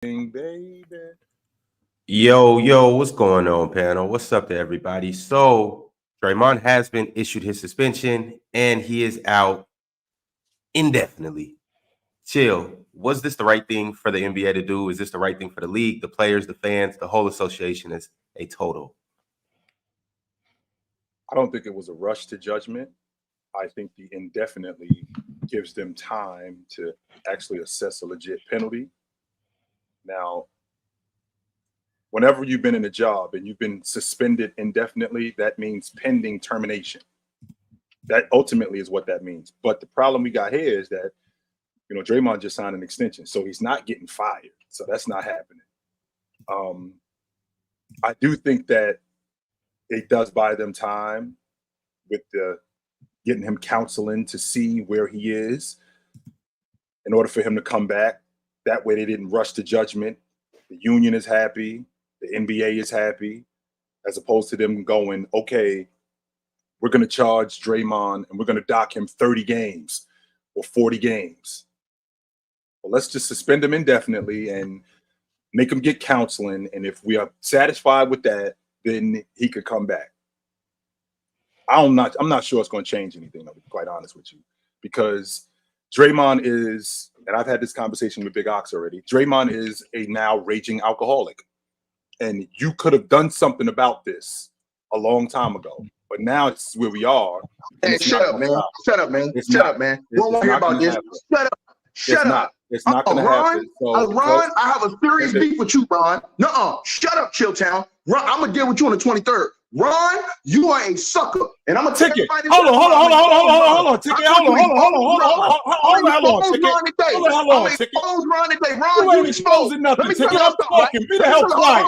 Baby. Yo, what's going on, panel? What's up to everybody? So, Draymond has been issued his suspension and he is out indefinitely. Chill. Was this the right thing for the NBA to do? Is this the right thing for the league, the players, the fans, the whole association as a total? I don't think it was a rush to judgment. I think the indefinitely gives them time to actually assess a legit penalty. Now, whenever you've been in a job and you've been suspended indefinitely, that means pending termination. That ultimately is what that means. But the problem we got here is that, Draymond just signed an extension, so he's not getting fired. So that's not happening. I do think that it does buy them time with getting him counseling to see where he is in order for him to come back. That way they didn't rush to judgment. The union is happy. The NBA is happy, as opposed to them going, okay, we're going to charge Draymond and we're going to dock him 30 games or 40 games. Well, let's just suspend him indefinitely and make him get counseling. And if we are satisfied with that, then he could come back. I'm not sure it's going to change anything, to be quite honest with you, because Draymond is, and I've had this conversation with Big Ox already, Draymond is a now raging alcoholic. And you could have done something about this a long time ago. But now it's where we are. Hey, shut up, man. Shut up, man. Shut up, man. We don't want to hear about this. Shut up. Shut up. It's not going to happen. So, Ron, I have a serious beef with you, Ron. Nuh-uh. Shut up, Chilltown. Ron, I'm going to deal with you on the 23rd. Ron, you are a sucker. And I'm going to take it. Hold on. Ticket. Hold on. Ron, you exposing nothing. Ticket, I'm talking. Be the hell quiet.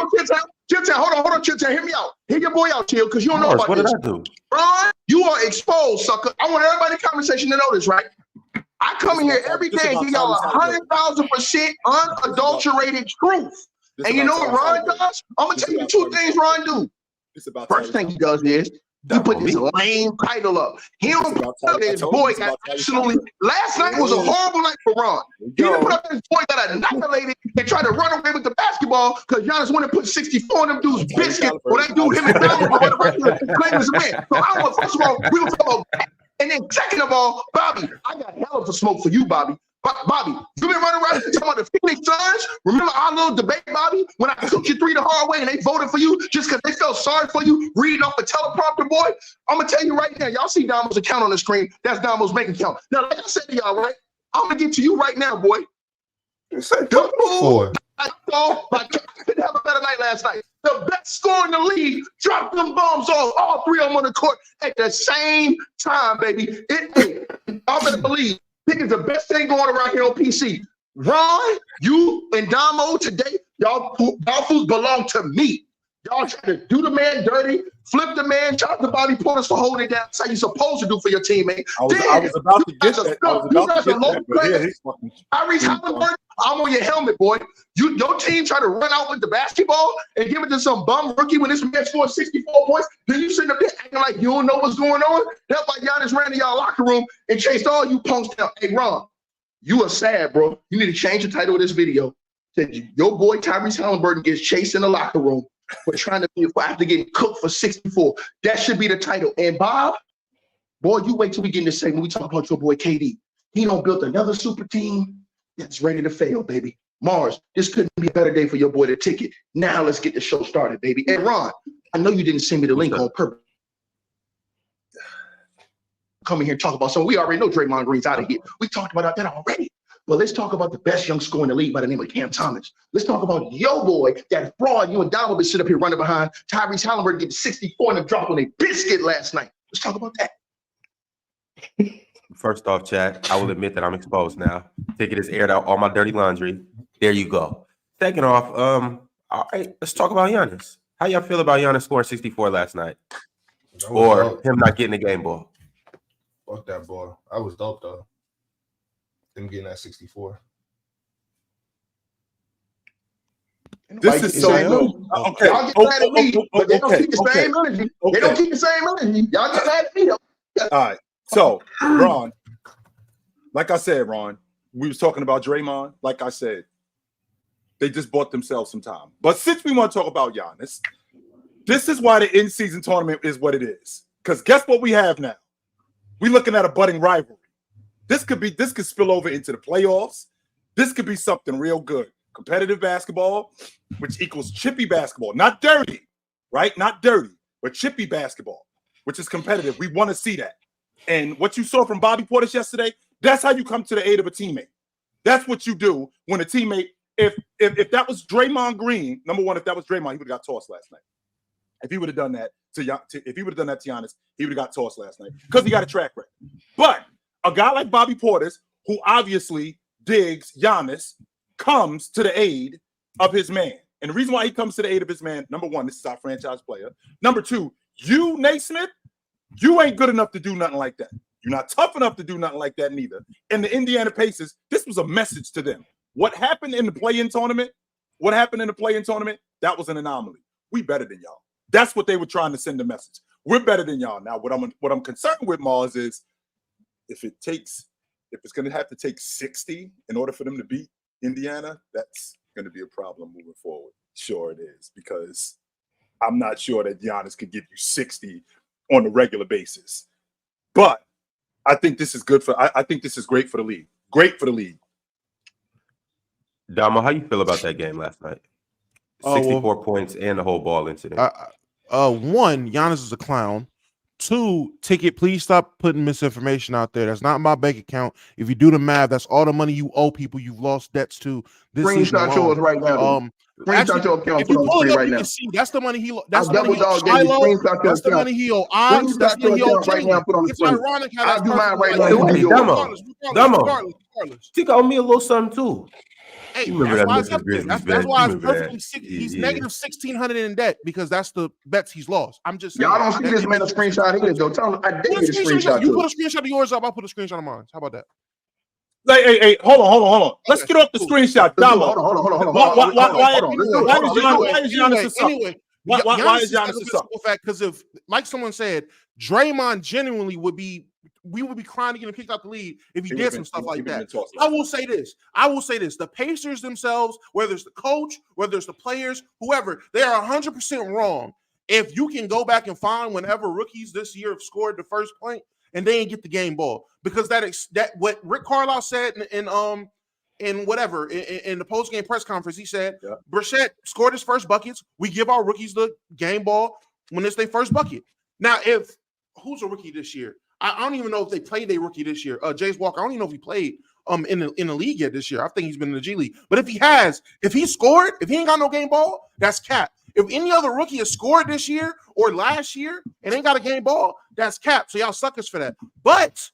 Chilltown, hold on, Chilltown. Hear me out. Hear your boy out, Chill, because you don't know about this. What did I do? Ron, you are exposed, sucker. I want everybody in the conversation to know this, right? I come in here every day and give y'all 100,000% unadulterated truth. And you know what Ron does? I'm going to tell you two things Ron do. First thing he does is he put this lame title up. He don't put up his boy got absolutely. Last night was a horrible night for Ron. He didn't put up his boy got annihilated and tried to run away with the basketball because Giannis went and put 64 on them dudes biscuit. Or that dude him and Down claim as a man. So I want first of all we gonna talk about that. And then second of all, Bobby, I got hell of a smoke for you, Bobby. Bobby, you been running around talking about the Phoenix Suns? Remember our little debate, Bobby, when I took you 3 the hard way and they voted for you just because they felt sorry for you reading off a teleprompter, boy? I'm going to tell you right now, y'all see Damo's account on the screen. That's Damo's bank account. Now, like I said to y'all, right, I'm going to get to you right now, boy. I couldn't have a better night last night. The best scorer in the league dropped them bombs off, all 3 of them on the court at the same time, baby. Y'all better believe. Pick is the best thing going around here on PC. Ron, you and Damo today, y'all fools belong to me. Y'all try to do the man dirty, flip the man, chop the Bobby Portis for holding it down. That's how you're supposed to do for your teammate. I was about to get that. Tyrese Halliburton, I'm on your helmet, boy. Your team try to run out with the basketball and give it to some bum rookie when this man scored 64 points. Then you sitting up there acting like you don't know what's going on. That's why Giannis ran to y'all locker room and chased all you punks down. Hey, Ron, you are sad, bro. You need to change the title of this video. Said your boy Tyrese Halliburton gets chased in the locker room for trying to be after getting cooked for 64. That should be the title. And Bob, boy, you wait till we get in the segment. We talk about your boy KD. He done built another super team that's ready to fail, baby. Mars, this couldn't be a better day for your boy to ticket. Now let's get the show started, baby. And Ron, I know you didn't send me the link on purpose. Come in here and talk about something. We already know Draymond Green's out of here. We talked about that already. Well, let's talk about the best young scorer in the league by the name of Cam Thomas. Let's talk about your boy, that fraud you and Donald been sitting up here running behind. Tyrese Halliburton getting 64 and a drop on a biscuit last night. Let's talk about that. First off, chat, I will admit that I'm exposed now. Ticket has aired out all my dirty laundry. There you go. Second off, all right, let's talk about Giannis. How y'all feel about Giannis scoring 64 last night? Or him not getting the game ball? Fuck that ball. I was dope, though. Them getting that 64. This is so low. Okay. Y'all get mad at me, but they don't keep the same energy. They don't keep the same energy. Y'all get mad at me, though. All right. So, Ron, like I said, Ron, we was talking about Draymond. Like I said, They just bought themselves some time. But since we want to talk about Giannis, this is why the in-season tournament is what it is. Because guess what we have now? We're looking at a budding rivalry. This could spill over into the playoffs. This could be something real good. Competitive basketball, which equals chippy basketball. Not dirty, right? Not dirty, but chippy basketball, which is competitive. We want to see that. And what you saw from Bobby Portis yesterday, that's how you come to the aid of a teammate. That's what you do when a teammate, if that was Draymond Green, number one, if that was Draymond, he would have got tossed last night. If he would have done that to Giannis, he would have got tossed last night because he got a track record. But a guy like Bobby Portis, who obviously digs Giannis, comes to the aid of his man. And the reason why he comes to the aid of his man, number one, this is our franchise player. Number two, you, Naismith, you ain't good enough to do nothing like that. You're not tough enough to do nothing like that neither. And the Indiana Pacers, this was a message to them. What happened in the play-in tournament, that was an anomaly. We better than y'all. That's what they were trying to send the message. We're better than y'all. Now, what I'm concerned with, Mars, is if it's going to have to take 60 in order for them to beat Indiana, that's going to be a problem moving forward. Sure it is, because I'm not sure that Giannis could give you 60 on a regular basis. But I think this is good I think this is great for the league. Great for the league. Damo, how you feel about that game last night? 64 points and the whole ball incident. One, Giannis is a clown. Two, Ticket, please stop putting misinformation out there. That's not my bank account. If you do the math, that's all the money you owe people you've lost debts to. Screenshot yours right now. Screenshot your account. If you pull it up, you can see that's the money he. That's the money he owed. That's the money he owed. That's the money he owed. It's ironic how that's mine right now. Damo, Ticket owe me a little something too. Hey, that's why it's perfectly. He's negative 1,600 in debt because that's the bets he's lost. I'm just saying. Y'all don't see this man a screenshot either, though. Tell him I did get a screenshot. You put a screenshot of yours up. I'll put a screenshot of mine. How about that? Hey, hold on. Let's get off the screenshot. Damo. Hold on. Why is Giannis a sucker? Why is Giannis a sucker? Because if, like someone said, Draymond genuinely we would be crying to get him kicked out the league if he did some stuff like that. I will say this. The Pacers themselves, whether it's the coach, whether it's the players, whoever, they are 100% wrong. If you can go back and find whenever rookies this year have scored the first point and they ain't get the game ball, because that what Rick Carlisle said in the post-game press conference, he said, Brissett scored his first buckets. We give our rookies the game ball when it's their first bucket. Now, who's a rookie this year? I don't even know if they played a rookie this year. Jace Walker, I don't even know if he played in the league yet this year. I think he's been in the G League. But if he scored, if he ain't got no game ball, that's cap. If any other rookie has scored this year or last year and ain't got a game ball, that's cap. So y'all suckers for that. But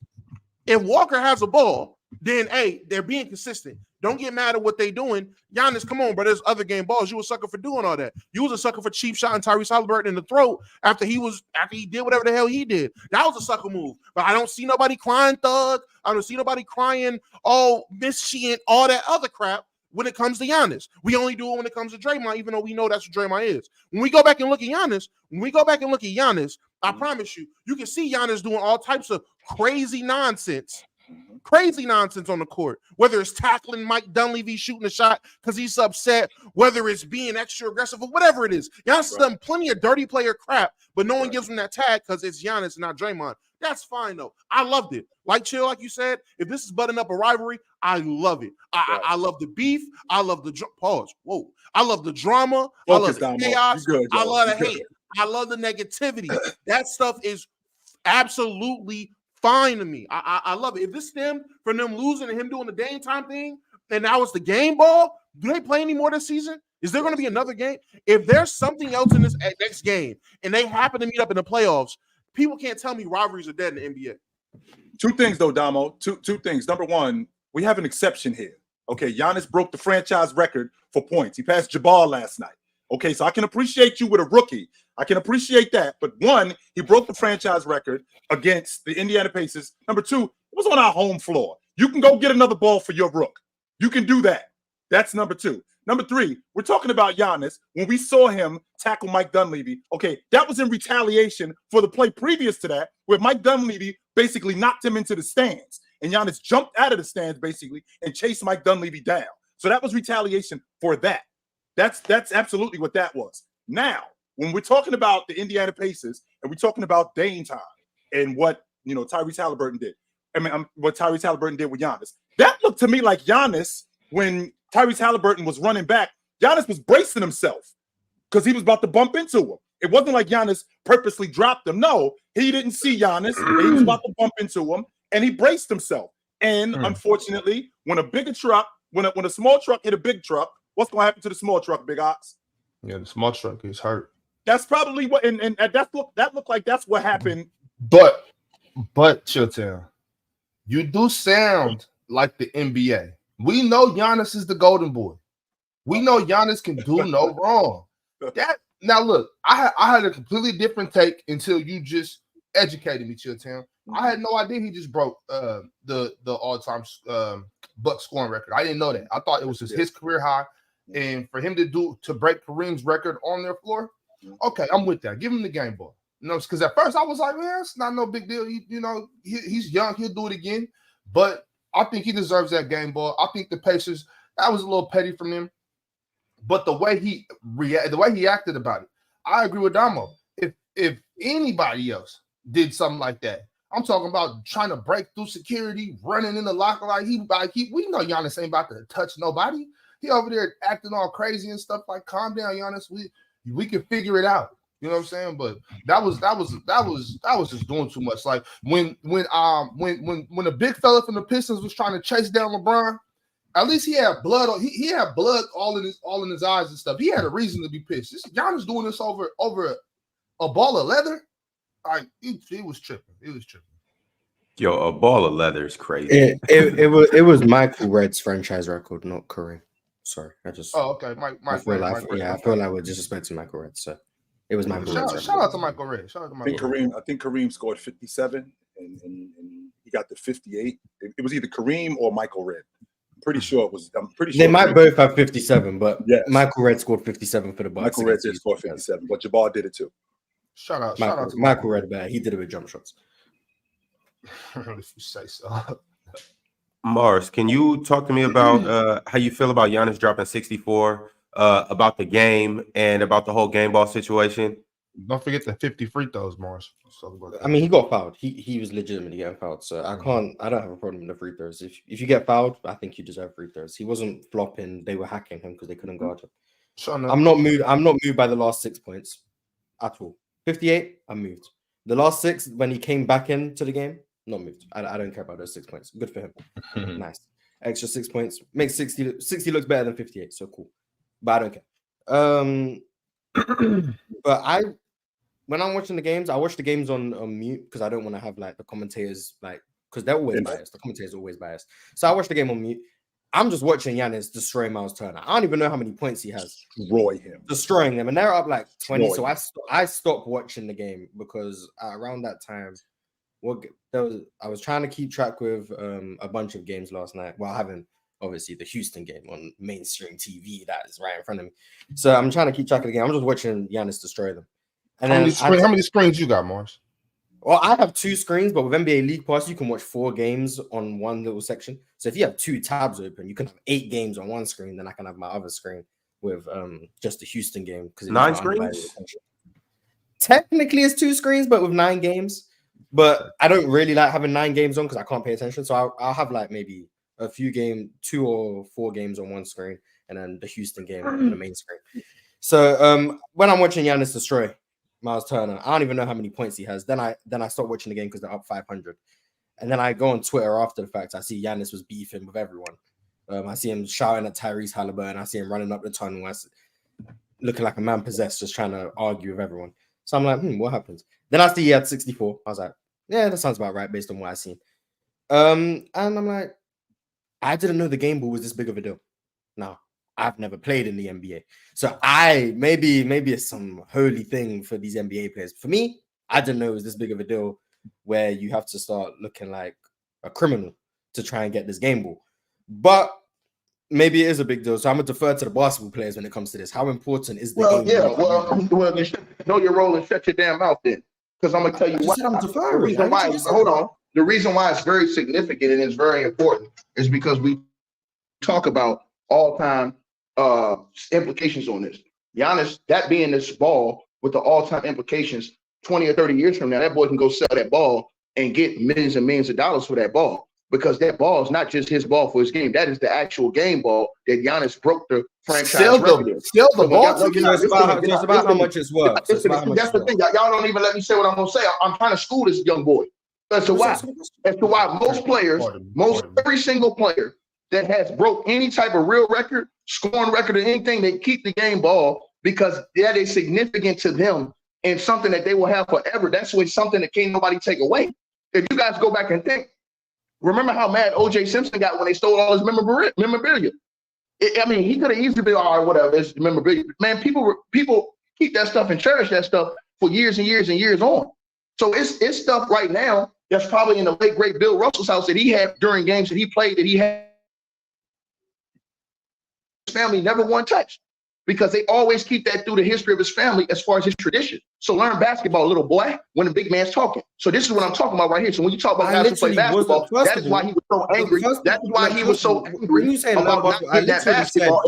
if Walker has a ball, then hey, they're being consistent. Don't get mad at what they doing. Giannis, come on, bro. There's other game balls. You a sucker for doing all that. You was a sucker for cheap shot and Tyrese Halliburton in the throat after he did whatever the hell he did. That was a sucker move. But I don't see nobody crying thug. I don't see nobody crying miscreant, all that other crap when it comes to Giannis. We only do it when it comes to Draymond, even though we know that's what Draymond is. When we go back and look at Giannis, I promise you can see Giannis doing all types of crazy nonsense on the court, whether it's tackling Mike Dunleavy shooting a shot because he's upset, whether it's being extra aggressive or whatever it is. Giannis has done plenty of dirty player crap, but no one gives him that tag because it's Giannis and not Draymond. That's fine though. I loved it. Like Chill, like you said, if this is buttoning up a rivalry, I love it. I love the beef. I love the pause. Whoa. I love the drama. I love the chaos. I love the hate. I love the negativity. That stuff is absolutely fine to me. I love it. If this stemmed from them losing and him doing the Dame time thing, and that was the game ball, do they play any more this season? Is there going to be another game? If there's something else in this next game and they happen to meet up in the playoffs, people can't tell me rivalries are dead in the NBA. Two things, though, Damo. Two things. Number one, we have an exception here. Okay, Giannis broke the franchise record for points. He passed Jabbar last night. Okay, so I can appreciate you with a rookie. I can appreciate that. But one, he broke the franchise record against the Indiana Pacers. Number two, it was on our home floor. You can go get another ball for your rook. You can do that. That's number two. Number three, we're talking about Giannis. When we saw him tackle Mike Dunleavy, okay, that was in retaliation for the play previous to that, where Mike Dunleavy basically knocked him into the stands. And Giannis jumped out of the stands, basically, and chased Mike Dunleavy down. So that was retaliation for that. That's absolutely what that was. Now, when we're talking about the Indiana Pacers and we're talking about Dame time and what Tyrese Halliburton did. I mean, what Tyrese Halliburton did with Giannis. That looked to me like Giannis when Tyrese Halliburton was running back. Giannis was bracing himself because he was about to bump into him. It wasn't like Giannis purposely dropped him. No, he didn't see Giannis. And he was about to bump into him, and he braced himself. And unfortunately, when a small truck hit a big truck, what's going to happen to the small truck, Big Ox? Yeah, the small truck is hurt. That's probably what, and that looked like that's what happened. But Chilltown, you do sound like the NBA. We know Giannis is the golden boy. We know Giannis can do no wrong. Now look, I had a completely different take until you just educated me, Chilltown. I had no idea he just broke the all-time Buck scoring record. I didn't know that. I thought it was just his career high, and for him to break Kareem's record on their floor, okay, I'm with that. Give him the game ball. Because at first I was like, man, it's not no big deal. He's young. He'll do it again. But I think he deserves that game ball. I think the Pacers, that was a little petty from him. But the way he acted about it, I agree with Damo. If anybody else did something like that, I'm talking about trying to break through security, running in the locker we know Giannis ain't about to touch nobody. He over there acting all crazy and stuff like, calm down, Giannis. We can figure it out. You know what I'm saying? But that was just doing too much. Like when a big fella from the Pistons was trying to chase down LeBron, at least he had blood. He had blood all in his eyes and stuff. He had a reason to be pissed. Giannis doing this over a ball of leather. He was tripping. It was tripping. Yo, a ball of leather is crazy. It was Michael Redd's franchise record, not Kareem. Sorry, I just. Oh, okay. I feel like we're disrespecting Michael Redd. So it was Michael Redd. Shout out to Michael Redd. I think Kareem scored 57, and he got the 58. It was either Kareem or Michael Redd. I'm pretty sure they might both have 57, but yes. Michael Redd scored 57 for the Bucks. Michael Redd did score 57, but Jabbar did it too. Shout out to Michael Redd. Better. He did it with jump shots. If you say so. Mars, can you talk to me about how you feel about Giannis dropping 64, about the game and about the whole game ball situation? Don't forget the 50 free throws, Mars. I mean, he got fouled. He was legitimately getting fouled. So I don't have a problem with the free throws. If you get fouled, I think you deserve free throws. He wasn't flopping. They were hacking him because they couldn't guard him. I'm not moved by the last 6 points at all. 58, I'm moved. The last 6, when he came back into the game, not moved. I don't care about those 6 points. Good for him. Nice. Extra 6 points. Makes 60 looks better than 58. So cool. But I don't care. But when I'm watching the games, I watch the games on mute because I don't want to have like the commentators because they're always biased. The commentators are always biased. So I watch the game on mute. I'm just watching Giannis destroy Miles Turner. I don't even know how many points he has. Destroying them. And they're up like 20. So I stopped watching the game because around that time, I was trying to keep track with a bunch of games last night while having obviously the Houston game on mainstream TV that is right in front of me. So I'm trying to keep track of the game. I'm just watching Giannis destroy them. And how many screens you got, Mars? Well, I have 2 screens, but with NBA League Pass, you can watch 4 games on one little section. So if you have 2 tabs open, you can have 8 games on one screen. Then I can have my other screen with just the Houston game because 9 screens. Technically, it's 2 screens, but with 9 games. But I don't really like having 9 games on because I can't pay attention. So I'll have like maybe a few 2 or 4 games on one screen, and then the Houston game on the main screen. So when I'm watching Giannis destroy Miles Turner, I don't even know how many points he has. Then I stop watching the game because they're up 500. And then I go on Twitter after the fact. I see Giannis was beefing with everyone. I see him shouting at Tyrese Halliburton. I see him running up the tunnel, looking like a man possessed, just trying to argue with everyone. So I'm like, what happens? Then I see he had 64. I was like, yeah, that sounds about right based on what I've seen. And I'm like, I didn't know the game ball was this big of a deal. Now, I've never played in the NBA. So maybe it's some holy thing for these NBA players. For me, I didn't know it was this big of a deal where you have to start looking like a criminal to try and get this game ball. But maybe it is a big deal. So I'm going to defer to the basketball players when it comes to this. How important is the game ball? Well, know your role and shut your damn mouth then. Because I'm going to tell you what. The reason why it's very significant and it's very important is because we talk about all-time implications on this. Giannis, that being this ball with the all-time implications, 20 or 30 years from now, that boy can go sell that ball and get millions and millions of dollars for that ball. Because that ball is not just his ball for his game. That is the actual game ball that Giannis broke the franchise record. Sell the ball to It's about how much it's worth. That's the thing. Y'all don't even let me say what I'm gonna say. I'm trying to school this young boy. As to why most players, every single player that has broke any type of real record, scoring record or anything, they keep the game ball because that is significant to them and something that they will have forever. That's what something that can't nobody take away. If you guys go back and think, remember how mad O.J. Simpson got when they stole all his memorabilia? I mean, he could have easily been, all right, whatever, it's memorabilia. Man, people keep that stuff and cherish that stuff for years and years and years on. So it's stuff right now that's probably in the late, great Bill Russell's house that he had during games that he played that he had. His family never one touched because they always keep that through the history of his family as far as his tradition. So learn basketball, little boy, when the big man's talking. So this is what I'm talking about right here. So when you talk about guys who play basketball, that is why he was so angry. That is why he was so angry about not getting that basketball.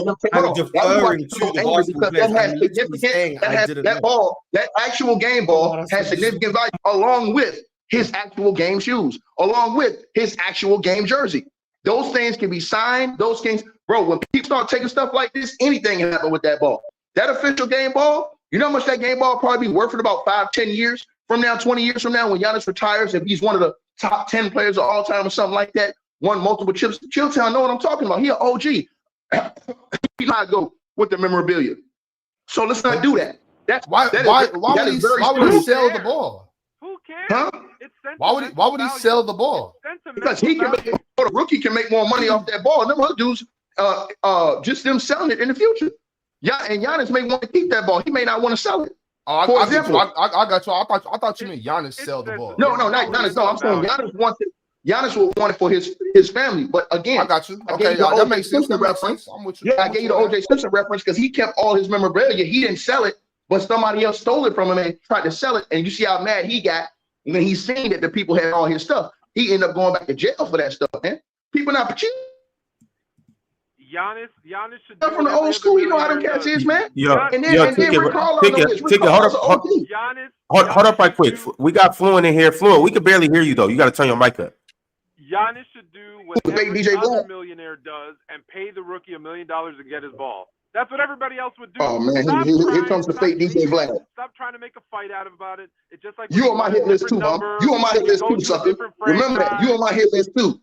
That ball, that actual game ball has significant value along with his actual game shoes, along with his actual game jersey. Those things can be signed. Those things, bro, when people start taking stuff like this, anything can happen with that ball. That official game ball, you know how much that game ball will probably be worth in about 5-10 years from now, 20 years from now, when Giannis retires, if he's one of the top 10 players of all time or something like that, won multiple chips. Chilltown know what I'm talking about. He an OG. He not go with the memorabilia. So let's not do that. That's why would he sell the ball? Who cares? Huh? Why would he sell the ball? Because he can make, the rookie can make more money off that ball. Them other dudes, just them selling it in the future. Yeah, and Giannis may want to keep that ball. He may not want to sell it. I got you. I thought you meant Giannis sell the ball. No, not Giannis. No, I'm saying Giannis wants it. Giannis will want it for his family. But again, I got you. Okay, that makes sense. Reference. I'm with you. Yeah, I gave you the O.J. Simpson reference because he kept all his memorabilia. He didn't sell it, but somebody else stole it from him and tried to sell it. And you see how mad he got when he seen that the people had all his stuff. He ended up going back to jail for that stuff, man. People not cheap. Giannis should from the old school. You know how them cats is, man. Hold up right quick. We got Fluent in here. Fluent, we can barely hear you though. You got to turn your mic up. Giannis should do what every other millionaire does and pay the rookie $1 million to get his ball. That's what everybody else would do. Oh man, here comes the fake DJ Vlad. Stop trying to make a fight out about it. It's just like you on my hit list too, huh? You on my hit list too, sucker. Remember that. You on my hit list too.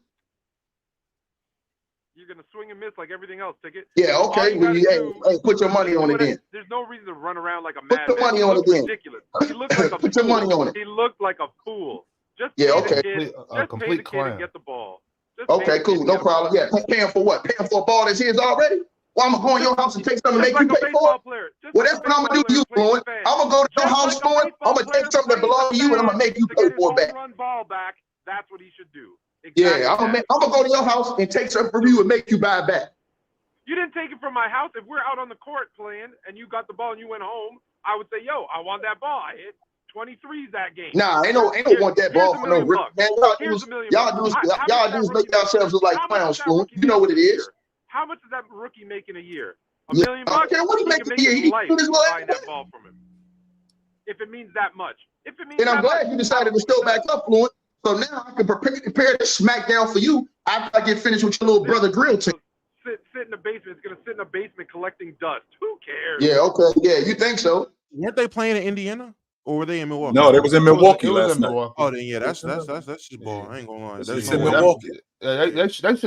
You're gonna swing and miss like everything else. Take it. Yeah, okay. Well, hey, put your money on it then. There's no reason to run around like a madman. Put your money on it then. Ridiculous. He looks like a put your money on it. He looked like a fool. Just yeah, okay. Just pay the kid and get the ball. Okay, cool. No problem. Yeah, pay him for what? Pay him for a ball that's his already? Well, I'm gonna go in your house and take something to make you pay for it. Well, that's what I'm gonna do to you, Floyd. I'm gonna go to your house, Floyd. I'm gonna take something that belongs to you, and I'm gonna make you pay for it back. Run ball back. That's what he should do. Exactly. Yeah, I'm gonna go to your house and take something from you and make you buy it back. You didn't take it from my house. If we're out on the court playing and you got the ball and you went home, I would say, "Yo, I want that ball. I hit 23s that game." Nah, ain't no want that ball for no rip. Man, y'all do make yourselves look like clowns, Floyd. You know what it is. How much does that rookie make in a year? $1 million bucks? Okay, what do you make a year? He can do this buying that ball from him. If it means that much. If it means and I'm glad you decided to still back up, Fluent. So now I can prepare to smack down for you after I get finished with your little brother grill team. Sit in the basement. It's gonna sit in the basement collecting dust. Who cares? Yeah, okay. Yeah, you think so? Weren't they playing in Indiana? Or were they in Milwaukee? No, they was in Milwaukee last night. Oh, then yeah, that's just ball. I ain't gonna lie. That's in Milwaukee. They should have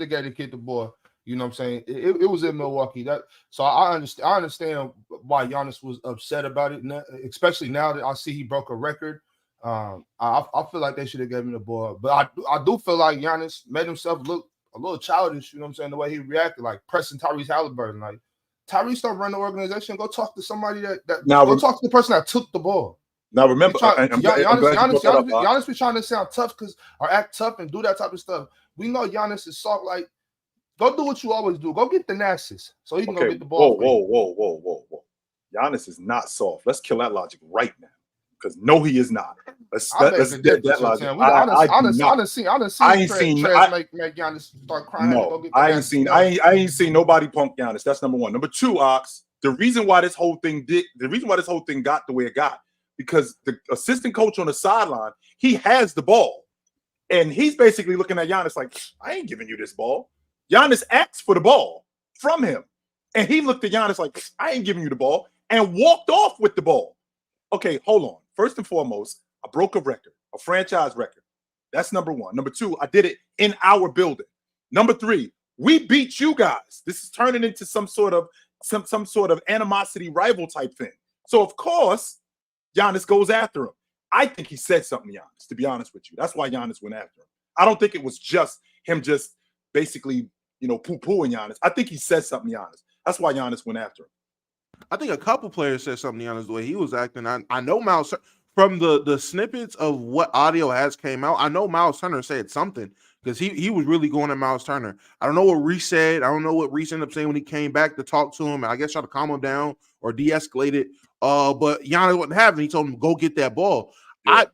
got the kid the ball. You know what I'm saying? It was in Milwaukee. So I understand why Giannis was upset about it, especially now that I see he broke a record. I feel like they should have given him the ball, but I do feel like Giannis made himself look a little childish. You know what I'm saying? The way he reacted, like pressing Tyrese Halliburton, like. Tyrese don't run the organization. Go talk to somebody that go talk to the person that took the ball. Now remember, Giannis be trying to sound tough or act tough and do that type of stuff. We know Giannis is soft. Like, go do what you always do. Go get the Nassus so he can go get the ball. Whoa. Giannis is not soft. Let's kill that logic right now. Because no, he is not. Let's get that logic. I ain't seen make Giannis start crying. No, I ain't seen nobody punk Giannis. That's number one. Number two, Ox. The reason why this whole thing got the way it got, because the assistant coach on the sideline, he has the ball, and he's basically looking at Giannis like, I ain't giving you this ball. Giannis asked for the ball from him, and he looked at Giannis like, I ain't giving you the ball, and walked off with the ball. Okay, hold on. First and foremost, I broke a record, a franchise record. That's number one. Number two, I did it in our building. Number three, we beat you guys. This is turning into some sort of animosity rival type thing. So of course, Giannis goes after him. I think he said something to Giannis, to be honest with you. That's why Giannis went after him. I don't think it was just him just basically, poo-pooing Giannis. I think he said something to Giannis. That's why Giannis went after him. I think a couple players said something to Giannis the way he was acting. I know Miles, from the snippets of what audio has came out, I know Miles Turner said something, because he was really going at Miles Turner. I don't know what Reese said. I don't know what Reese ended up saying when he came back to talk to him, and I guess try to calm him down or de-escalate it. But Giannis wasn't having it. He told him, go get that ball. Yeah.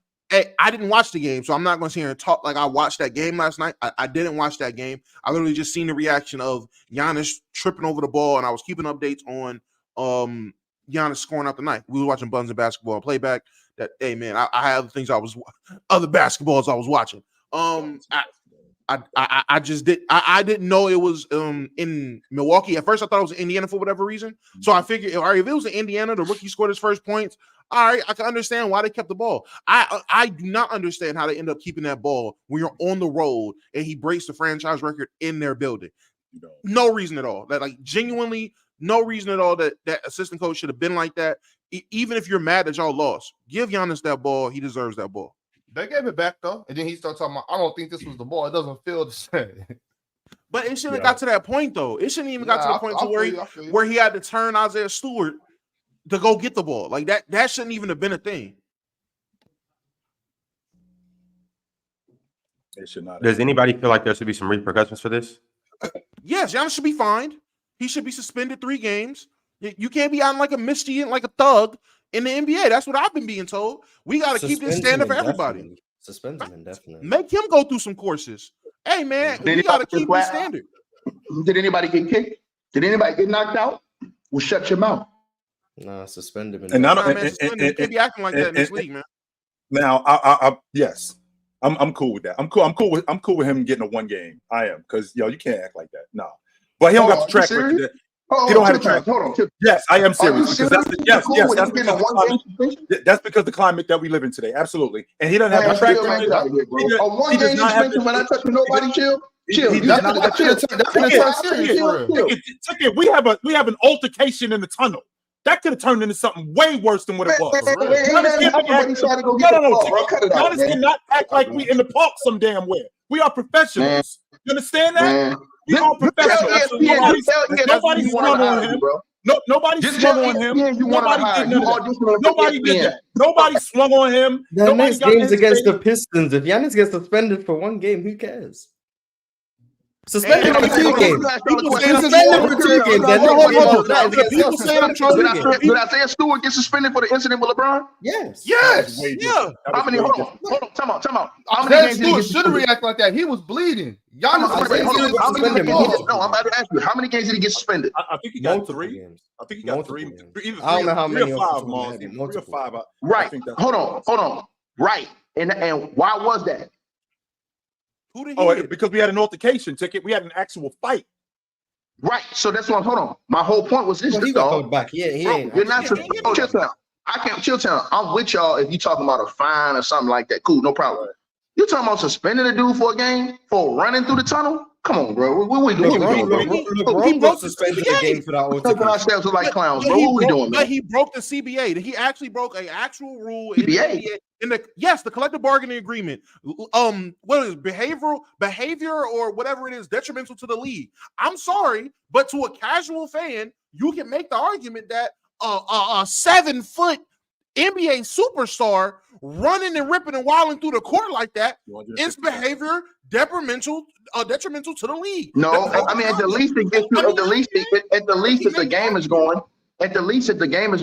I didn't watch the game, so I'm not going to sit here and talk like I watched that game last night. I didn't watch that game. I literally just seen the reaction of Giannis tripping over the ball, and I was keeping updates on Giannis scoring out the night. We were watching Buns and Basketball Playback. That, hey man, I had other basketballs I was watching. I just didn't know it was in Milwaukee. At first I thought it was in Indiana for whatever reason. So I figured, all right, if it was in Indiana, the rookie scored his first points. All right, I can understand why they kept the ball. I do not understand how they end up keeping that ball when you're on the road and he breaks the franchise record in their building. No reason at all. Genuinely, no reason at all that assistant coach should have been like that. Even if you're mad that y'all lost, give Giannis that ball. He deserves that ball. They gave it back though, and then he started talking about, I don't think this was the ball. It doesn't feel the same. But it shouldn't have got to that point though. It shouldn't even got to the point where he had to turn Isaiah Stewart to go get the ball. Like that shouldn't even have been a thing. It should not. Does anybody feel like there should be some repercussions for this? Yes, Giannis should be fined. He should be suspended 3 games. You can't be out like a miscreant, like a thug in the NBA. That's what I've been being told. We got to keep this standard for everybody. Suspend him indefinitely. Make him go through some courses. Hey, man, we got to keep this standard. Did anybody get kicked? Did anybody get knocked out? Well, shut your mouth. Nah, suspend him. You can't be acting like that in this league, man. Now, yes, I'm cool with that. I'm cool with him getting a 1 game. I am, because you can't act like that. No, but he don't got the track record. He don't have a track. Hold on. Yes, I am serious. Because that's because the climate that we live in today. Absolutely, and he doesn't have a track record. A 1 game suspension when I touch nobody. Chill. We have an altercation in the tunnel. That could have turned into something way worse than what it was. Giannis cannot act like we in the park some damn where. We are professionals. You understand that? We are professionals. Nobody swung on him. Nobody swung on him. Nobody did that. Nobody swung on him. The next game's against the Pistons. If Giannis gets suspended for 1 game, who cares? Suspended for 2 games. Suspended for 2 games. Did Isaiah Stewart get suspended for the incident with LeBron? Yes. Yeah. How many? Hold on. Time out. How many games did he get should react like that? He was bleeding. I'm about to ask you. How many games did he get suspended? I think he got 3. I think he got 3. I don't know how many. 3 or 5. Right. Hold on. Right. And why was that? Because we had an altercation ticket. We had an actual fight. Right. So that's what. Hold on. My whole point was this. He got called back. He ain't. You're not. Chill town. I can't chill town. I'm with y'all if you talking about a fine or something like that. Cool, no problem. You talking about suspending a dude for a game for running through the tunnel? Come on, bro. What we doing? LeBron got suspended the game for that altercation. Ourselves like clowns, bro. What we doing? But he broke the CBA. He actually broke an actual rule CBA? in the collective bargaining agreement. What is it, behavior or whatever it is detrimental to the league? I'm sorry, but to a casual fan, you can make the argument that a 7-foot NBA superstar running and ripping and wilding through the court like that is behavior detrimental to the league. No, I mean at the least it gets you. At the least if the game is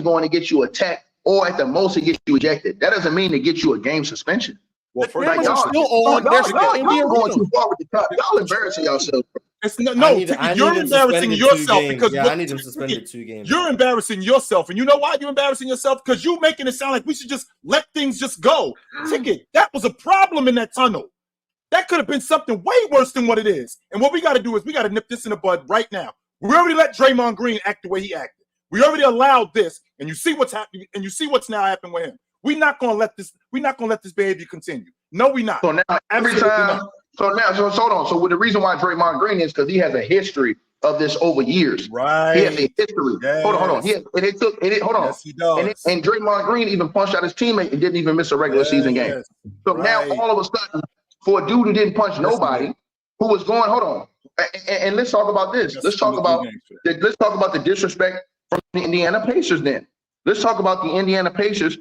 going, it gets you attacked or at the most, it gets you ejected. That doesn't mean to get you a game suspension. Well, The first cameras of are all, still on. They're still in Y'all the going arena. too far with the top. Y'all embarrassing yourselves. It's I no, need you're him embarrassing suspended 2 yourself games. because Yeah, what, I need him suspended 2 games. you're embarrassing yourself. And you know why you're embarrassing yourself? Because you're making it sound like we should just let things just go. Ticket, that was a problem in that tunnel. That could have been something way worse than what it is. And what we got to do is we got to nip this in the bud right now. We already let Draymond Green act the way he acted. We already allowed this, and you see what's happening, and you see what's now happening with him. We're not gonna let this behavior continue. No, we're not. So now every Absolutely time, not. so hold on. So the reason why Draymond Green is because he has a history of this over years. Right. He has a history. Yes. Hold on. Hold on. Yes, he does. And Draymond Green even punched out his teammate and didn't even miss a regular season game. Yes. So now Right. all of a sudden, for a dude who didn't punch nobody, who was going, hold on, and let's talk about this. Let's talk about the disrespect from the Indiana Pacers. Then let's talk about the Indiana Pacers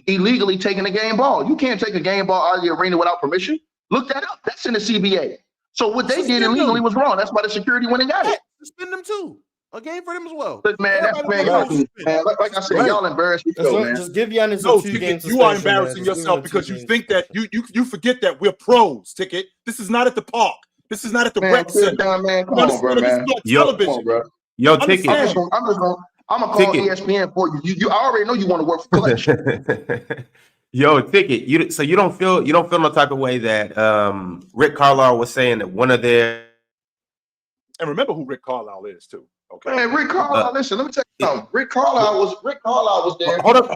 illegally taking a game ball. You can't take a game ball out of the arena without permission. Look that up. That's in the CBA. So what they did illegally was wrong. That's why the security went and got it. Suspend them too. A game for them as well. But man, that's man, like I said, y'all embarrassed me, man. Just give Giannis No, a 2 Ticket, games. you are embarrassing yourself because you think that you forget that we're pros, Ticket. This is not at the park. This is not at the rec center. Man, come on, bro, man. Television. Come on, bro. Yo, Ticket. I'm gonna call ESPN for you. You already know you want to work for Clutch. Yo, Ticket. So you don't feel no type of way that Rick Carlisle was saying that one of their. And remember who Rick Carlisle is too. Okay. Man, Rick Carlisle. Listen, let me tell you something. Rick Carlisle was there. Hold up,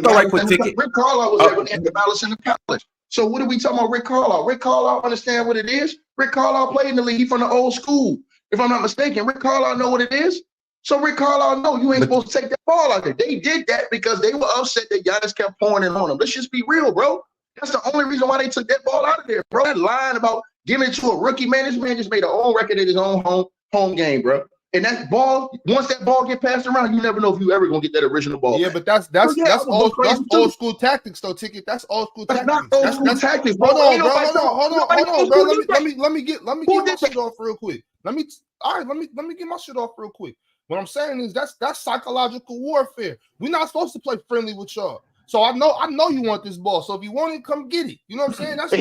though, right quick, Ticket. Rick Carlisle was there when they had the Malice in the Palace. So what are we talking about? Rick Carlisle. Rick Carlisle understand what it is. Rick Carlisle played in the league. He from the old school. If I'm not mistaken, Rick Carlisle know what it is. So Rick Carlisle know you ain't supposed to take that ball out there. They did that because they were upset that Giannis kept pouring it on them. Let's just be real, bro. That's the only reason why they took that ball out of there, bro. That line about giving it to a rookie, man. This man just made a whole record at his own home game, bro. And that ball, once that ball get passed around, you never know if you ever gonna get that original ball. Yeah, back. but that's old school tactics, though. Ticket. That's old school That's tactics. not old school tactics, bro. Hold on, Nobody bro. do that. Let me get my shit off real quick. Let me get my shit off real quick. What I'm saying is that's psychological warfare. We're not supposed to play friendly with y'all. So I know you want this ball. So if you want it, come get it. You know what I'm saying? That's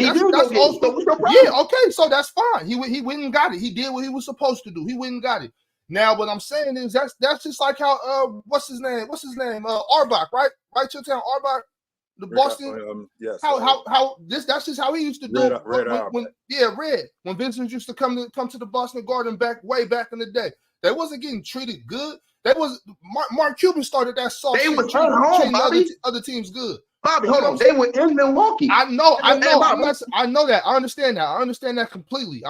old school. Yeah, okay. So that's fine. He went and got it. He did what he was supposed to do. He went and got it. Now, what I'm saying is that's just like how what's his name? Arbach, right? Right to town, Arbach, the Boston. Yes. How that's just how he used to do it. Red. When Vincent used to come to the Boston Garden way back in the day. They wasn't getting treated good. That was Mark Cuban started that soft. They were at home, Bobby. Other teams good. Bobby, hold on. They were in Milwaukee. I know that. I understand that. I understand that completely.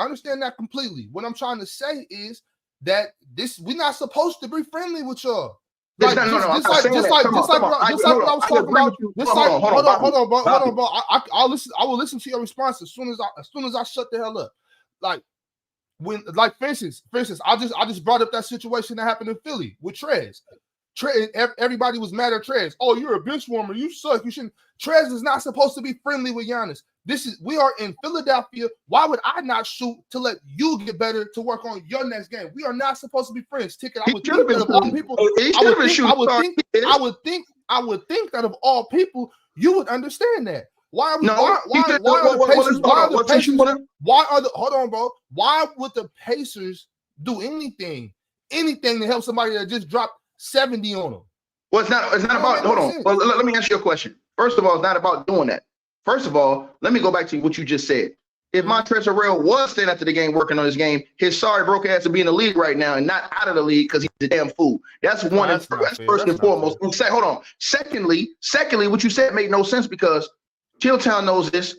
What I'm trying to say is that we're not supposed to be friendly with y'all. Like, just like what I was talking about. Hold on, bro. I will listen to your response as soon as I shut the hell up. For instance, I just brought up that situation that happened in Philly with Trez. Everybody was mad at Trez. Oh, you're a bench warmer. You suck. You shouldn't. Trez is not supposed to be friendly with Giannis. We are in Philadelphia. Why would I not shoot to let you get better to work on your next game? We are not supposed to be friends. Ticket. I would think that of all people, that of all people, you would understand that. Why would the Pacers do anything to help somebody that just dropped 70 on them? Well, it's not about. Hold on. Well, let me ask you a question. First of all, it's not about doing that. First of all, let me go back to what you just said. If Montrezl Harrell was staying after the game working on his game, his sorry broke ass to be in the league right now and not out of the league because he's a damn fool. That's first and foremost. Hold on. Secondly, what you said made no sense because Chilltown knows this.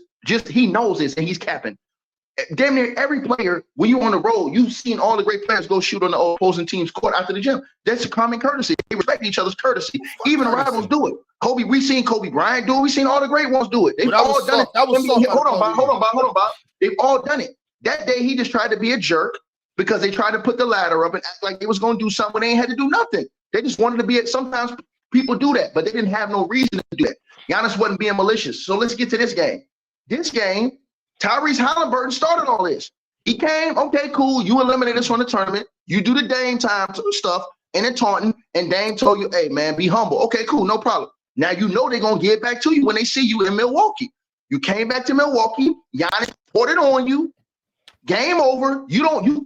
He knows this, and he's capping. Damn near every player, when you're on the road, you've seen all the great players go shoot on the opposing team's court after the gym. That's a common courtesy. They respect each other's courtesy. Even rivals do it. We've seen Kobe Bryant do it. We've seen all the great ones do it. They've all done it. Hold on, Bob. They've all done it. That day, he just tried to be a jerk because they tried to put the ladder up and act like they was going to do something when they ain't had to do nothing. They just wanted to be it. Sometimes people do that, but they didn't have no reason to do that. Giannis wasn't being malicious. So let's get to this game. This game, Tyrese Halliburton started all this. He came, okay, cool. You eliminated us from the tournament. You do the Dame time stuff and then taunting, and Dame told you, hey, man, be humble. Okay, cool, no problem. Now you know they're gonna get back to you when they see you in Milwaukee. You came back to Milwaukee, Giannis poured it on you. Game over.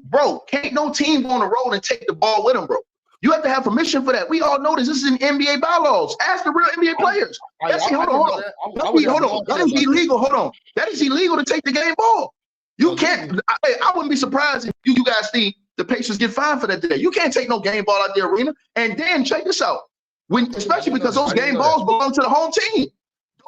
Bro, can't no team go on the road and take the ball with them, bro. You have to have permission for that. We all know this. This is in NBA bylaws. Ask the real NBA players. Hold on. That is illegal. Hold on. That is illegal to take the game ball. You can't. I wouldn't be surprised if you guys see the Pacers get fined for that today. You can't take no game ball out the arena. And then check this out. Especially because those game balls belong to the home team.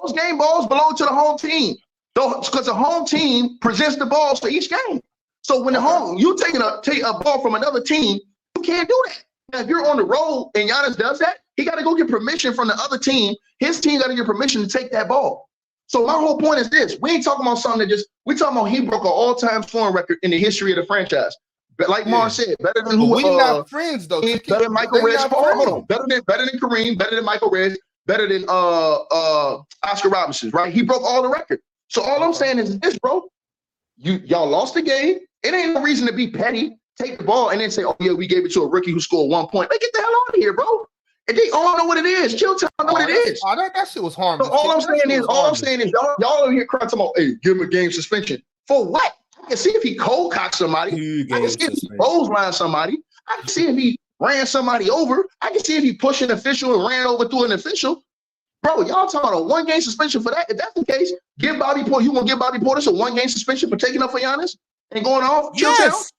Those game balls belong to the home team. Because the home team presents the balls for each game. So when you take a ball from another team, you can't do that. Now, if you're on the road and Giannis does that, he got to go get permission from the other team. His team got to get permission to take that ball. So my whole point is this: we ain't talking about something we're talking about he broke an all-time scoring record in the history of the franchise. But like Mar said, better than who? We're not friends though. Better than Michael Redd. Hold on. Better than Kareem. Better than Michael Redd. Better than Oscar Robertson. Right? He broke all the records. So all I'm saying is this, bro. Y'all lost the game. It ain't no reason to be petty. Take the ball and then say, "Oh yeah, we gave it to a rookie who scored 1 point." Like, get the hell out of here, bro. And they all know what it is. Chill town know what it is. That shit was harmless. So all I'm saying is, y'all over here crying about, hey, give him a game suspension for what? I can see if he cold cocked somebody. I can see if he clotheslined somebody. I can see if he ran somebody over. I can see if he pushed an official and ran over to an official. Bro, y'all talking about a 1 game suspension for that? If that's the case, give Bobby Portis. You want to give Bobby Portis a 1 game suspension for taking up for Giannis and going off? Yes.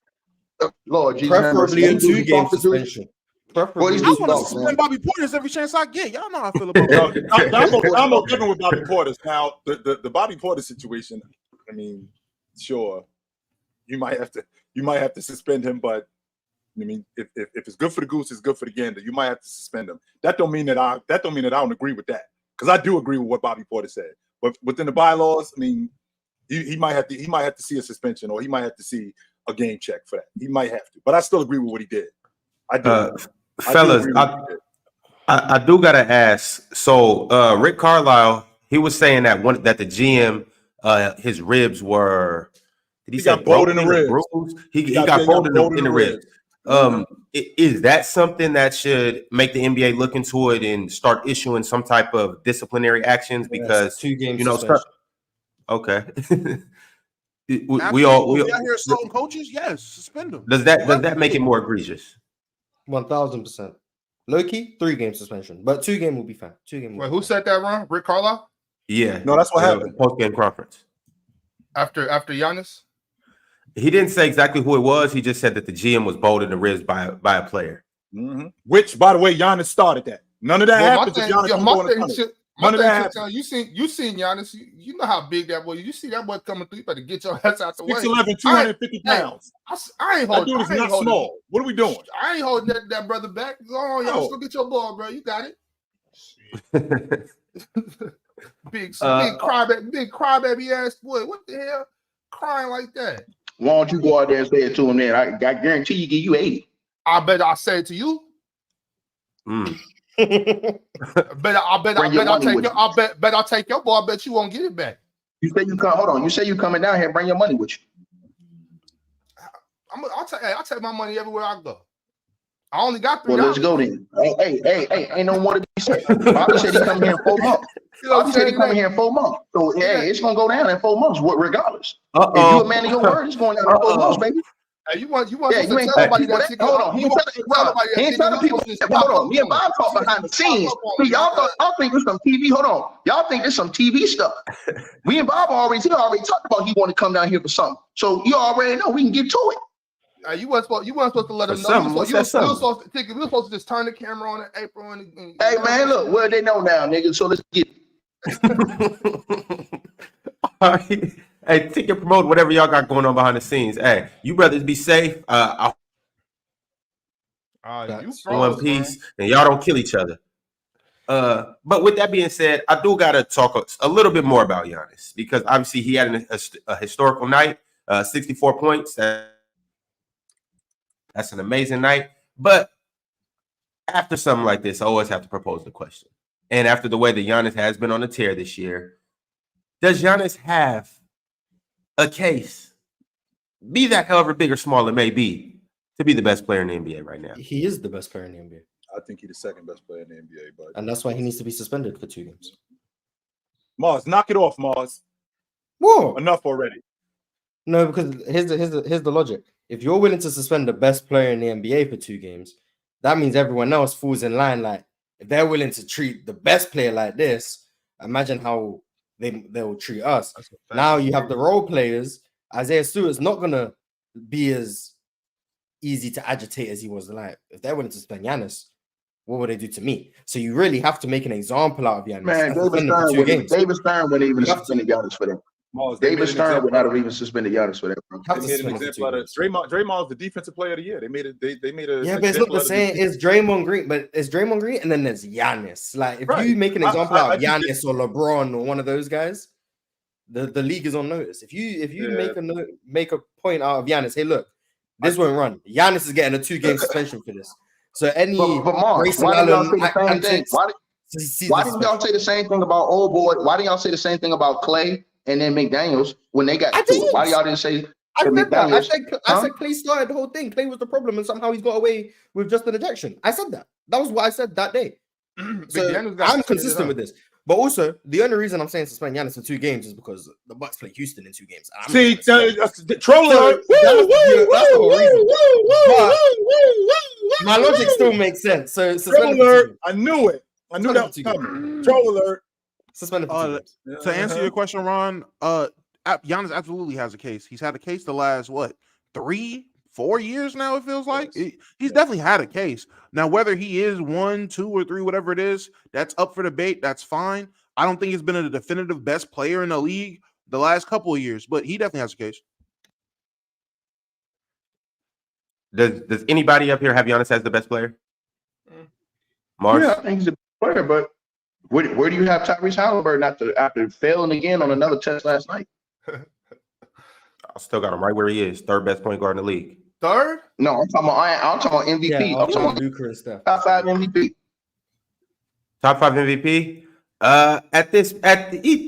Lord Jesus. Preferably a 2 game suspension. I want to suspend Bobby Portis every chance I get. Y'all know how I feel about that. I'm okay with Bobby Portis. Now, the Bobby Portis situation, I mean, sure, you might have to suspend him, but I mean, if it's good for the goose, it's good for the gander. You might have to suspend him. That don't mean that I don't agree with that, because I do agree with what Bobby Portis said. But within the bylaws, I mean, he might have to see a suspension, or he might have to see a game check for that. He might have to, but I still agree with what he did. I do. Fellas, I do gotta ask. So Rick Carlisle, he was saying that the GM, his ribs were. Did he say got bowled in the ribs? He got bowled in the ribs. Is that something that should make the NBA look into it and start issuing some type of disciplinary actions? Because 2 games. Okay. we out here assaulting coaches. Yes, suspend them. Does that make it more egregious? 1000%. Low-key, 3 game suspension, but 2 game will be fine. 2 game. Wait, who said that, Ron? Rick Carlisle? Yeah. No, that's what happened. Post-game conference. After Giannis? He didn't say exactly who it was. He just said that the GM was bowled in the ribs by a player. Mm-hmm. Which, by the way, Giannis started that. None of that happened to Giannis. None of that happened. You seen Giannis. You know how big that boy. You see that boy coming through. You better get your ass out the way. 6'11", 250 pounds. I ain't holding. That dude is not small. What are we doing? I ain't holding that brother back. Go on, y'all. Go get your ball, bro. You got it. big crybaby ass boy. What the hell? Crying like that. Why don't you go out there and say it to him then? I guarantee you give you 80. I bet I'll say it to you. Bet I'll take your ball. I bet you won't get it back. You say you come. Hold on. You say you coming down here. Bring your money with you. I'll take my money everywhere I go. I only got $3. Well, let's go then. Hey, ain't no more to be said. Bobby said he coming here in 4 months. Bobby said he coming here in 4 months. So hey, it's gonna go down in 4 months, regardless. If you a man of your word, it's going down in 4 months, baby. Hey, you ain't tell nobody that. Hold on, he ain't telling people. Hold on, me and Bob talk behind the scenes. See, y'all think this some TV. Hold on, y'all think this some TV stuff. We and Bob already talked about he want to come down here for something. So you already know we can get to it. You weren't supposed to let them know. We were supposed to just turn the camera on in April. Hey man, look, well they know now, nigga. So let's get it. All right. Hey, ticket promote whatever y'all got going on behind the scenes. Hey, you brothers be safe. You one piece, and y'all don't kill each other. But with that being said, I do gotta talk a little bit more about Giannis, because obviously he had a historical night, 64 points. That's an amazing night. But after something like this, I always have to propose the question. And after the way that Giannis has been on the tear this year, does Giannis have a case, be that however big or small it may be, to be the best player in the NBA right now? He is the best player in the NBA. I think he's the second best player in the NBA. But And that's why he needs to be suspended for 2 games. Mars, knock it off, Mars. Whoa! Enough already. No, because here's the logic. If you're willing to suspend the best player in the NBA for 2 games, that means everyone else falls in line. Like, if they're willing to treat the best player like this, imagine how they'll treat us. Now you have the role players. Isaiah Stewart's not gonna be as easy to agitate as he was. Like, if they're willing to suspend Giannis, what would they do to me? So you really have to make an example out of Giannis. Man, David Stern wouldn't even suspend Giannis for that. David Stern would not have even suspended Giannis for that. Bro. They made an example out of Draymond, the defensive player of the year. They made a yeah, but it's not the same. It's Draymond Green, but it's Draymond Green, and then there's Giannis. Like, if you make an example out of Giannis or LeBron or one of those guys, the league is on notice. If you make a point out of Giannis, hey, look, this won't run. Giannis is getting a 2-game suspension for this. So any but Mark, why did y'all say the same thing? Why didn't y'all say the same thing about old boy? Why didn't y'all say the same thing about Clay and then McDaniels when they got to it? Why y'all didn't say I said that. I said Clay started the whole thing. Clay was the problem, and somehow he's got away with just an ejection. I said that. That was what I said that day. So I'm consistent with this. But also, the only reason I'm saying suspend Giannis for 2 games is because the Bucks play Houston in 2 games. See, troller. My logic still makes sense. So Troll alert. I knew it. I knew that was coming. Troll alert. Suspended for 2 games. To answer your question, Ron, Giannis absolutely has a case. He's had a case the last 3-4 years now. It feels like he's definitely had a case. Now, whether he is 1, 2, or 3, whatever it is, that's up for debate. That's fine. I don't think he's been a definitive best player in the league the last couple of years, but he definitely has a case. Does anybody up here have Giannis as the best player? Mars? Yeah, I think he's a player, but where do you have Tyrese Halliburton after failing again on another test last night? I still got him right where he is, 3rd best point guard in the league. 3rd? No, I'm talking about MVP. Yeah, I'm talking about Luka and stuff. top 5 MVP. Top 5 MVP?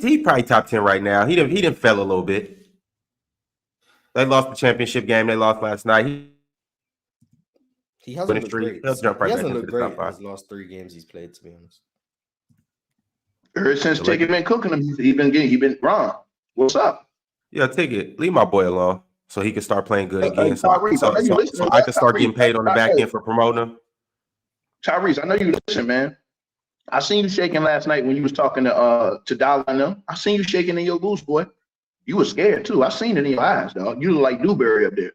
He probably top 10 right now. He didn't fail a little bit. They lost the championship game. They lost last night. He hasn't looked great. He'll jump right He back hasn't into looked the great top in 5. his last 3 games he's played, to be honest. Ever since Ticket been cooking him, he been wrong. What's up? Yeah, Ticket, leave my boy alone so he can start playing good again. So Tyrese, I can start getting paid on the back end for promoting him. Tyrese, I know you listen, man. I seen you shaking last night when you was talking to Dollar and them. I seen you shaking in your boots, boy. You were scared too. I seen it in your eyes, dog. You look like Dewberry up there.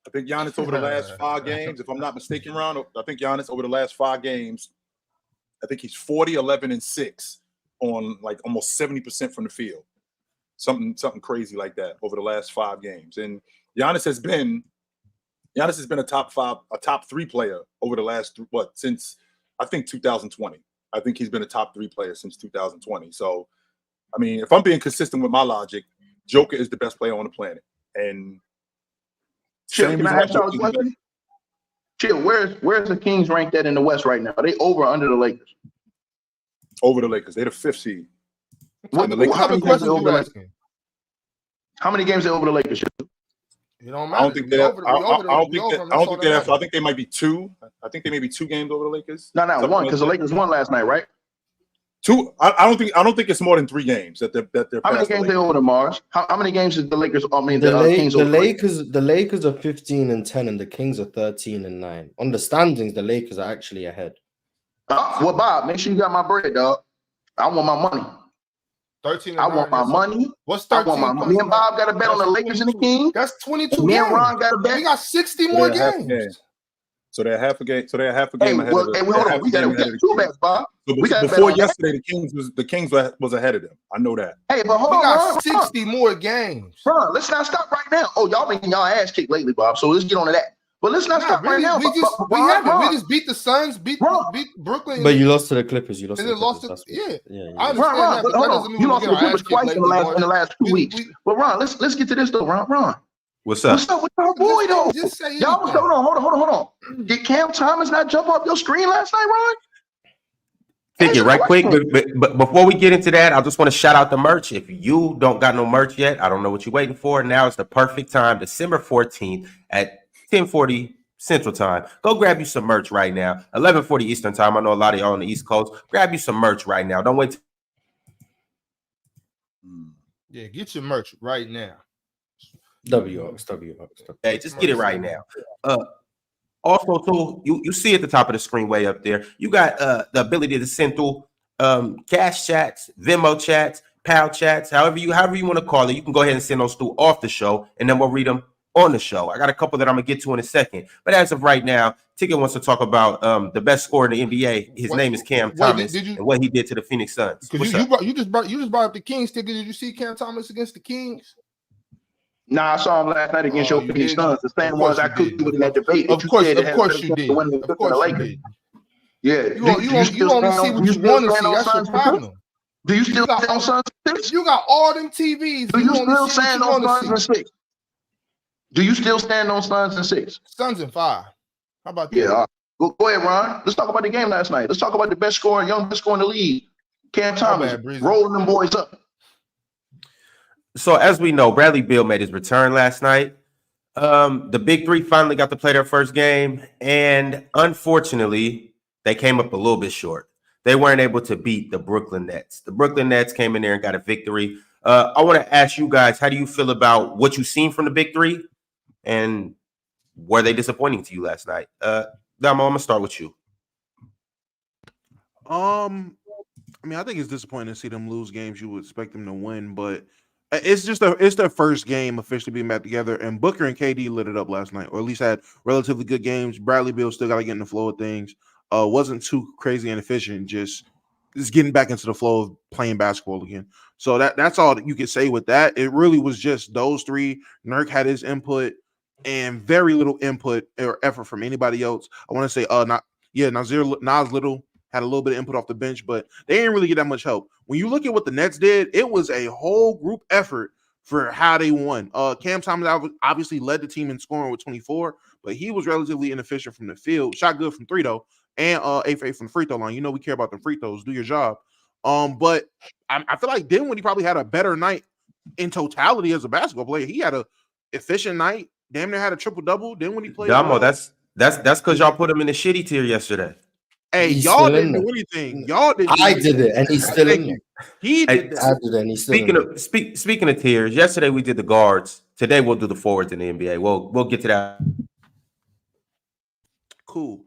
I think Giannis over the last 5 games, if I'm not mistaken, Ron, I think Giannis over the last 5 games, I think he's 40, 11, and 6 on like almost 70% from the field. Something crazy like that over the last 5 games. And Giannis has been a top 3 player over the last since I think 2020. I think he's been a top 3 player since 2020. So, I mean, if I'm being consistent with my logic, Joker is the best player on the planet. And Chill, can I ask y'all a question? Chill, where's the Kings ranked at in the West right now? Are they over or under the Lakers? Over the Lakers. They're the 5th seed. How many games are over the Lakers? You don't I matter. don't think I think they might be 2. I think they may be 2 games over the Lakers. No, 1, because the Lakers won last night, right? 2. I don't think it's more than 3 games that they're How many games they over the Mars? How many games is the Lakers? I mean, the Kings the over Lakers are 15 and 10, and the Kings are 13 and 9. On the standings, the Lakers are actually ahead. Well, Bob, make sure you got my bread, dog. I want my money. 13. I want my money. What's 13? Me and Bob got a bet on the Lakers and the Kings. That's 22 Me games. and Ron got a bet. We got 60 more games. So they're half a game. Ahead hold on. We got 2 bets, Bob. So before yesterday, the Kings was ahead of them. I know that. Hey, but hold on. We got 60 more games. Bro, let's not stop right now. Oh, y'all been getting y'all ass kicked lately, Bob. So let's get on to that. But let's not stop right now. We just beat the Suns, beat Brooklyn. But you lost to the Clippers. You lost to the Clippers. Yeah. I understand that, but that doesn't mean you lost to the Clippers twice in the last 2 weeks. But Ron, let's get to this though, Ron. What's up? What's up with our boy though? Just say y'all was hold on. Did Cam Thomas not jump off your screen last night, Ron? Ticket, right quick, but before we get into that, I just want to shout out the merch. If you don't got no merch yet, I don't know what you're waiting for. Now is the perfect time, December 14th at 10:40 Central Time. Go grab you some merch right now. 11:40 Eastern Time. I know a lot of y'all on the East Coast. Grab you some merch right now. Don't wait. Yeah, get your merch right now. WOX. Hey, just get it right now. Also, too, you see at the top of the screen way up there, you got the ability to send through cash chats, Venmo chats, PAL chats, however you want to call it. You can go ahead and send those through off the show, and then we'll read them on the show. I got a couple that I'm gonna get to in a second, but as of right now, Ticket wants to talk about the best scorer in the NBA. His name is Cam Thomas, and what he did to the Phoenix Suns. Because you just brought up the Kings. Ticket, did you see Cam Thomas against the Kings? Nah, I saw him last night against your Phoenix Suns. The same ones I could do in that debate. Of course you did. Of course you did. Yeah, you only see what you want to see. That's your problem. Do you still stand on Suns and 6? You got all them TVs. Do you still stand on Suns and 6? Do you still stand on Suns and 6? Suns and 5. How about that? Yeah. Go ahead, Ron. Let's talk about the game last night. Let's talk about the best scorer, young best scorer in the league, Cam Thomas, rolling them boys up. So as we know, Bradley Beal made his return last night. The Big Three finally got to play their first game, and unfortunately, they came up a little bit short. They weren't able to beat the Brooklyn Nets. The Brooklyn Nets came in there and got a victory. I want to ask you guys, how do you feel about what you've seen from the Big Three, and were they disappointing to you last night? Damo, I'm gonna start with you. I mean, I think it's disappointing to see them lose games you would expect them to win, but it's their first game officially being back together, and Booker and KD lit it up last night, or at least had relatively good games. Bradley Beal still got to get in the flow of things. Wasn't too crazy inefficient, just getting back into the flow of playing basketball again. So that's all that you could say with that. It really was just those three. Nurk had his input and very little input or effort from anybody else. I want to say Nas Little had a little bit of input off the bench, but they didn't really get that much help. When you look at what the Nets did, it was a whole group effort for how they won. Cam Thomas obviously led the team in scoring with 24, but he was relatively inefficient from the field. Shot good from 3 though, and 8 from the free throw line. You know we care about the free throws. Do your job. But I feel like Dinwiddie probably had a better night in totality as a basketball player. He had a efficient night. Damn near had a triple-double. Then when he played, Damo, that's because y'all put him in the shitty tier yesterday. Hey, y'all didn't do anything. Y'all did. I did it, and he's still in there. He did that. I did it, and he's still in there. Speaking of tiers, yesterday we did the guards. Today we'll do the forwards in the NBA. We'll get to that. Cool.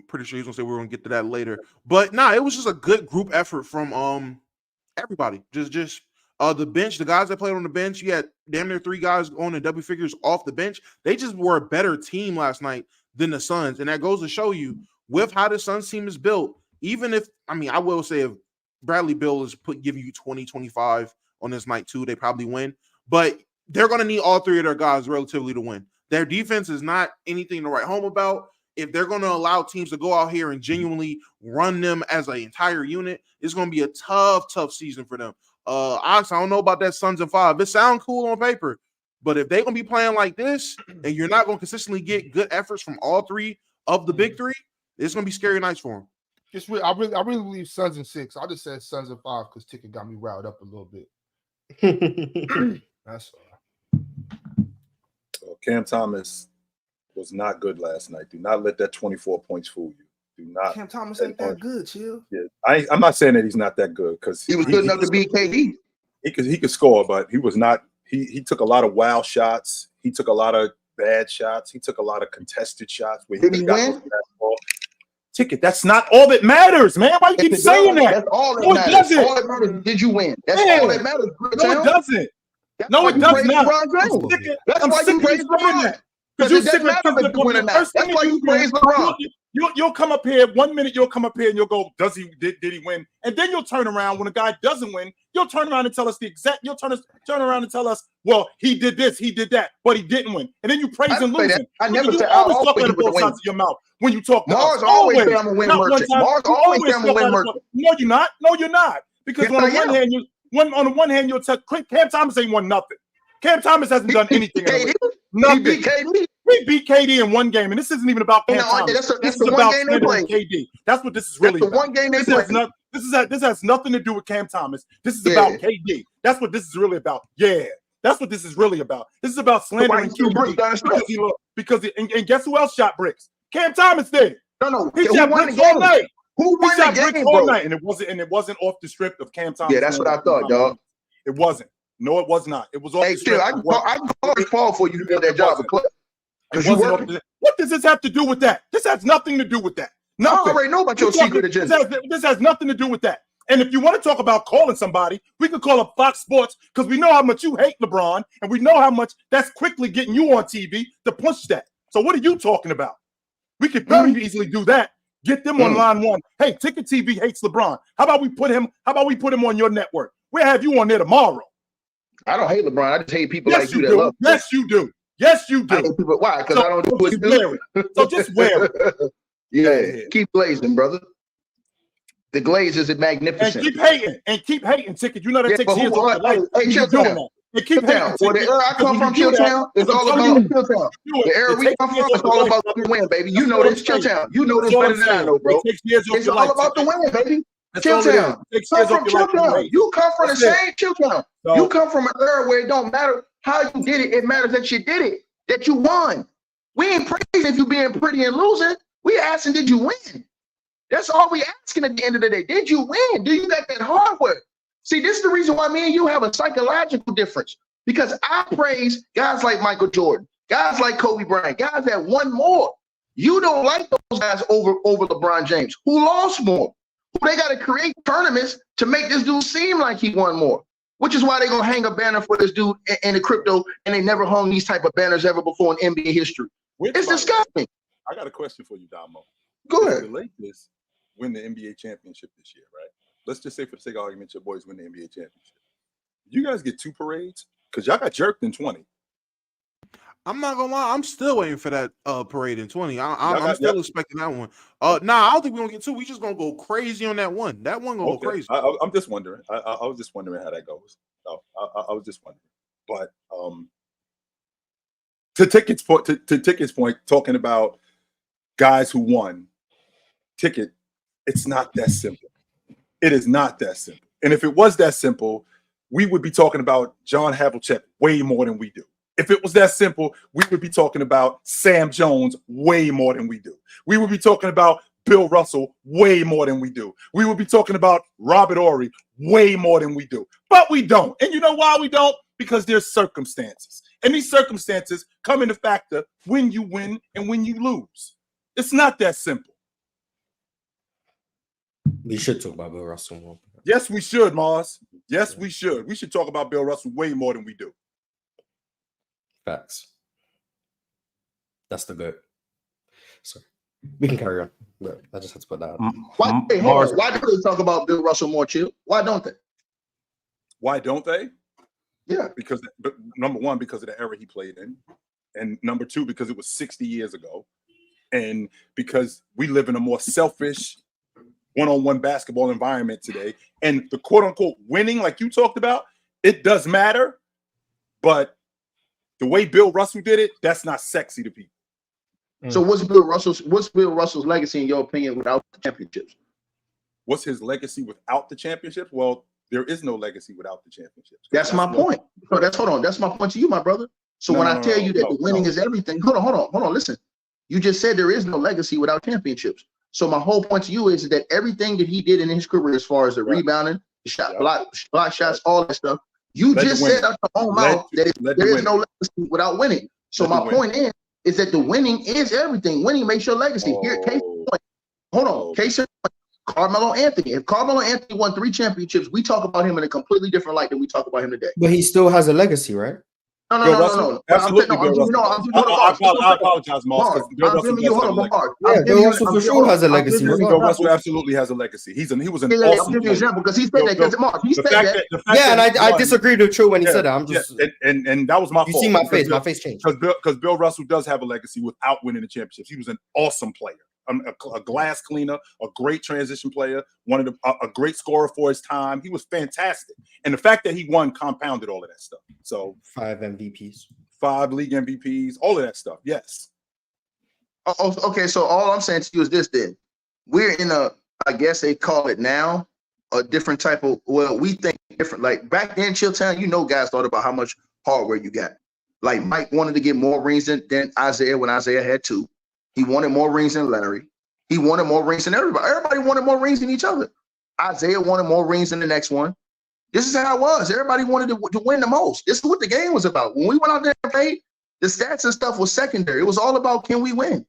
Pretty sure he's gonna say we're gonna get to that later. But nah, it was just a good group effort from everybody. Just the bench, the guys that played on the bench. You had damn near 3 guys on the double figures off the bench. They just were a better team last night than the Suns, and that goes to show you with how the Suns team is built. Even if I will say if Bradley Beal is giving you 20, 25 on this night too, they probably win. But they're gonna need all 3 of their guys relatively to win. Their defense is not anything to write home about. If they're going to allow teams to go out here and genuinely run them as an entire unit, it's going to be a tough season for them. I don't know about that Suns and 5. It sounds cool on paper, but if they're going to be playing like this and you're not going to consistently get good efforts from all 3 of the big 3, it's going to be scary nights for them. I really believe Suns and 6. I just said Suns and 5 because Ticket got me riled up a little bit. That's all. So Cam Thomas was not good last night. Do not let that 24 points fool you. Do not. Cam Thomas ain't that good, chill. Yeah, I'm not saying that he's not that good because he was good enough to beat KD. He could score, but he was not. He took a lot of wild shots. He took a lot of bad shots. He took a lot of contested shots. Where Did he win? Ticket. That's not all that matters, man. Why you keep saying that? That's all that No, matters. it doesn't. All that matters. Did you win? That's all that matters. No, it doesn't. No, it does not. That's why you praise LeBron. Because you sick of the first That's why you praise LeBron. You'll come up here 1 minute. You'll come up here and you'll go, did he win? And then you'll turn around when a guy doesn't win. You'll turn around and tell us the exact. You'll turn around and tell us, well, he did this, he did that, but he didn't win. And then you praise and lose him. I never you said always I'll talk out of both sides of your mouth when you talk. Mars always say I'm a win merchant. Mars always say I'm a win merchant. No, you're not. No, you're not. Because on the one hand, you'll tell Cam Thomas ain't won nothing. Cam Thomas hasn't done anything. Nothing. We beat KD in one game, and this isn't even about Cam Thomas. This is about KD. That's what this is really about. One game they played. This has nothing to do with Cam Thomas. This is about KD. That's what this is really about. Yeah. That's what this is really about. This is about slandering and guess who else shot bricks? Cam Thomas did. No. He shot bricks all night. Who won the game, all bro? night, and it wasn't off the strip of Cam Thomas. Yeah, that's what I thought, dog. It wasn't. No, it was not. It was off the strip. I can call it Paul for you to do that job. What does this have to do with that? This has nothing to do with that. Nothing. I already know about your secret agenda. This has nothing to do with that. And if you want to talk about calling somebody, we could call up Fox Sports because we know how much you hate LeBron, and we know how much that's quickly getting you on TV to push that. So what are you talking about? We could very easily do that. Get them on line one. Hey, Ticket TV hates LeBron. How about we put him on your network? We'll have you on there tomorrow. I don't hate LeBron. I just hate people like you that love him. Yes, you do. Yes, you do. I hate people. Why? Because I don't do what you do. So just wear it. Yeah, keep glazing, brother. The glaze is magnificent. And keep hating, Ticket. You know that takes years off your life. Hey, Chilltown. Well, the era I come from, Chilltown, is all about Chilltown. The era we come from is all about the win, baby. You know this, Chilltown. You know this better than I know, bro. It's all about the win, baby. Chilltown. You come from the same Chilltown. You come from an era where it don't matter how you did it. It matters that you did it, that you won. We ain't praising if you being pretty and losing. We asking, did you win? That's all we asking at the end of the day. Did you win? Do you got that hard work? See, this is the reason why me and you have a psychological difference. Because I praise guys like Michael Jordan, guys like Kobe Bryant, guys that won more. You don't like those guys over LeBron James, who lost more. Who they got to create tournaments to make this dude seem like he won more. Which is why they're going to hang a banner for this dude in the crypto, and they never hung these type of banners ever before in NBA history. It's disgusting. I got a question for you, Damo. Go ahead. The Lakers win the NBA championship this year, right? Let's just say for the sake of argument, your boys win the NBA championship. You guys get 2 parades? Because y'all got jerked in 20. I'm not gonna lie, I'm still waiting for that parade in 20. I'm still expecting that one. I don't think we're gonna get 2. We just gonna go crazy on that one. That one gonna go crazy. I'm just wondering. I was just wondering how that goes. I was just wondering. But to Ticket's point, talking about guys who won, Ticket, it's not that simple. It is not that simple. And if it was that simple, we would be talking about John Havlicek way more than we do. If it was that simple, we would be talking about Sam Jones way more than we do. We would be talking about Bill Russell way more than we do. We would be talking about Robert Horry way more than we do. But we don't. And you know why we don't? Because there's circumstances. And these circumstances come into factor when you win and when you lose. It's not that simple. We should talk about Bill Russell more. Yes, we should, Mars. Yes, we should. We should talk about Bill Russell way more than we do. Facts. That's the good. So we can carry on. But I just had to put that out. Why don't they talk about Bill Russell more, Chill? Why don't they? Why don't they? Yeah. Because number one, because of the era he played in. And number two, because it was 60 years ago. And because we live in a more selfish one-on-one basketball environment today. And the quote-unquote winning, like you talked about, it does matter. But the way Bill Russell did it, that's not sexy to people. So what's Bill Russell's legacy in your opinion without the championships? What's his legacy without the championships? Well, there is no legacy without the championships. That's my point. So that's my point to you, my brother. So when I tell you that the winning is everything, hold on, listen. You just said there is no legacy without championships. So my whole point to you is that everything that he did in his career, as far as the rebounding, the shot, block shots, all that stuff, you just said out your own mouth that there is no legacy without winning. So my point is that the winning is everything. Winning makes your legacy. Here, case in point. Hold on. Case in point. Carmelo Anthony. If Carmelo Anthony won 3 championships, we talk about him in a completely different light than we talk about him today. But he still has a legacy, right? No. Absolutely. I apologize, Moss. Bill Russell for sure has a legacy. Bill Russell absolutely has a legacy. He was an awesome player. I'll give you an example because he said that. Because Mark, he said that. Yeah, and I disagreed with True when he said that. I'm just and that was my fault. You see my face. My face changed. Because Bill Russell does have a legacy without winning the championships. He was an awesome player. A glass cleaner, a great transition player, a great scorer for his time. He was fantastic. And the fact that he won compounded all of that stuff. So 5 MVPs, 5 league MVPs, all of that stuff. Yes. Okay, so all I'm saying to you is this then. We're in I guess they call it now, a different type of, we think different. Like back then, Chilltown, guys thought about how much hardware you got. Like Mike wanted to get more rings than Isaiah when Isaiah had 2. He wanted more rings than Larry. He wanted more rings than everybody. Everybody wanted more rings than each other. Isaiah wanted more rings than the next one. This is how it was. Everybody wanted to win the most. This is what the game was about. When we went out there and played, the stats and stuff was secondary. It was all about, can we win?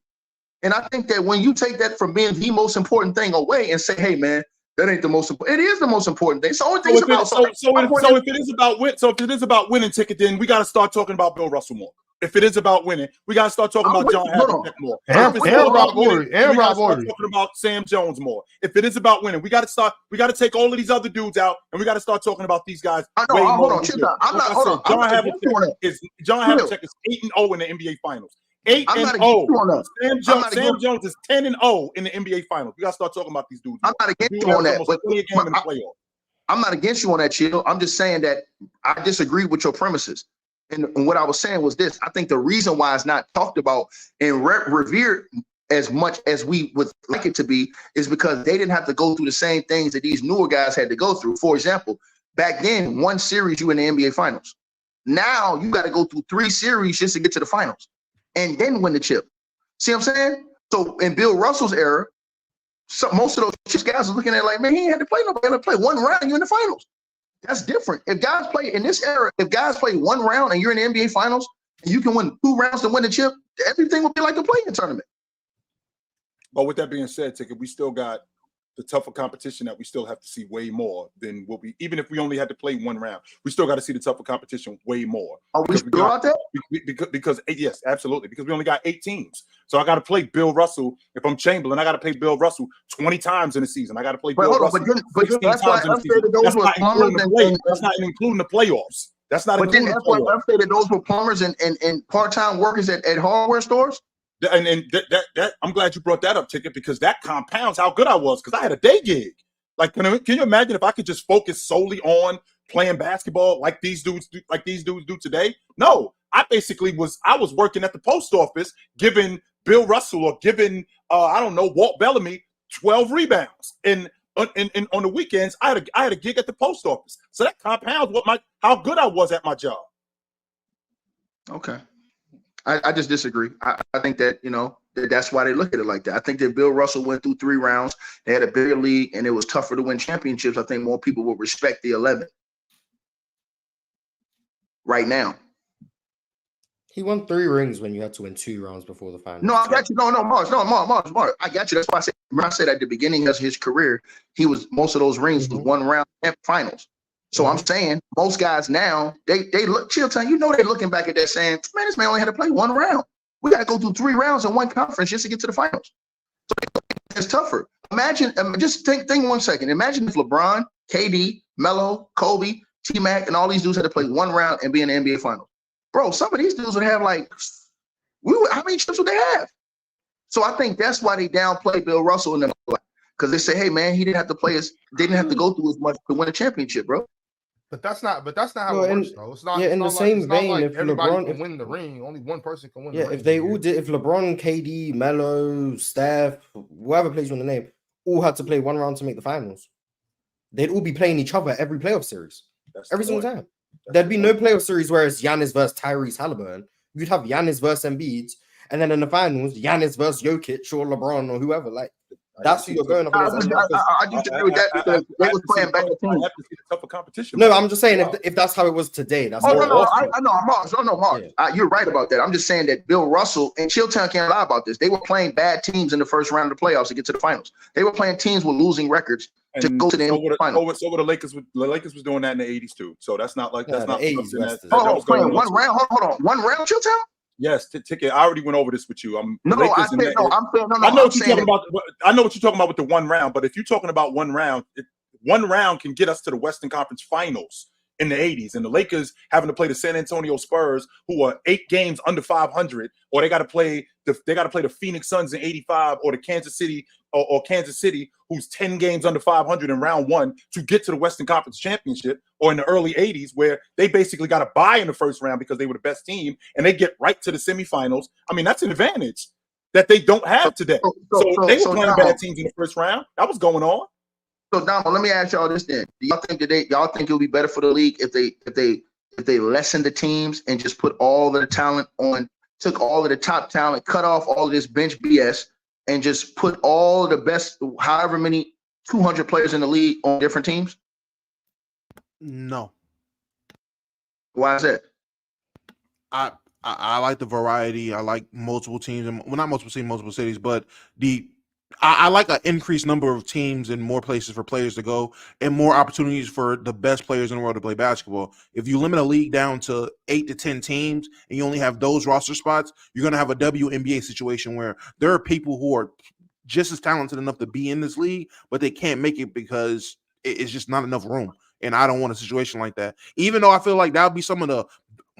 And I think that when you take that from being the most important thing away and say, hey, man, that ain't the most important. It is the most important thing. It's the only thing So if it is about winning, Ticket, then we got to start talking about Bill Russell more. If it is about winning, we got to start talking about John Havlicek more. And Rob Ory. We got to start talking about Sam Jones more. If it is about winning, we got to take all of these other dudes out, and we got to start talking about these guys. Hold on, John Havlicek is 8-0 in the NBA Finals. 8-0. Sam Jones is 10-0 in the NBA Finals. We got to start talking about these dudes. I'm not against you on that, but I'm not against you on that, Chill. I'm just saying that I disagree with your premises. And what I was saying was this: I think the reason why it's not talked about and revered as much as we would like it to be is because they didn't have to go through the same things that these newer guys had to go through. For example, back then, 1 series you in the NBA Finals. Now you got to go through 3 series just to get to the finals and then win the chip. See what I'm saying? So in Bill Russell's era, most of those guys are looking at it like, man, he ain't had to play nobody. He had to play 1 round, you're in the finals. That's different. If guys play in this era, if guys play 1 round and you're in the NBA Finals and you can win 2 rounds to win the chip, everything will be like a play-in tournament. But with that being said, Ticket, we still got the tougher competition that we still have to see way more than what we, even if we only had to play 1 round, we still got to see the tougher competition way more. Are we sure about that? Because yes, absolutely. Because we only got 8 teams. So I got to play Bill Russell. If I'm Chamberlain, I got to play Bill Russell 20 times in a season. I got to play Bill Russell 16 times in a season. That's not including the playoffs. That's not including the playoffs. But then that's why I say that those were plumbers and part-time workers at hardware stores. And that I'm glad you brought that up, Ticket, because that compounds how good I was, because I had a day gig. Like, can you imagine if I could just focus solely on playing basketball like these dudes do today? No, I was working at the post office, giving Bill Russell or giving Walt Bellamy 12 rebounds, and on the weekends I had a gig at the post office. So that compounds how good I was at my job. Okay. I just disagree. I think that, that's why they look at it like that. I think that Bill Russell went through 3 rounds. They had a bigger league, and it was tougher to win championships. I think more people will respect the 11 right now. He won 3 rings when you had to win 2 rounds before the finals. No, I got you. No, Mars. I got you. That's why I said at the beginning of his career, most of those rings was 1 round and finals. So I'm saying most guys now, they look, Chill Time, they're looking back at that saying, man, this man only had to play 1 round. We got to go through 3 rounds in 1 conference just to get to the finals. So it's tougher. Imagine, just think 1 second. Imagine if LeBron, KD, Melo, Kobe, T-Mac, and all these dudes had to play 1 round and be in the NBA Finals. Bro, some of these dudes would have how many chips would they have? So I think that's why they downplay Bill Russell in them, because they say, hey, man, he didn't have to didn't have to go through as much to win a championship, bro. But that's not how it works, though. It's not. Yeah, in the same vein, like if everybody can win the ring, only one person can win. Yeah, the ring. if they all did, if LeBron, KD, Melo, Steph, whoever plays you on the name, all had to play 1 round to make the finals, they'd all be playing each other every playoff series, every single time. There'd be no playoff series where it's Giannis versus Tyrese Halliburton. You'd have Giannis versus Embiid, and then in the finals, Giannis versus Jokic or LeBron or whoever. Like, that's who you're going up against. I just agree with that because they were playing better teams. I have to see the tougher competition. No, I'm just saying if that's how it was today. That's I know, Mark. Yeah. You're right about that. I'm just saying that Bill Russell and Chilltown can't lie about this. They were playing bad teams in the first round of the playoffs to get to the finals. They were playing teams with losing records to go to the finals. So were the Lakers. The Lakers was doing that in the 80s too. So that's not like that's not the 80s. Hold on, 1 round. Hold on, 1 round, Chilltown. Yes, Ticket. I already went over this with you. I know what you're talking about. I know what you're talking about with the 1 round. But if you're talking about 1 round, 1 round can get us to the Western Conference Finals in the 80s, and the Lakers having to play the San Antonio Spurs, who are 8 games under 500, or they got to play the Phoenix Suns in 85, or the Kansas City, who's 10 games under 500 in round 1 to get to the Western Conference Championship, or in the early 80s where they basically got a bye in the first round because they were the best team and they get right to the semifinals. I mean, that's an advantage that they don't have today. So they were playing bad teams in the first round. That was going on. So Damo, let me ask y'all this then: do y'all think it'll be better for the league if if they lessened the teams and just put all of the talent on, took all of the top talent, cut off all of this bench BS, and just put all of the best, however many 200 players in the league on different teams? No. Why is that? I like the variety. I like multiple teams, and well, not multiple teams, multiple cities, but I like an increased number of teams and more places for players to go and more opportunities for the best players in the world to play basketball. If you limit a league down to 8 to 10 teams and you only have those roster spots, you're going to have a WNBA situation where there are people who are just as talented enough to be in this league, but they can't make it because it's just not enough room. And I don't want a situation like that. Even though I feel like that would be some of the,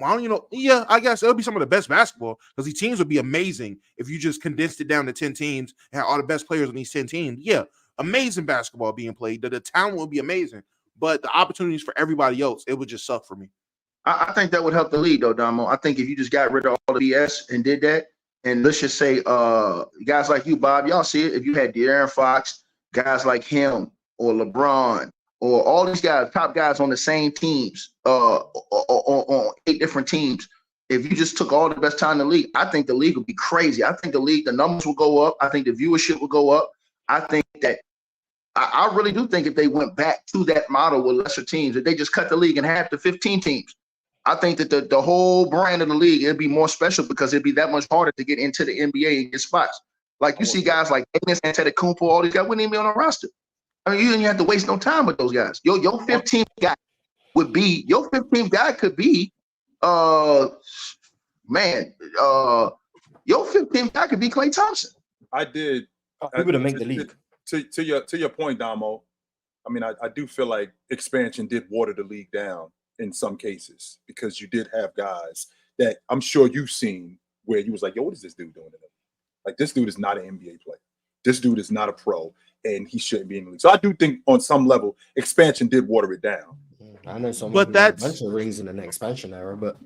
I guess it would be some of the best basketball because these teams would be amazing if you just condensed it down to 10 teams and had all the best players on these 10 teams. Yeah, amazing basketball being played. The talent would be amazing, but the opportunities for everybody else, it would just suck for me. I think that would help the league, though, Damo. I think if you just got rid of all the BS and did that, and let's just say guys like you, Bob, y'all see it. If you had De'Aaron Fox, guys like him or LeBron, or all these guys, top guys on the same teams, on 8 different teams. If you just took all the best time in the league, I think the league would be crazy. I think the numbers will go up. I think the viewership will go up. I think that I really do think if they went back to that model with lesser teams, if they just cut the league in half to 15 teams, I think that the whole brand of the league, it'd be more special because it'd be that much harder to get into the NBA and get spots. Like you see guys like Giannis, Antetokounmpo, all these guys wouldn't even be on the roster. I mean, you didn't have to waste no time with those guys. Your 15th guy could be your 15th guy could be Klay Thompson. I did. Who would have made the league? To your point, Damo. I mean, I do feel like expansion did water the league down in some cases because you did have guys that I'm sure you've seen where you was like, yo, what is this dude doing in the league? Like, this dude is not an NBA player. This dude is not a pro, and he shouldn't be in the league. So I do think on some level, expansion did water it down. I know some, but that's a bunch of rings in the expansion era. But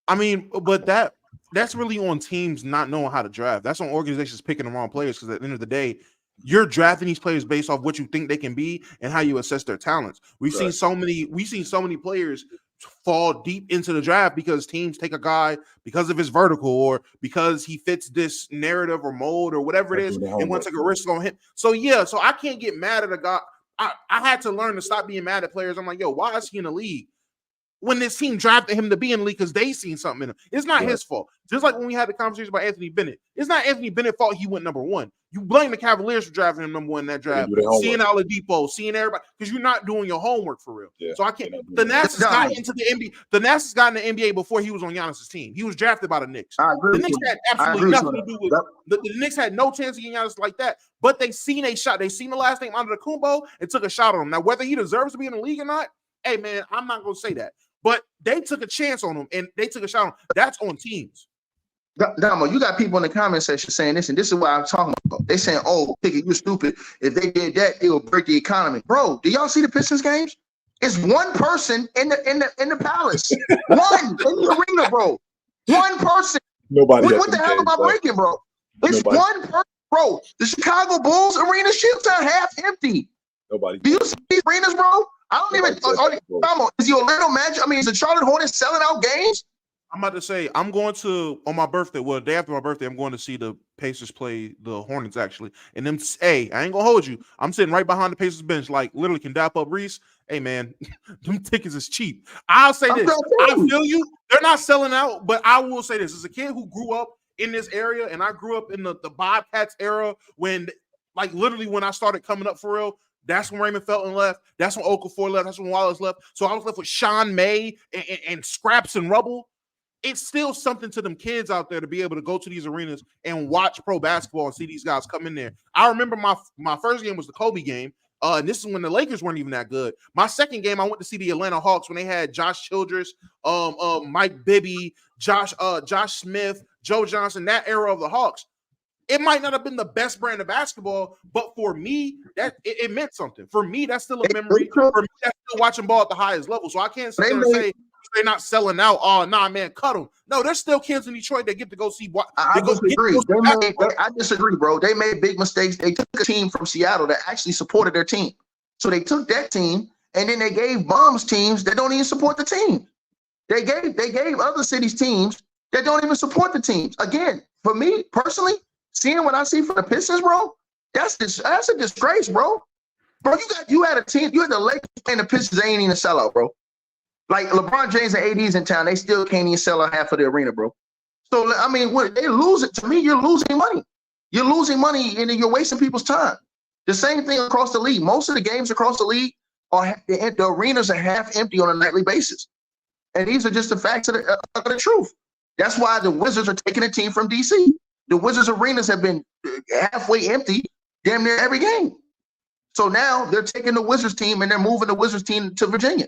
I mean, but that's really on teams not knowing how to draft. That's on organizations picking the wrong players because at the end of the day, you're drafting these players based off what you think they can be and how you assess their talents. We've seen so many players fall deep into the draft because teams take a guy because of his vertical or because he fits this narrative or mold or whatever it is and want to take a risk on him. So I can't get mad at a guy. I had to learn to stop being mad at players. I'm like, yo, why is he in the league? When this team drafted him to be in the league because they seen something in him. It's not his fault. Just like when we had the conversation about Anthony Bennett. It's not Anthony Bennett's fault he went number 1. You blame the Cavaliers for drafting him number 1 in that draft. Seeing Oladipo, seeing everybody, because you're not doing your homework for real. Yeah, so I can't. The Nass's got into the NBA. The Nass's got in the NBA before he was on Giannis's team. He was drafted by the Knicks. The Knicks had absolutely nothing to do with the Knicks had no chance of getting Giannis like that. But they seen a shot. They seen the last name Antetokounmpo and took a shot on him. Now, whether he deserves to be in the league or not, hey man, I'm not gonna say that. But they took a chance on him and they took a shot on him. That's on teams. Damo, you got people in the comment section saying this, and this is what I'm talking about. They saying, "Oh, Pickett, you're stupid. If they did that, it would break the economy." Bro, do y'all see the Pistons games? It's one person in the palace. One in the arena, bro. One person. Nobody. What the hell am I breaking, bro? It's one person, bro. The Chicago Bulls arena shit's are half empty. Nobody. Do you see these arenas, bro? I don't even. Is your little magic? I mean, is the Charlotte Hornets selling out games? I'm about to say I'm going to on my birthday. Well, the day after my birthday, I'm going to see the Pacers play the Hornets actually. And them, hey, I ain't gonna hold you. I'm sitting right behind the Pacers bench, like literally can dap up Reese. Hey man, them tickets is cheap. I'll say this. I feel you. They're not selling out, but I will say this: as a kid who grew up in this area, and I grew up in the Bobcats era when, like, literally when I started coming up for real. That's when Raymond Felton left. That's when Okafor left. That's when Wallace left. So I was left with Sean May and scraps and rubble. It's still something to them kids out there to be able to go to these arenas and watch pro basketball and see these guys come in there. I remember my first game was the Kobe game. And this is when the Lakers weren't even that good. My second game, I went to see the Atlanta Hawks when they had Josh Childress, Mike Bibby, Josh Smith, Joe Johnson, that era of the Hawks. It might not have been the best brand of basketball, but for me, that it meant something. For me, that's still a memory. For me, that's still watching ball at the highest level. So I can't sit there and say they're not selling out. Oh, nah, man, cut them. No, there's still kids in Detroit that get to go see what. I disagree. I disagree, bro. They made big mistakes. They took a team from Seattle that actually supported their team. So they took that team, and then they gave bums teams that don't even support the team. They gave other cities teams that don't even support the teams. Again, for me personally, seeing what I see for the Pistons, bro, that's a disgrace, bro. Bro, you had a team, you had the Lakers and the Pistons, they ain't even sell out, bro. Like LeBron James and AD's in town, they still can't even sell out half of the arena, bro. So I mean, they lose it. To me, you're losing money. You're losing money and you're wasting people's time. The same thing across the league. Most of the games across the league the arenas are half empty on a nightly basis. And these are just the facts of the truth. That's why the Wizards are taking a team from DC. The Wizards arenas have been halfway empty damn near every game. So now they're taking the Wizards team and they're moving the Wizards team to Virginia.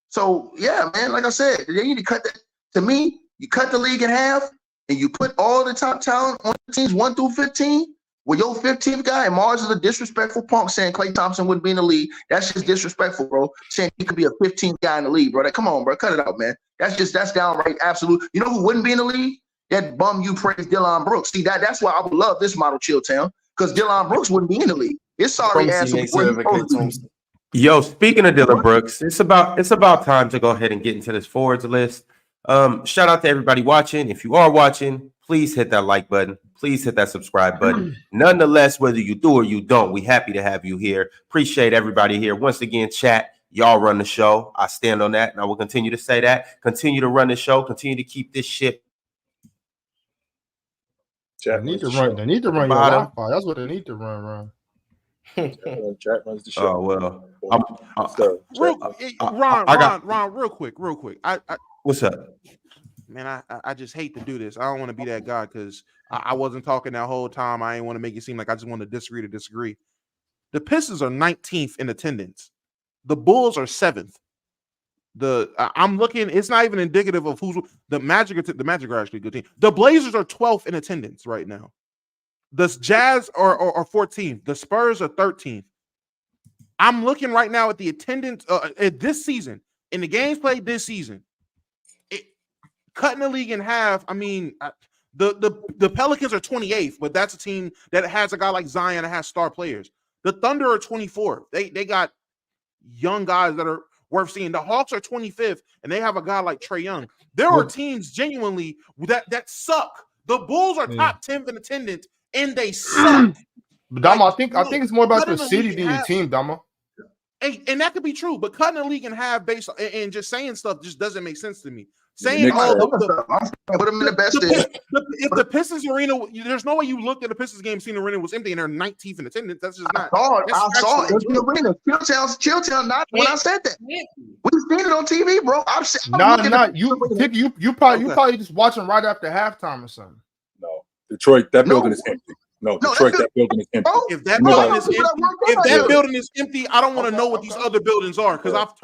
So yeah, man, like I said, they need to cut that. To me, you cut the league in half and you put all the top talent on the teams 1 through 15. With your 15th guy, and Mars is a disrespectful punk saying Klay Thompson wouldn't be in the league. That's just disrespectful, bro. Saying he could be a 15th guy in the league, bro. Like, come on, bro. Cut it out, man. That's downright absolute. You know who wouldn't be in the league? That bum you praise Dillon Brooks. See, that's why I would love this model Chilltown, because Dillon Brooks wouldn't be in the league. His sorry ass would be. Yo, speaking of Dillon Brooks, it's about time to go ahead and get into this forwards list. Shout out to everybody watching. If you are watching, please hit that like button. Please hit that subscribe button. Nonetheless, whether you do or you don't, we happy to have you here. Appreciate everybody here. Once again, chat, y'all run the show. I stand on that, and I will continue to say that. Continue to run the show. Continue to keep this shit. They need to run your Wi-Fi. That's what they need to run. Chat runs the show. Oh well. Ron, real quick. What's up? Man, I just hate to do this. I don't want to be that guy because I wasn't talking that whole time. I ain't want to make it seem like I just want to disagree. The Pistons are 19th in attendance. The Bulls are 7th. I'm looking. It's not even indicative of who's the Magic. The Magic are actually a good team. The Blazers are 12th in attendance right now. The Jazz are 14th. The Spurs are 13th. I'm looking right now at the attendance at this season in the games played this season. Cutting the league in half. I mean, the Pelicans are 28th, but that's a team that has a guy like Zion that has star players. The Thunder are 24th. They got young guys that are worth seeing. The Hawks are 25th, and they have a guy like Trae Young. There are teams genuinely that suck. The Bulls are top 10th in attendance, and they suck. But Damo, I think it's more about the city than the team, Damo. And that could be true, but cutting the league in half based and just saying stuff just doesn't make sense to me. Saying put them in the best. If the Pistons arena, there's no way you looked at the Pistons game, seen the arena was empty, and they're 19th in attendance. That's just not. I saw it. The arena, Chilltown. Not when I said that. We've seen it on TV, bro. You probably just watching right after halftime or something. No, Detroit. That building is empty. No, Detroit, that building is empty. If that building is empty, I don't want to know what these other buildings are because I've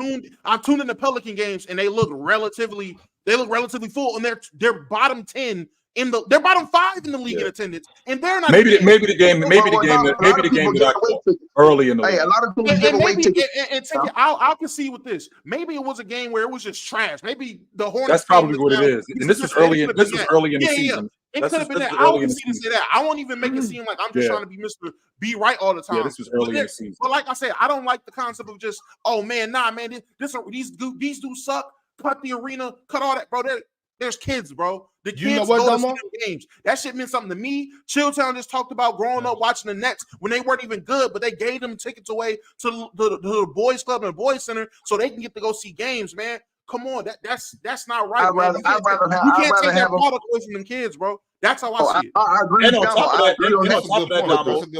tuned in the Pelican games and they look relatively full, and they're bottom 10 they're bottom 5 in the league in attendance, and they're not. Maybe the game that I caught early in the league. A lot of people give away tickets. I'll concede with this. Maybe it was a game where it was just trash. Maybe the Hornets. That's probably what it is. And this was early in the season. It could have been that. I won't concede to say that. I won't even make it seem like I'm just trying to be Mr. Be right all the time. Yeah, this was early in the season. But like I said, I don't like the concept of just, these dudes suck. Cut the arena, cut all that, bro. There's kids, bro. The kids go to see games. That shit meant something to me. Chilltown just talked about growing up watching the Nets when they weren't even good, but they gave them tickets away to the boys club and the boys center so they can get to go see games, man. Come on, that's not right. You can't take that product away from them kids, bro. That's how I see it. I agree. And on top of that,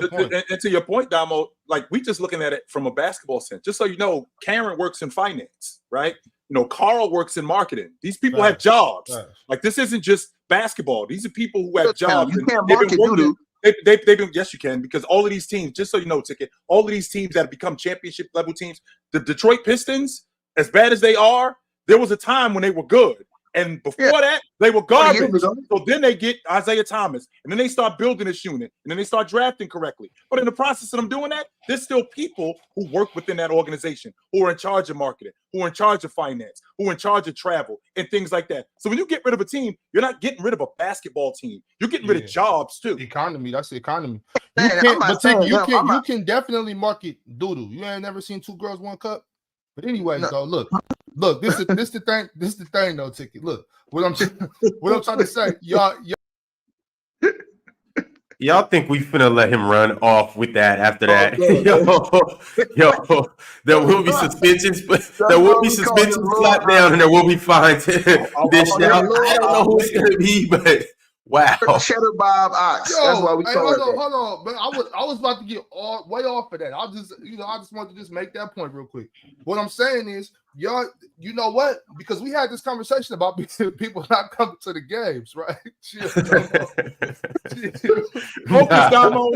Damo, and to your point, Damo, like we just looking at it from a basketball sense. Just so you know, Karen works in finance, right? You know, Carl works in marketing. These people have jobs. Like this isn't just basketball. These are people who have jobs. You can't market doo-doo. They've been, yes, you can, because all of these teams, just so you know, Ticket, all of these teams that have become championship level teams, the Detroit Pistons, as bad as they are, there was a time when they were good. And before that, they were garbage. So then they get Isaiah Thomas, and then they start building this unit, and then they start drafting correctly. But in the process of them doing that, there's still people who work within that organization, who are in charge of marketing, who are in charge of finance, who are in charge of travel, and things like that. So when you get rid of a team, you're not getting rid of a basketball team. You're getting rid of jobs too. Economy, that's the economy. You can definitely market doodle. You ain't never seen Two Girls, One Cup. But anyway, so look, Look, this is the thing. This is the thing, though, Ticket. Look, what I'm trying to say, Y'all think we finna let him run off with that after that? Yo, there will be suspensions, but there will be suspensions slapped down, and there will be fines dished out. I don't know who it's gonna be, but wow. Cheddar Bob Ox. That's why we call it. Hold on, man. I was about to get way off of that. I just wanted to just make that point real quick. What I'm saying is, y'all, you know what? Because we had this conversation about people not coming to the games, right? Focus, Damo.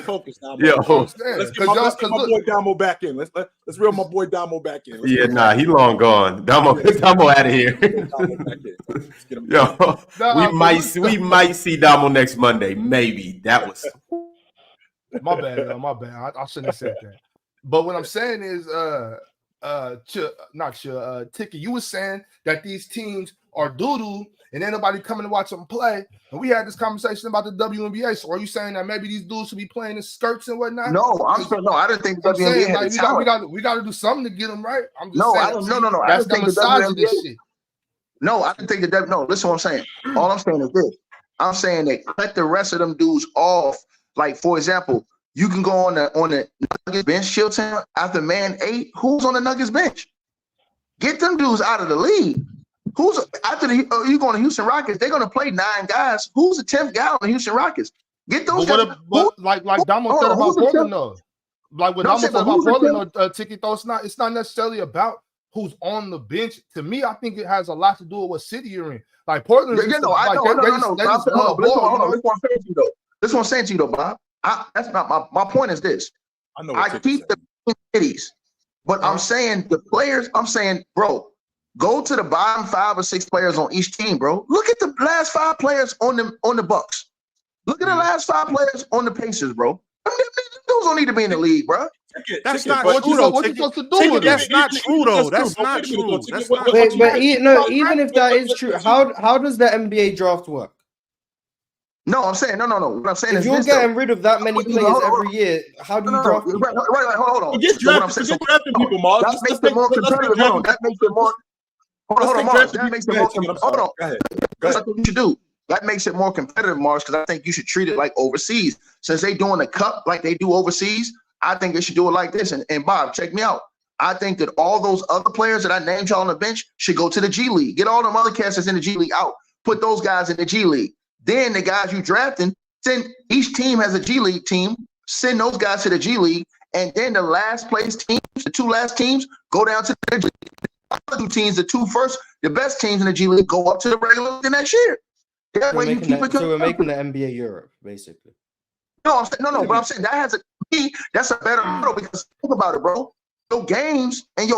Focus, Damo. Yo. Let's get my boy Damo back in. Let's reel my boy Damo back in. He long gone. Damo out of here. Yo, we might see Damo next Monday. Maybe. That was my bad. I shouldn't have said that. But what I'm saying is, Ticky, you were saying that these teams are doo-doo and ain't nobody coming to watch them play. And we had this conversation about the WNBA. So are you saying that maybe these dudes should be playing in skirts and whatnot? No, I don't think the WNBA had the talent. We got to do something to get them right. I'm just no, saying. I don't think the WNBA. No, I didn't think the no. Listen, what I'm saying. All I'm saying is this. I'm saying that cut the rest of them dudes off. Like, for example, you can go on the Nuggets bench, Chilton, after man 8. Who's on the Nuggets bench? Get them dudes out of the league. Who's after you going to Houston Rockets? They're going to play 9 guys. Who's the 10th guy on the Houston Rockets? Get those guys. Like Damo said about Portland, though. Like what Damo said about Portland, Ticky, though, it's not necessarily about who's on the bench. To me, I think it has a lot to do with what city you're in. Like Portland. No. Listen, what I'm saying to you, though, Bob. That's not my point. Is this? I keep the cities, but I'm saying the players. I'm saying, bro, go to the bottom 5 or 6 players on each team, bro. Look at the last 5 players on the Bucks. Look at the last 5 players on the Pacers, bro. Those don't need to be in the league, bro. That's not true, though. What you supposed to do with it? That's not true, though. That's not true. Even if that is true, how does the NBA draft work? No, I'm saying no. What I'm saying if is you're this, getting rid of that many players every year, how do you draft? Right. Hold on. Get drafting people, Mars. That makes it more competitive. That makes it more. Hold on, Mars. That makes it more competitive. Hold on. That's what you should do. That makes it more competitive, Mars, because I think you should treat it like overseas. Since they doing the cup like they do overseas, I think they should do it like this. And Bob, check me out. I think that all those other players that I named y'all on the bench should go to the G League. Get all them other cats that's in the G League out. Put those guys in the G League. Then the guys you drafting, send each team has a G League team. Send those guys to the G League, and then the last place teams, the 2 last teams, go down to the G League. The other 2 teams, the best teams in the G League, go up to the regular the next year. That way you keep it. So we're making the NBA Europe, basically. No, but I'm saying that's a better model because think about it, bro. Your games and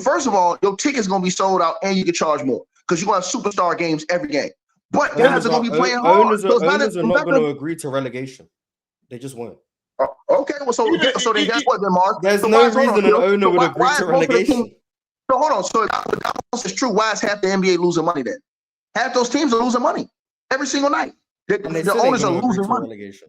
first of all, your ticket's gonna be sold out, and you can charge more because you're gonna have superstar games every game. But guys are going to be playing hard. Owners are not going to agree to relegation. They just won't. Okay, well, so then guess what, then, Mark? There's no reason an owner would agree to relegation. So hold on. So if it's true, why is half the NBA losing money then? Half those teams are losing money every single night. The owners are losing money. Relegation.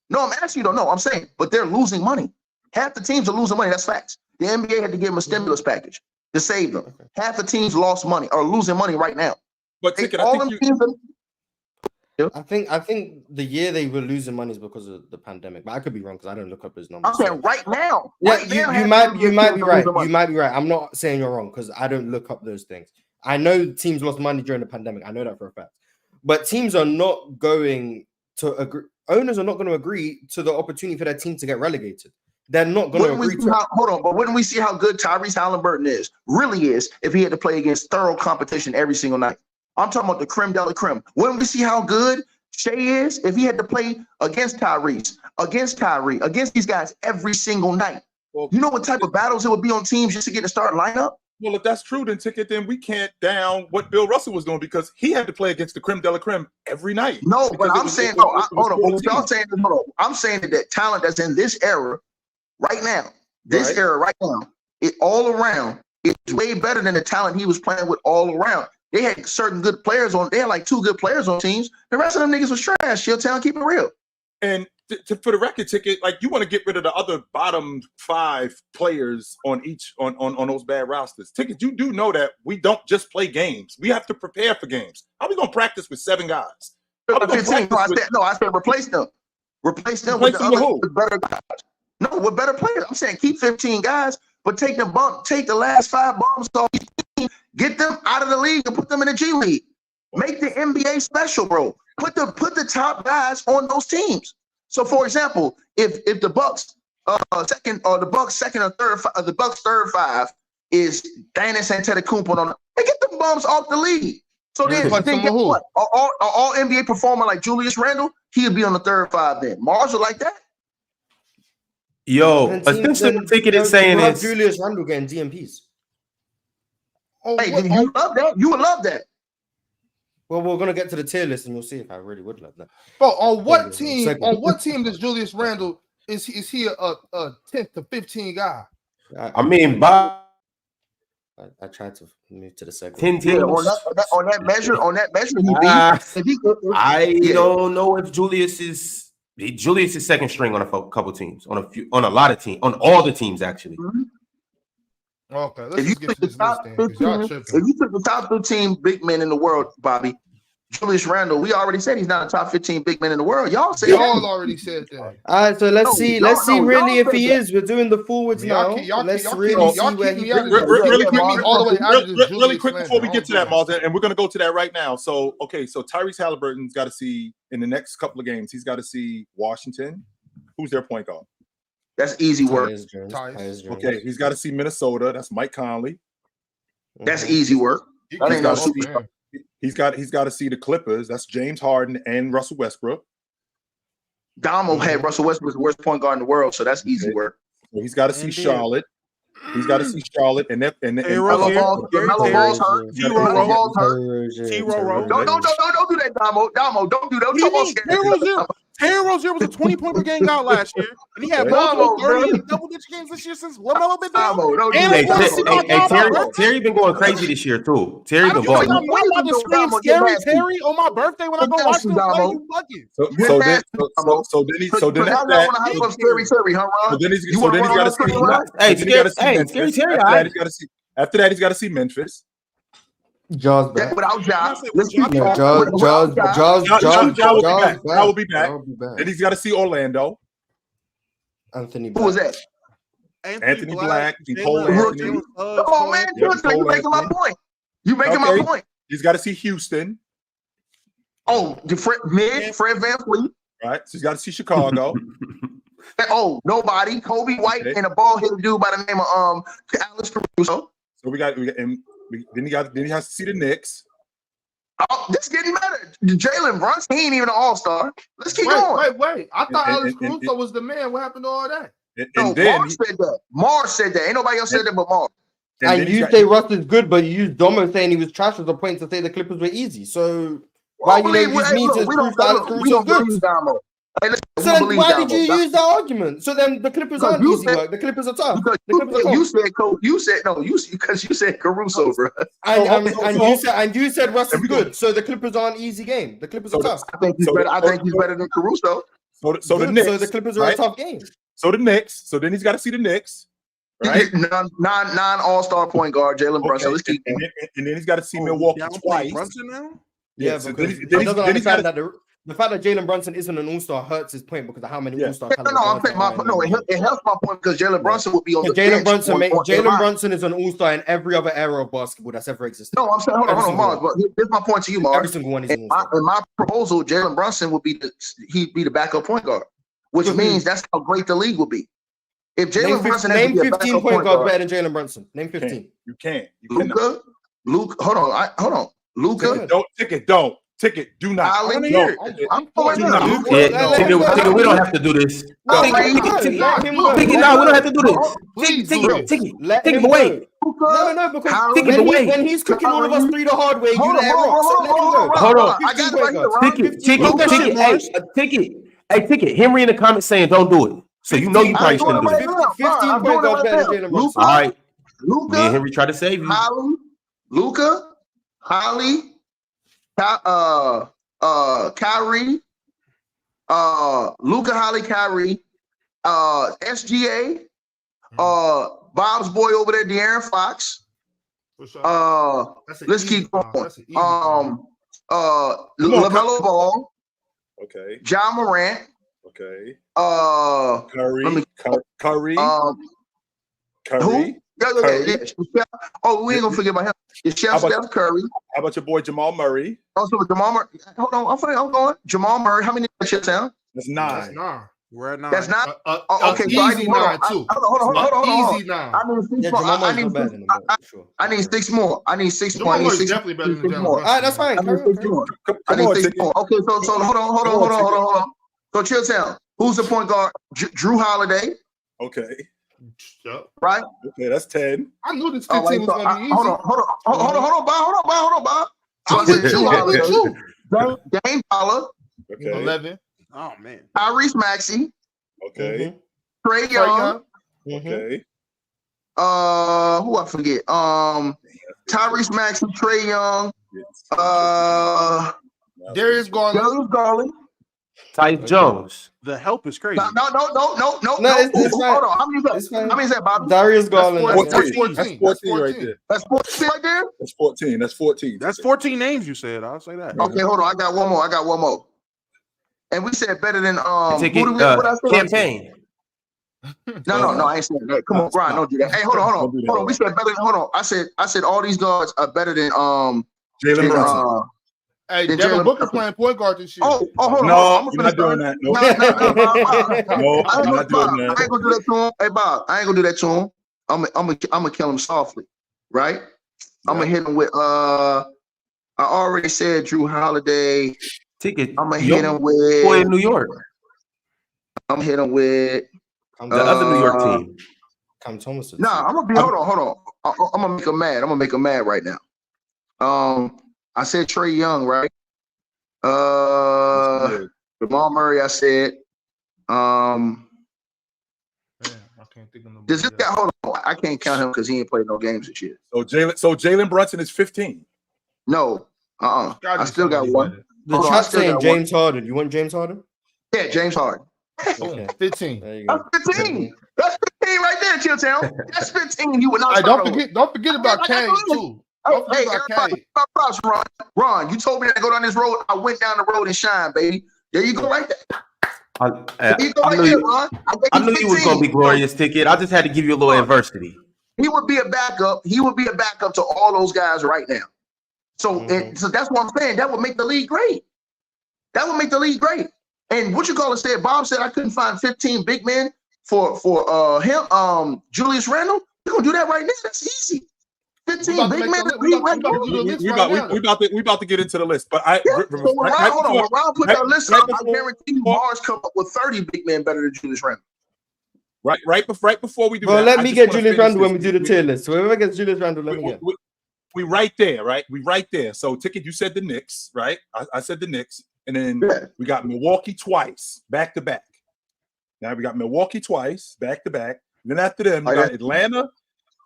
No, I'm asking you, no, I'm saying, but they're losing money. Half the teams are losing money. That's facts. The NBA had to give them a stimulus package to save them. Okay. Half the teams lost money or losing money right now. But Ticket, I think the year they were losing money is because of the pandemic, but I could be wrong because I don't look up those numbers. I'm saying right now. Yeah, you might be right. You might be right. I'm not saying you're wrong because I don't look up those things. I know teams lost money during the pandemic. I know that for a fact. But teams are not going to agree. Owners are not going to agree to the opportunity for their team to get relegated. They're not going to agree to it. Hold on, but wouldn't we see how good Tyrese Halliburton really is if he had to play against thorough competition every single night? I'm talking about the creme de la creme. Wouldn't we see how good Shea is if he had to play against Tyrese, against Kyrie, against these guys every single night? Well, you know what type of battles it would be on teams just to get a start lineup? Well, if that's true, then Ticket, then we can't down what Bill Russell was doing because he had to play against the creme de la creme every night. No, but I'm saying, I'm saying that talent that's in this era right now, it all around is way better than the talent he was playing with all around. They had certain good players on. They had like 2 good players on teams. The rest of them niggas was trash. Shilltown, keep it real. And for the record ticket, like you want to get rid of the other bottom 5 players on those bad rosters. Ticket, you do know that we don't just play games. We have to prepare for games. How are we gonna practice with 7 guys? I said replace them. Replace them with better guys. No, with better players. I'm saying keep 15 guys, but take the last 5 bums off each team, get them out of the league and put them in the G League. Make the NBA special, bro. Put the top guys on those teams. So, for example, if the Bucks second or third, the Bucks third 5 is Giannis Antetokounmpo, they get them bums off the league. So then guess what? All NBA performer like Julius Randle, he'd be on the third 5 then. Mars would like that. Yo, essentially what Ticket is saying is Julius Randle getting DMPs. You love that. You would love that. Well, we're gonna get to the tier list and you'll see if I really would love that. But on what team? On what team does Julius Randle is he a 10th to 15 guy? I mean, Bob. I tried to move to the second. 10 teams. Yeah, on that measure, I don't know if Julius is second string on a couple teams, on a lot of teams, on all the teams actually. Mm-hmm. Okay, let's if you took the top 15 big men in the world, Bobby, Julius Randle, we already said he's not a top 15 big men in the world. Y'all already said that. All right, so let's see really if he is. We're doing the forwards now. Let's really see where he really quick before we get to that, Malta, and we're gonna go to that right now. So Tyrese Halliburton's got to see in the next couple of games. He's got to see Washington. Who's their point guard? That's easy work. Okay, he's got to see Minnesota. That's Mike Conley. That's easy work. He's got to see the Clippers. That's James Harden and Russell Westbrook. Damo had Russell Westbrook the worst point guard in the world, so that's easy work. So he's got to see Charlotte. He's got to see Charlotte and Melo Ball's hurt. T-Row. Don't do that, Damo. Don't do that. Terry Rozier was a 20-point per game guy last year, and he had multiple 30 double-digit games this year since LaMelo been down. Terry been going crazy this year too. Terry been balling. I'm about to scream scary Terry on my birthday when I go watch him play you buckets. So then he's got to see. After that, he's got to see Memphis. Jaws back. Without Jaws will be back. Then he's got to see Orlando. Anthony Black. Who was that? Anthony Black. Come on, man. You're making my point. My point. He's got to see Houston. Oh, Fred VanVleet. Right. So he's got to see Chicago. Nobody. Kobe White and a bald-headed dude by the name of Alex Caruso. So we got then he has to see the Knicks. Oh, this is getting better. Jalen Brunson, he ain't even an all-star. Let's keep going. Wait. I thought Alex Caruso was the man. What happened to all that? Mars said that. Mars said that. Ain't nobody else said that but Mars. And you say Russ is good, but you used Domo saying he was trash as a point to say the Clippers were easy. So why you use me to prove that Alex Caruso good? So then why did you use that argument? So then the Clippers aren't easy work. The Clippers are tough. Because you said Caruso, bro. And you said Russ is good. So the Clippers aren't an easy game. The Clippers are tough. I think he's better than Caruso. So the Knicks. So the Clippers are a tough game. So the Knicks. So then he's got to see the Knicks. Right? Non-all-star point guard Jalen Brunson. Let's keep and then he's got to see Milwaukee twice. Brunson now? Yeah, because he doesn't understand that the fact that Jalen Brunson isn't an all-star hurts his point because of how many all-star. It helps my point because Jalen Brunson would be on the bench. Jalen Brunson is an all-star in every other era of basketball that's ever existed. No, I'm saying hold on, Mars. But here's my point to you, Mars. Every single one is in my proposal, Jalen Brunson would be the backup point guard, which means that's how great the league will be. If Jalen Brunson name 15 point guards better than Jalen Brunson. Name 15. You can't. Luka. Hold on. Luka. Don't. Ticket, do not. I'm we don't have to do this. Ticket, we don't have to do this. Ticket away. No, because when he's cooking all of us through the hard way, you let him go. Hold on. Ticket. Henry in the comments saying don't do it. So you know you probably shouldn't do it. 15 point guards better than Jalen Brunson. All right. Me and Henry try to save you. Holly, Kyrie, Luka, Holly, Kyrie, SGA, Bob's boy over there, De'Aaron Fox. Let's keep going. LaMelo Ball. Okay. John Morant. Okay. Curry. Curry. Who? Yeah. Oh, we ain't gonna forget about him. It's Chef Steph Curry. How about your boy Jamal Murray? Also, Jamal Murray. Hold on, I'm going. Jamal Murray. How many chips down? That's 9. We're at 9. That's 9. Okay, easy so I need 9 too. Hold on. Easy 9. I need 6 more. I need 6 more. Jamal Murray's definitely better than Jamal. All right, that's fine. I need 6 more. I need 6 more. Okay, so hold on. So chill town. Who's the point guard? Drew Holiday. Okay. Yep. Right? Okay, that's 10. I knew this 15 was gonna be easy. Hold on, Bob. So I said Drew Holiday. Dame Dollar. Okay. 11. Oh man. Tyrese Maxey. Okay. Trae Young. Okay. Who I forget? Tyrese Maxey, Trae Young. Darius Garland. Tyus Jones. The help is crazy. No. It's fine. Hold on. How many is that, Bob? Darius Garland. That's 14. That's 14 right there. That's 14 right there? That's 14. That's 14. That's 14 names you said. I'll say that. Okay, hold on. I got one more. And we said better than what I said? Campaign. No, I ain't saying that. Come on, Brian, don't do that. Hey, hold on. We said better than I said all these guards are better than Jalen Brunson. Hey, Devin Booker playing point guard this year. Hold on. No, you're not doing that. No, I'm not doing that. I ain't gonna do that to him. Hey, Bob, I ain't gonna do that to him. I'm gonna kill him softly, right? I'm gonna hit him with I already said Drew Holiday. Ticket. I'm gonna hit him with boy in New York. I'm gonna hit him with the other New York team. Cam Thomas. Nah, I'm gonna be. Hold on. I'm gonna make him mad. Right now. I said Trae Young, right? Jamal Murray. I said. Man, I can't think of nobody. Does this guy? Hold on. I can't count him because he ain't played no games this year. So Jalen Brunson is 15. No. I still got one. The chat's saying James Harden. You want James Harden? Yeah, James Harden. Okay. 15. There you go. That's 15. That's 15 right there, Chilltown. That's 15. You would not. Hey, don't forget about Kane too. Oh, hey, everybody, Ron, you told me to go down this road. I went down the road and shine, baby. There you go, right there. I knew you was gonna be glorious, Ticket. I just had to give you a little adversity. He would be a backup. He would be a backup to all those guys right now. So, so that's what I'm saying. That would make the league great. And what you call it said, Bob said I couldn't find 15 big men for him, Julius Randle. We're gonna do that right now. That's easy. 15 big men. We about to get into the list, but when Ron put that list up, I guarantee you Mars come up with 30 big men better than Julius Randle. Right before we do well, that. let me get Julius Randle when we do the tier list. So whoever gets Julius Randle, let me get. We right there, right? We right there. So, Ticket, you said the Knicks, right? I said the Knicks, and then we got Milwaukee twice, back to back. Now we got Milwaukee twice, back to back. Then after them, you got Atlanta,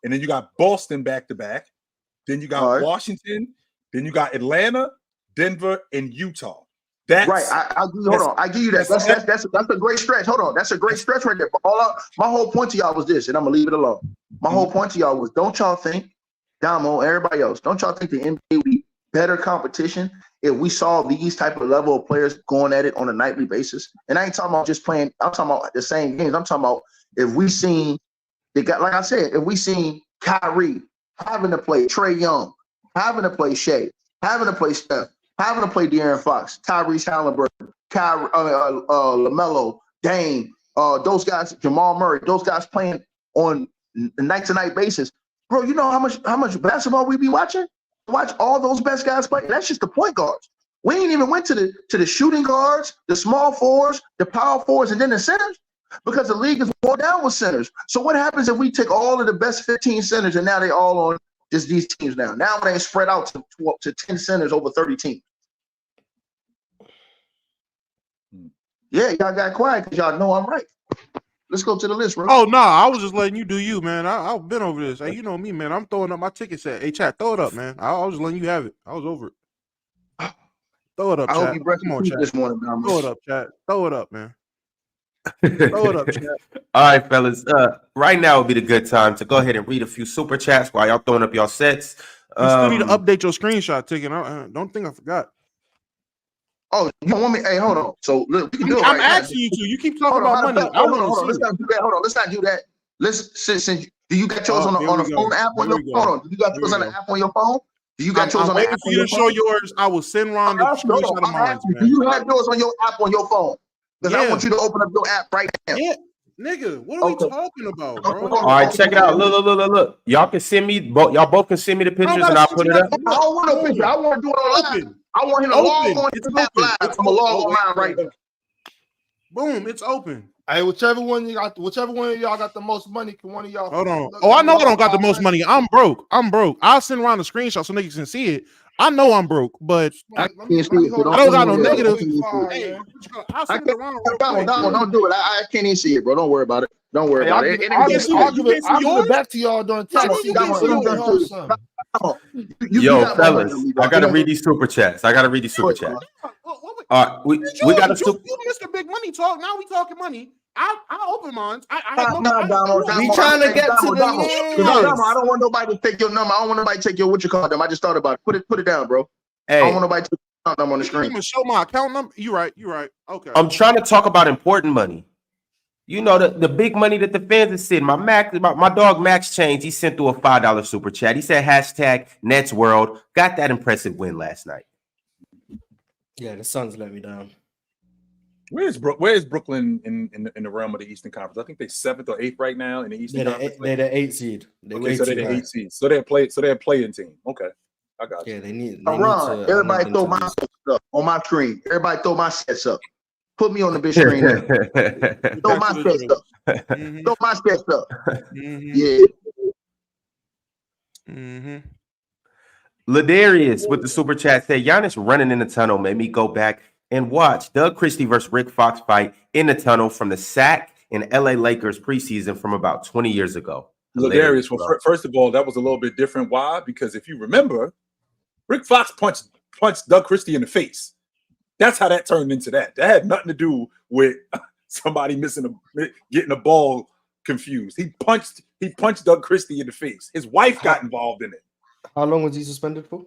and then you got Boston back to back. Then you got Washington. Then you got Atlanta, Denver, and Utah. That's right. I give you that. That's a great stretch. Hold on, that's a great stretch right there. But my whole point to y'all was this, and I'm gonna leave it alone. My whole point to y'all was, don't y'all think, Damo, everybody else, don't y'all think the NBA would be better competition if we saw these type of level of players going at it on a nightly basis? And I ain't talking about just playing. I'm talking about the same games. I'm talking about if we seen like I said, if we seen Kyrie having to play Trae Young, having to play Shea, having to play Steph, having to play De'Aaron Fox, Tyrese Halliburton, LaMelo, Dame, those guys, Jamal Murray, those guys playing on a night-to-night basis. Bro, you know how much basketball we be watching? Watch all those best guys play. That's just the point guards. We ain't even went to the shooting guards, the small forwards, the power forwards, and then the centers, because the league is worn down with centers. So what happens if we take all of the best 15 centers and now they all on just these teams now? Now they spread out to 10 centers over 30 teams. Yeah, y'all got quiet because y'all know I'm right. Let's go to the list, bro. Oh, no, I was just letting you do you, man. I've been over this. Hey, you know me, man. I'm throwing up my ticket set. Hey, chat, throw it up, man. I was letting you have it. I was over it. Throw it up, I hope chat. you brush Come your on, teeth chat. this morning, Damos. Throw it up, chat. Throw it up, man. Throw it up, chat. All right, fellas. Right now would be the good time to go ahead and read a few super chats while y'all throwing up your sets. You still need to update your screenshot ticket. Don't think I forgot. Oh, you don't want me? Hey, hold on. So look, we can do it I'm right now. asking you to. You keep talking Hold on, about money. I hold on, want hold on. to Let's see. not do that. Hold on, let's not do that. Let's since do you got yours on here the we phone go. app on Here your we go. phone? Hold on. Do you got Here yours we on the go. app on your phone? Do you got yours I'm on the waiting app for on you your to show phone? yours. I will send Ron the screenshot of I'm mine, asking, do man. you have yours on your app on your phone? Because I Yeah. want you to open up your app right now. Yeah, nigga, what are we talking about, bro? All right, check it out. Look. Y'all can send me both. Y'all both can send me the I don't pictures, gotta and I'll send put you it up. nothing. I don't want no picture. I want to do it on live. Open. I want him to log Open. on It's to the app open. live. It's I'm gonna log open. on mine right now. Boom, it's open. Hey, whichever one of y'all got the most money, can one of y'all Hold on. Oh, I know I don't got the most money. I'm broke. I'll send around the screenshot so niggas can see it. I know I'm broke, but I don't got no negative. Hey, I'll send it around real quick. Don't do it. I can't even see it, bro. Don't worry about it. Don't worry about it. I'll give it back to y'all during tax season. Yo, fellas, I gotta read these super chats. All right, we got a super. You missed the big money talk. Now we talking money. I open mine. We trying to get to the I don't want nobody to take your number. I don't want nobody to take your what you call them. I just thought about it. Put it down, bro. Hey, I don't want nobody to take your number on the screen. I'm gonna show my account number. You right. Okay. I'm trying to talk about important money. You know the big money that the fans are sending. My dog Max Change, he sent through a $5 super chat. He said hashtag Nets World. Got that impressive win last night. Yeah, the Suns let me down. Where is Brooklyn in the realm of the Eastern Conference? I think they're 7th or 8th right now in the Eastern Conference. They're the 8th seed. Okay, so they're the 8th seed. So they're a playing team. Okay, I got you. Yeah, they need Ron, everybody throw my sets up on my screen. Everybody throw my sets up. Put me on the big screen. Throw my sets up. Throw my sets up. Yeah. Ladarius with the super chat said Giannis running in the tunnel made me go back and watch Doug Christie versus Rick Fox fight in the tunnel from the sack in LA Lakers preseason from about 20 years ago. Ladarius, well, first of all, that was a little bit different. Why? Because if you remember, Rick Fox punched Doug Christie in the face. That's how that turned into that. That had nothing to do with somebody getting a ball confused. He punched Doug Christie in the face. His wife got involved in it. How long was he suspended for?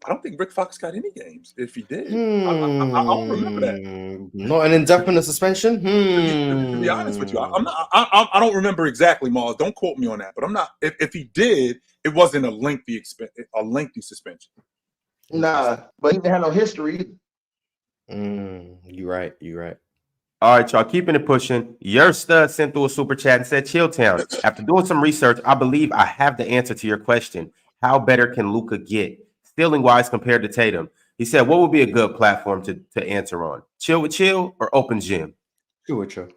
I don't think Rick Fox got any games. If he did, I don't remember that. Not an indefinite suspension. To be honest with you, I don't remember exactly, Mars. Don't quote me on that. But I'm not. If he did, it wasn't a lengthy suspension. Nah, but he didn't have no history. You're right. All right, y'all, keeping it pushing. Your stud sent through a super chat and said, Chilltown, after doing some research, I believe I have the answer to your question. How better can Luka get, stealing-wise compared to Tatum? He said, what would be a good platform to answer on? Chill with Chill or Open Gym? Chill with Chill.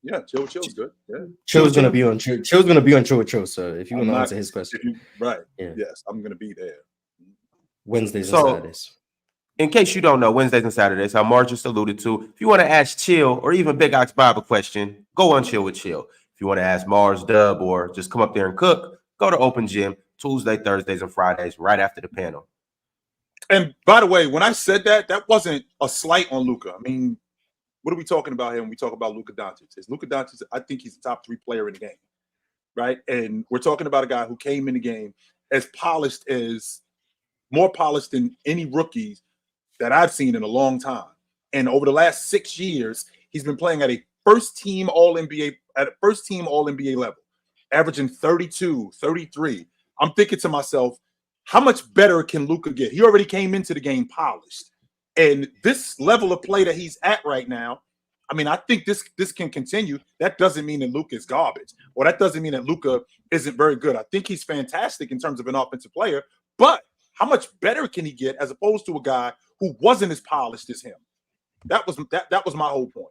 Yeah, Chill with Chill's good. Yeah. Chill's gonna be on Chill. Chill's gonna be on Chill with Chill. So if you want to answer his question, right? Yeah. Yes, I'm gonna be there. Wednesdays and Saturdays. In case you don't know, Wednesdays and Saturdays, how Marge just alluded to, if you want to ask Chill or even Big Ox Bob a question, go on Chill with Chill. If you want to ask Mars, Dub, or just come up there and cook, go to Open Gym Tuesday, Thursdays, and Fridays right after the panel. And by the way, when I said that wasn't a slight on Luka. I mean, what are we talking about here when we talk about Luka Doncic? Is Luka Doncic, I think he's the top 3 player in the game, right? And we're talking about a guy who came in the game more polished than any rookies that I've seen in a long time. And over the last 6 years, he's been playing at a first-team All-NBA level, averaging 32, 33. I'm thinking to myself, how much better can Luka get? He already came into the game polished. And this level of play that he's at right now, I mean, I think this can continue. That doesn't mean that Luka is garbage, or that doesn't mean that Luka isn't very good. I think he's fantastic in terms of an offensive player, but how much better can he get as opposed to a guy who wasn't as polished as him? That was my whole point.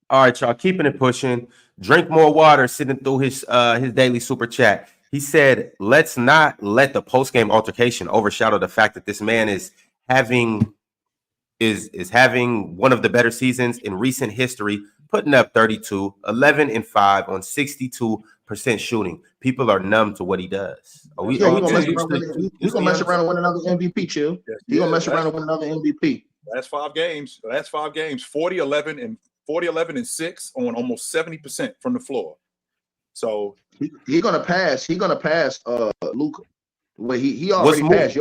All right, y'all, keeping it pushing. Drink more water, sitting through his daily super chat. He said, let's not let the post-game altercation overshadow the fact that this man is having one of the better seasons in recent history, putting up 32, 11 and 5 on 62 shooting. People are numb to what he does. Are we? Yeah, Are he we gonna too mess used around. to? He gonna mess around and win another MVP, chill. Yes, He gonna yeah, mess around and win another MVP. Last 5 games, 40, 11, and 6 on almost 70% from the floor. So He gonna pass. He gonna pass. Luka. Wait, he already passed.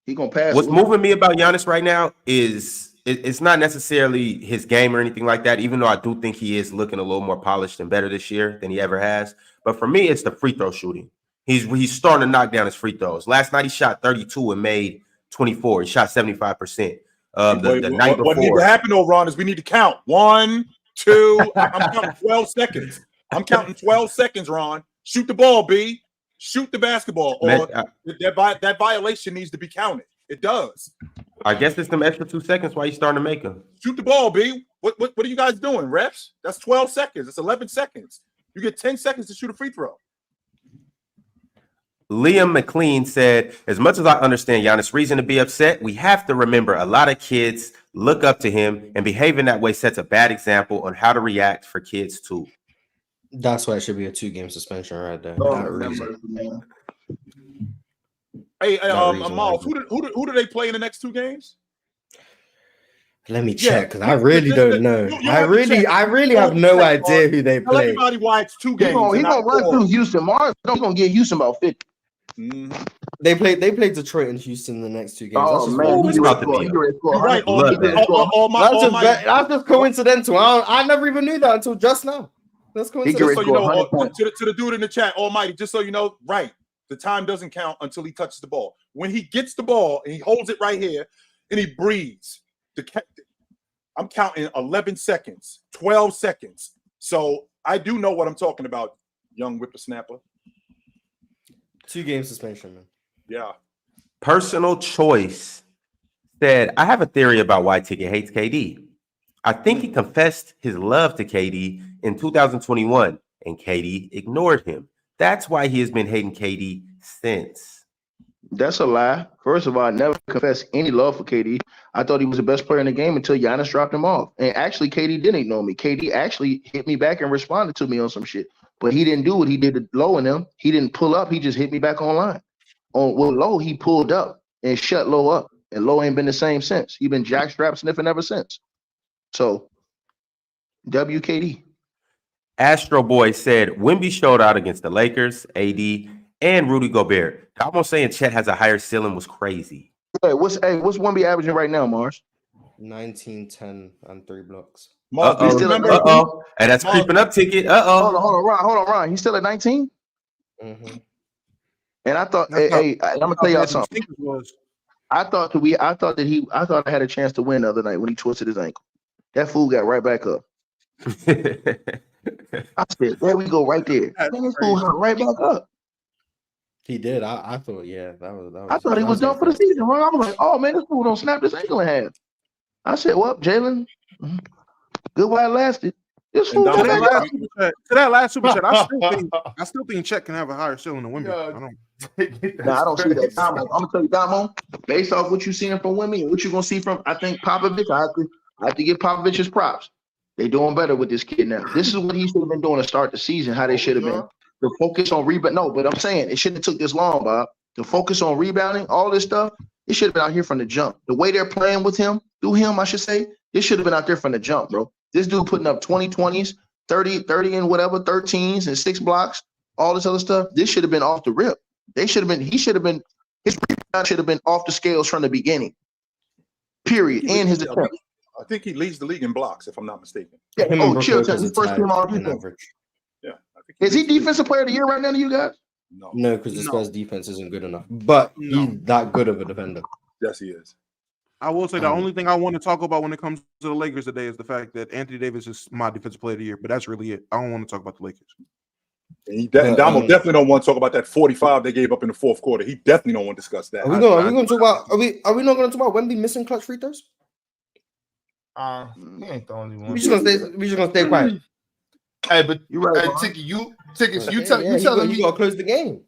He gonna pass. What's Luka. moving me about Giannis right now is it's not necessarily his game or anything like that, even though I do think he is looking a little more polished and better this year than he ever has. But for me, it's the free throw shooting. He's starting to knock down his free throws. Last night he shot 32 and made 24. He shot 75%. The night before. What needs to happen, though, Ron, is we need to count 1, 2. I'm counting 12 seconds. I'm counting 12 seconds, Ron. Shoot the ball, B. Shoot the basketball. Or that violation needs to be counted. It does. I guess it's them extra 2 seconds while you're starting to make them. Shoot the ball, B. What are you guys doing, refs? That's 12 seconds. It's 11 seconds. You get 10 seconds to shoot a free throw. Liam McLean said, as much as I understand Giannis' reason to be upset, we have to remember a lot of kids look up to him, and behaving that way sets a bad example on how to react for kids too. That's why it should be a 2-game suspension right there. Hey, Miles, who do they play in the next 2 games? Let me check because I really don't know. I really have no idea who they Tell play. everybody why it's 2 games. He gonna run through Houston. Mars gonna get Houston about 50. Mm-hmm. They play Detroit and Houston in the next 2 games. Oh man, he's about to be. You're right. That's just coincidental. I never even knew that until just now. That's coincidental. So you know, to the dude in the chat, Almighty, just so you know, right? The time doesn't count until he touches the ball. When he gets the ball and he holds it right here and he breathes, I'm counting 11 seconds, 12 seconds. So I do know what I'm talking about, young whippersnapper. 2-game suspension, man. Yeah. Personal Choice said, I have a theory about why Ticket hates KD. I think he confessed his love to KD in 2021, and KD ignored him. That's why he has been hating KD since. That's a lie. First of all, I never confessed any love for KD. I thought he was the best player in the game until Giannis dropped him off. And actually, KD didn't ignore me. KD actually hit me back and responded to me on some shit. But he didn't do what he did to Low and them. He didn't pull up. He just hit me back online. With Low, he pulled up and shut Low up. And Low ain't been the same since. He been jackstrap sniffing ever since. So, WKD. Astro Boy said, Wemby showed out against the Lakers, AD, and Rudy Gobert. Almost saying Chet has a higher ceiling was crazy. Hey, what's Wemby averaging right now, Mars? 19, 10, and 3 blocks. Uh-oh. And that's creeping up, Ticket. Uh-oh. Hold on, Ron. He's still at 19? Mm-hmm. And I thought, I'm gonna tell y'all something. I thought I had a chance to win the other night when he twisted his ankle. That fool got right back up. I said, there we go, right there. Man, this fool got right back up. He did. I thought, yeah, that was. I thought he was done for the season. Ron. I was like, oh man, this fool don't snap this ankle in half. I said, well, Jalen, good while it lasted. This fool to that last super chat, I still think Chet can have a higher ceiling than Wemby. I don't see that. I'm gonna tell you, Damo, based off what you're seeing from Wemby and what you're gonna see from, I think Popovich. I have to give Popovich his props. They doing better with this kid now. This is what he should have been doing to start the season. How they should have been. The focus on rebound. No, but I'm saying it shouldn't have took this long, Bob. The focus on rebounding, all this stuff, it should have been out here from the jump. The way they're playing with him, through him, I should say, it should have been out there from the jump, bro. This dude putting up 20s, 30 and whatever, 13s and 6 blocks, all this other stuff. This should have been off the rip. His rebound should have been off the scales from the beginning. Period. And his attempt. I think he leads the league in blocks, if I'm not mistaken. Yeah. Oh, chill. His first team all average. Yeah. Is he defensive player of the year right now to you guys? No, because the Spurs defense isn't good enough. But he's that good of a defender. Yes, he is. I will say the only thing I want to talk about when it comes to the Lakers today is the fact that Anthony Davis is my defensive player of the year, but that's really it. I don't want to talk about the Lakers. And Damo definitely don't want to talk about that 45 they gave up in the fourth quarter. He definitely don't want to discuss that. Are we going to talk about? Are we not going to talk about Wemby missing clutch free throws? He ain't the only one. We just gonna stay quiet. Hey, but you're right. Hey, Ticky, you telling me you gotta close the game.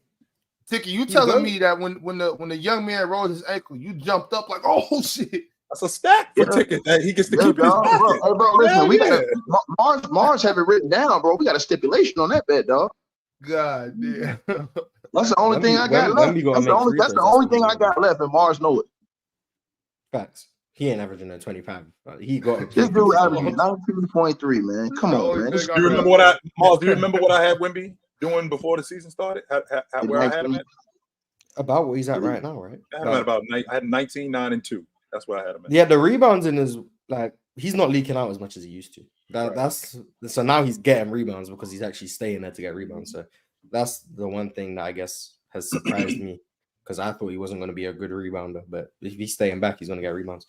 Ticky, you telling me that when the young man rolled his ankle, you jumped up like, oh shit. That's a stack for Yeah. Ticket that he gets to Yeah, keep his dog. pocket. Hey, bro, listen, Hell we yeah. got Mars have it written down, bro. We got a stipulation on that bet, dog. God damn. That's the only thing I got left. That's the only thing I got left, and Mars know it. Facts. He ain't averaging no 25. He got This dude averaging 19.3, man. Come on, man. Do you remember what Miles? Do you remember what I had Wemby doing before the season started? Where I had him at? about what he's at right now, right? I had him at about I had 19, 9, and 2. That's where I had him at. Yeah, the rebounds in his like he's not leaking out as much as he used to. That's so now he's getting rebounds because he's actually staying there to get rebounds. So that's the one thing that I guess has surprised me because I thought he wasn't going to be a good rebounder, but if he's staying back, he's going to get rebounds.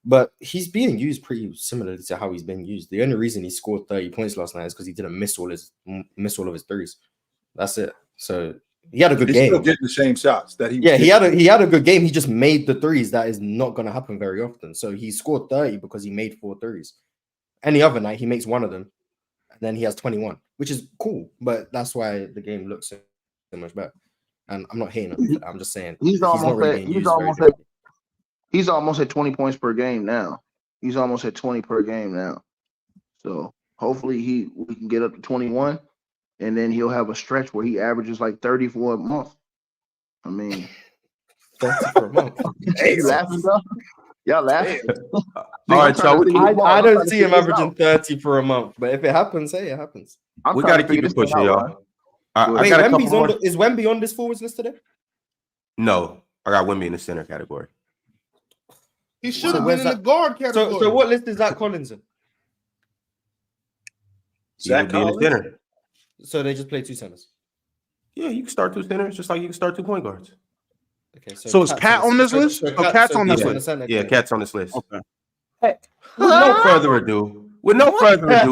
But he's being used pretty similarly to how he's been used. The only reason he scored 30 points last night is because he didn't miss all of his threes. That's it. So he had a good game. Still getting the same shots that he. He had a good game. He just made the threes. That is not going to happen very often. So he scored 30 because he made 4 threes. Any other night he makes one of them, and then he has 21, which is cool. But that's why the game looks so much better. And I'm not hating him. I'm just saying He's almost at 20 points per game now. He's almost at 20 per game now. So hopefully we can get up to 21, and then he'll have a stretch where he averages like 30 for a month. I mean, 30 for a month. Hey, you laughing, bro? Y'all laughing? All right, so I don't see him averaging 30 for a month, but if it happens, hey, it happens. We got to keep it pushing, y'all. I got a couple more. Is Wemby on this forwards list today? No, I got Wemby in the center category. He should have been in the guard category. So what list is Zach Collins in? Zach Collins in the center. So they just play 2 centers. Yeah, you can start 2 centers just like you can start 2 point guards. Okay, so is Cat on this list? So Cat's on this list. Yeah, Cat's on this list. Okay. Hey, with no further ado,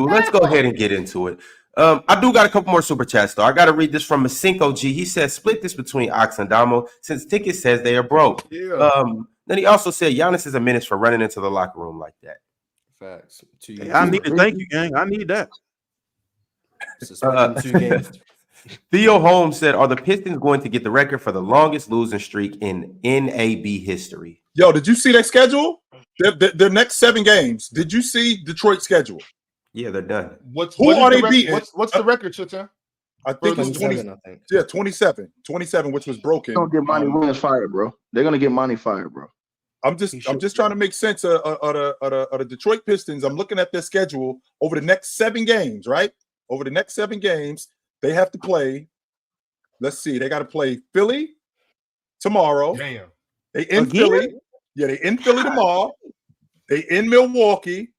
let's go ahead and get into it. I do got a couple more super chats though. I got to read this from Masinko G. He says, "Split this between Ox and Damo since Ticket says they are broke." Yeah. Then he also said, "Giannis is a menace for running into the locker room like that." Facts. I need to thank you, gang. I need that. 2 games. Theo Holmes said, "Are the Pistons going to get the record for the longest losing streak in NAB history?" Yo, did you see their schedule? Their next 7 games. Did you see Detroit's schedule? Yeah, they're done. Who are they beating? What's the record, Chita? I think it's 20. I think. Yeah, 27, which was broken. Don't get Monty Williams fired, bro. They're gonna get Monty fired, bro. I'm just trying to make sense of the Detroit Pistons. I'm looking at their schedule over the next 7 games, right? Over the next 7 games, they have to play. Let's see, they got to play Philly tomorrow. Damn. They in Philly. Yeah, they in Philly tomorrow. They in Milwaukee.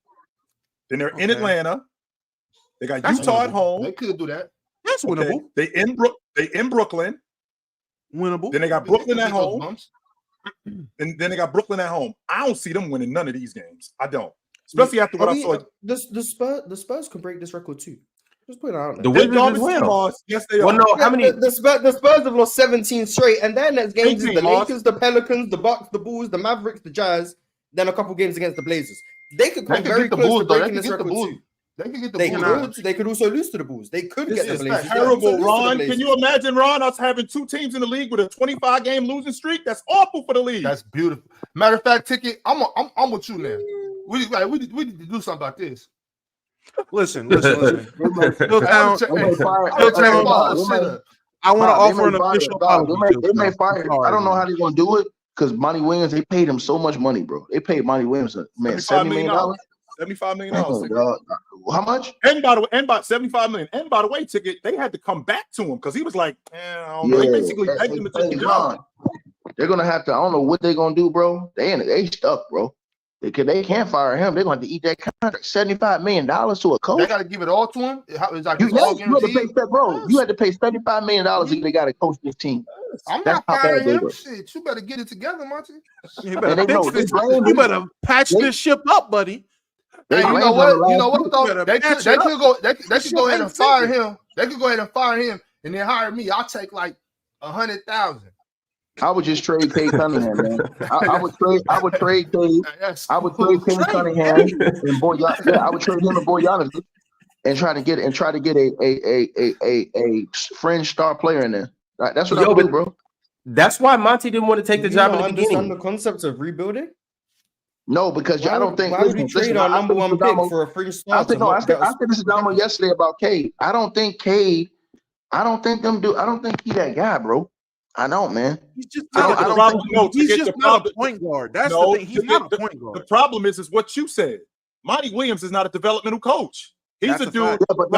Then they're in Atlanta. They got Utah at home. They could do that. That's winnable. They in Brooklyn. Winnable. Then they got Brooklyn at home. And then they got Brooklyn at home. I don't see them winning none of these games. I don't. Especially after what I saw. The Spurs could break this record too. Just put it out there. The Wizards as well. Yes, they are. Well, no, how many? The Spurs have lost 17 straight, and then next games is the Lakers, the Pelicans, the Bucks, the Bulls, the Mavericks, the Jazz. Then a couple games against the Blazers. They could come very close to breaking this record too. They can get the Bulls. They could also lose to the Bulls. They could get the Blazers. Terrible, Ron. Can you imagine, Ron, us having 2 teams in the league with a 25-game losing streak? That's awful for the league. That's beautiful. Matter of fact, Ticket, I'm with you now. We need to do something about this. Listen. I want to offer an official apology. They may fire. I don't know how they're going to do it because Monty Williams, they paid him so much money, bro. They paid Monty Williams, man, $70 million. $75 million. How much? And by $75 million. And by the way, Ticket, they had to come back to him because he was like, I don't know. They basically begged him to take the job. They're gonna have to. I don't know what they're gonna do, bro. They stuck, bro. They can't fire him. They're going to have to eat that contract. $75 million to a coach. They got to give it all to him. It's like you had to pay $75 million. They got to coach this team. I'm not firing him. Shit, you better get it together, Monty. You better patch this ship up, buddy. Hey, you know what? Though? They could go ahead and fire him. They could go ahead and fire him and then hire me. I'll take like 100,000. I would just trade Cade Cunningham, man. I would trade Cade. I would trade Cade Cunningham and Boy. I would trade him and Boy Giannis and try to get a fringe star player in there. That's what I would do, bro. That's why Monty didn't want to take the job in the beginning. Understand the concept of rebuilding? No, because I don't think. Why would we trade our number one pick for a free star? I said no. I said this is Damo yesterday about Cade. I don't think Cade. I don't think he that guy, bro. I don't, man. He's just not a point guard. That's the thing. He's not a point guard. The problem is what you said. Monty Williams is not a developmental coach. He's a dude. Yeah, but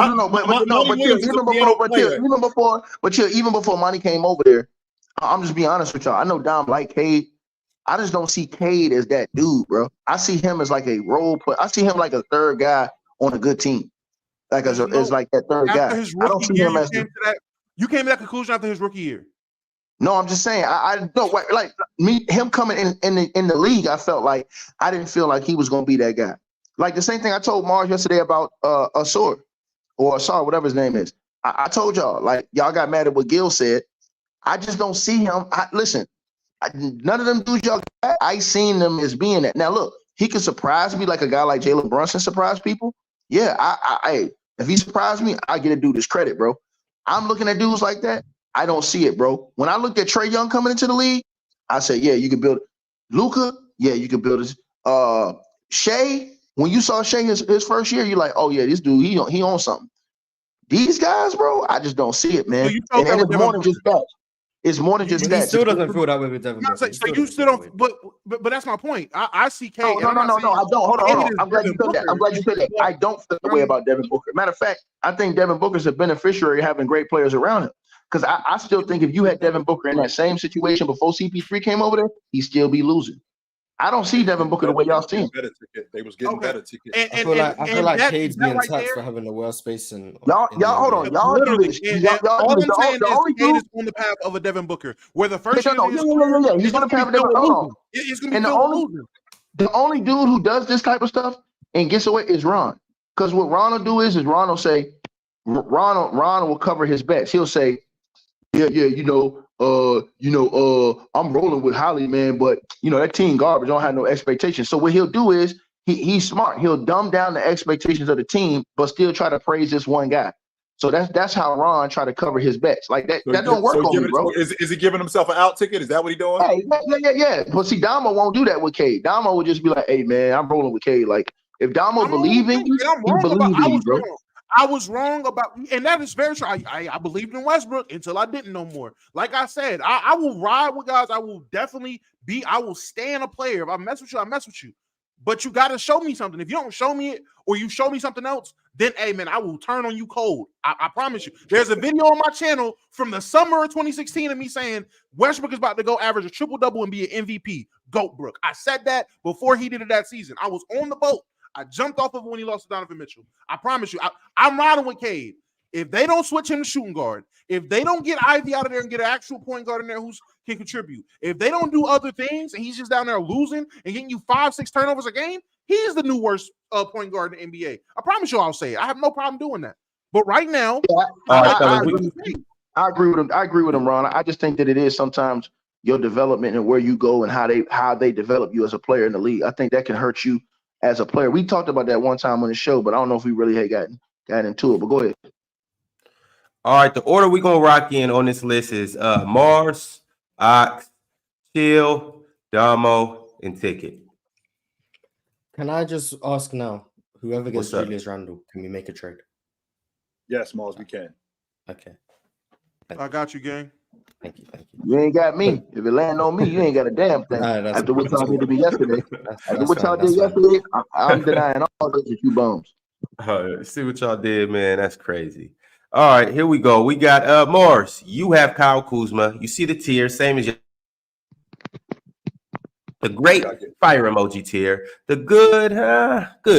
even before Monty came over there, I'm just being honest with y'all. I know Dom like Cade. I just don't see Cade as that dude, bro. I see him as like a role player. I see him like a third guy on a good team. Like as like that third guy. I don't see him as you came to that conclusion after his rookie year. No, I'm just saying. I know, like him coming in the league. I didn't feel like he was gonna be that guy. Like the same thing I told Mars yesterday about Asar, whatever his name is. I told y'all, like y'all got mad at what Gil said. I just don't see him. None of them dudes y'all got, I seen them as being that. Now look, he could surprise me like a guy like Jalen Brunson surprised people. Yeah, if he surprised me, I get to do this credit, bro. I'm looking at dudes like that. I don't see it, bro. When I looked at Trae Young coming into the league, I said, yeah, you can build Luka. Yeah, you can build this. Shea, when you saw Shea his first year, you're like, oh yeah, this dude, he on something. These guys, bro, I just don't see it, man. So and it's more than just that. It's more than just that. He still doesn't feel that way with Devin Booker. So you still don't, but that's my point. I see Cade. No, I don't. Hold on. I'm glad you said that. I don't feel the way about Devin Booker. Matter of fact, I think Devin Booker's a beneficiary of having great players around him. Because I still think if you had Devin Booker in that same situation before CP3 came over there, he'd still be losing. I don't see Devin Booker the way y'all see him. They was getting better tickets. I feel like Cade's being taxed for having the worst space. Y'all hold on. Y'all do this. All I'm saying is Cade is on the path of a Devin Booker. Where the first year he's on the path of Devin Booker. It's going to be the only dude who does this type of stuff and gets away is Ron. Because what Ron will do is Ron will say, Ron will cover his bets. He'll say, yeah, I'm rolling with Holly, man, but that team garbage. Don't have no expectations. So what he'll do is he's smart. He'll dumb down the expectations of the team, but still try to praise this one guy. So that's how Ron try to cover his bets. Like that don't work on me, bro. Is he giving himself an out ticket? Is that what he's doing? Hey, yeah. But see, Damo won't do that with Cade. Damo would just be like, hey, man, I'm rolling with Cade. Like if Damo believe in you, he believe in you, bro. I was wrong about, and that is very true. I believed in Westbrook until I didn't no more. Like I said, I will ride with guys. I will definitely I will stand a player. If I mess with you, I mess with you. But you got to show me something. If you don't show me it or you show me something else, then, hey, man, I will turn on you cold. I promise you. There's a video on my channel from the summer of 2016 of me saying Westbrook is about to go average a triple-double and be an MVP. Goatbrook. I said that before he did it that season. I was on the boat. I jumped off of it when he lost to Donovan Mitchell. I promise you, I'm riding with Cade. If they don't switch him to shooting guard, if they don't get Ivy out of there and get an actual point guard in there who can contribute, if they don't do other things and he's just down there losing and getting you 5-6 turnovers a game, he's the new worst point guard in the NBA. I promise you I'll say it. I have no problem doing that. But right now, I agree with him. I agree with him, Ron. I just think that it is sometimes your development and where you go and how they develop you as a player in the league. I think that can hurt you as a player. We talked about that one time on the show, but I don't know if we really had gotten into it. But go ahead. All right, the order we're gonna rock in on this list is Mars, Ox, Chill, Damo, and Ticket. Can I just ask now? Whoever gets Julius Randle, can we make a trade? Yes, Mars, we can. Okay. I got you, gang. Thank you. You ain't got me. If it land on me, you ain't got a damn thing. After what y'all did to me yesterday. After what y'all did yesterday, I'm denying all those you bums. See what y'all did, man. That's crazy. All right, here we go. We got Morris. You have Kyle Kuzma. You see the tier, same as the great fire emoji tier, the good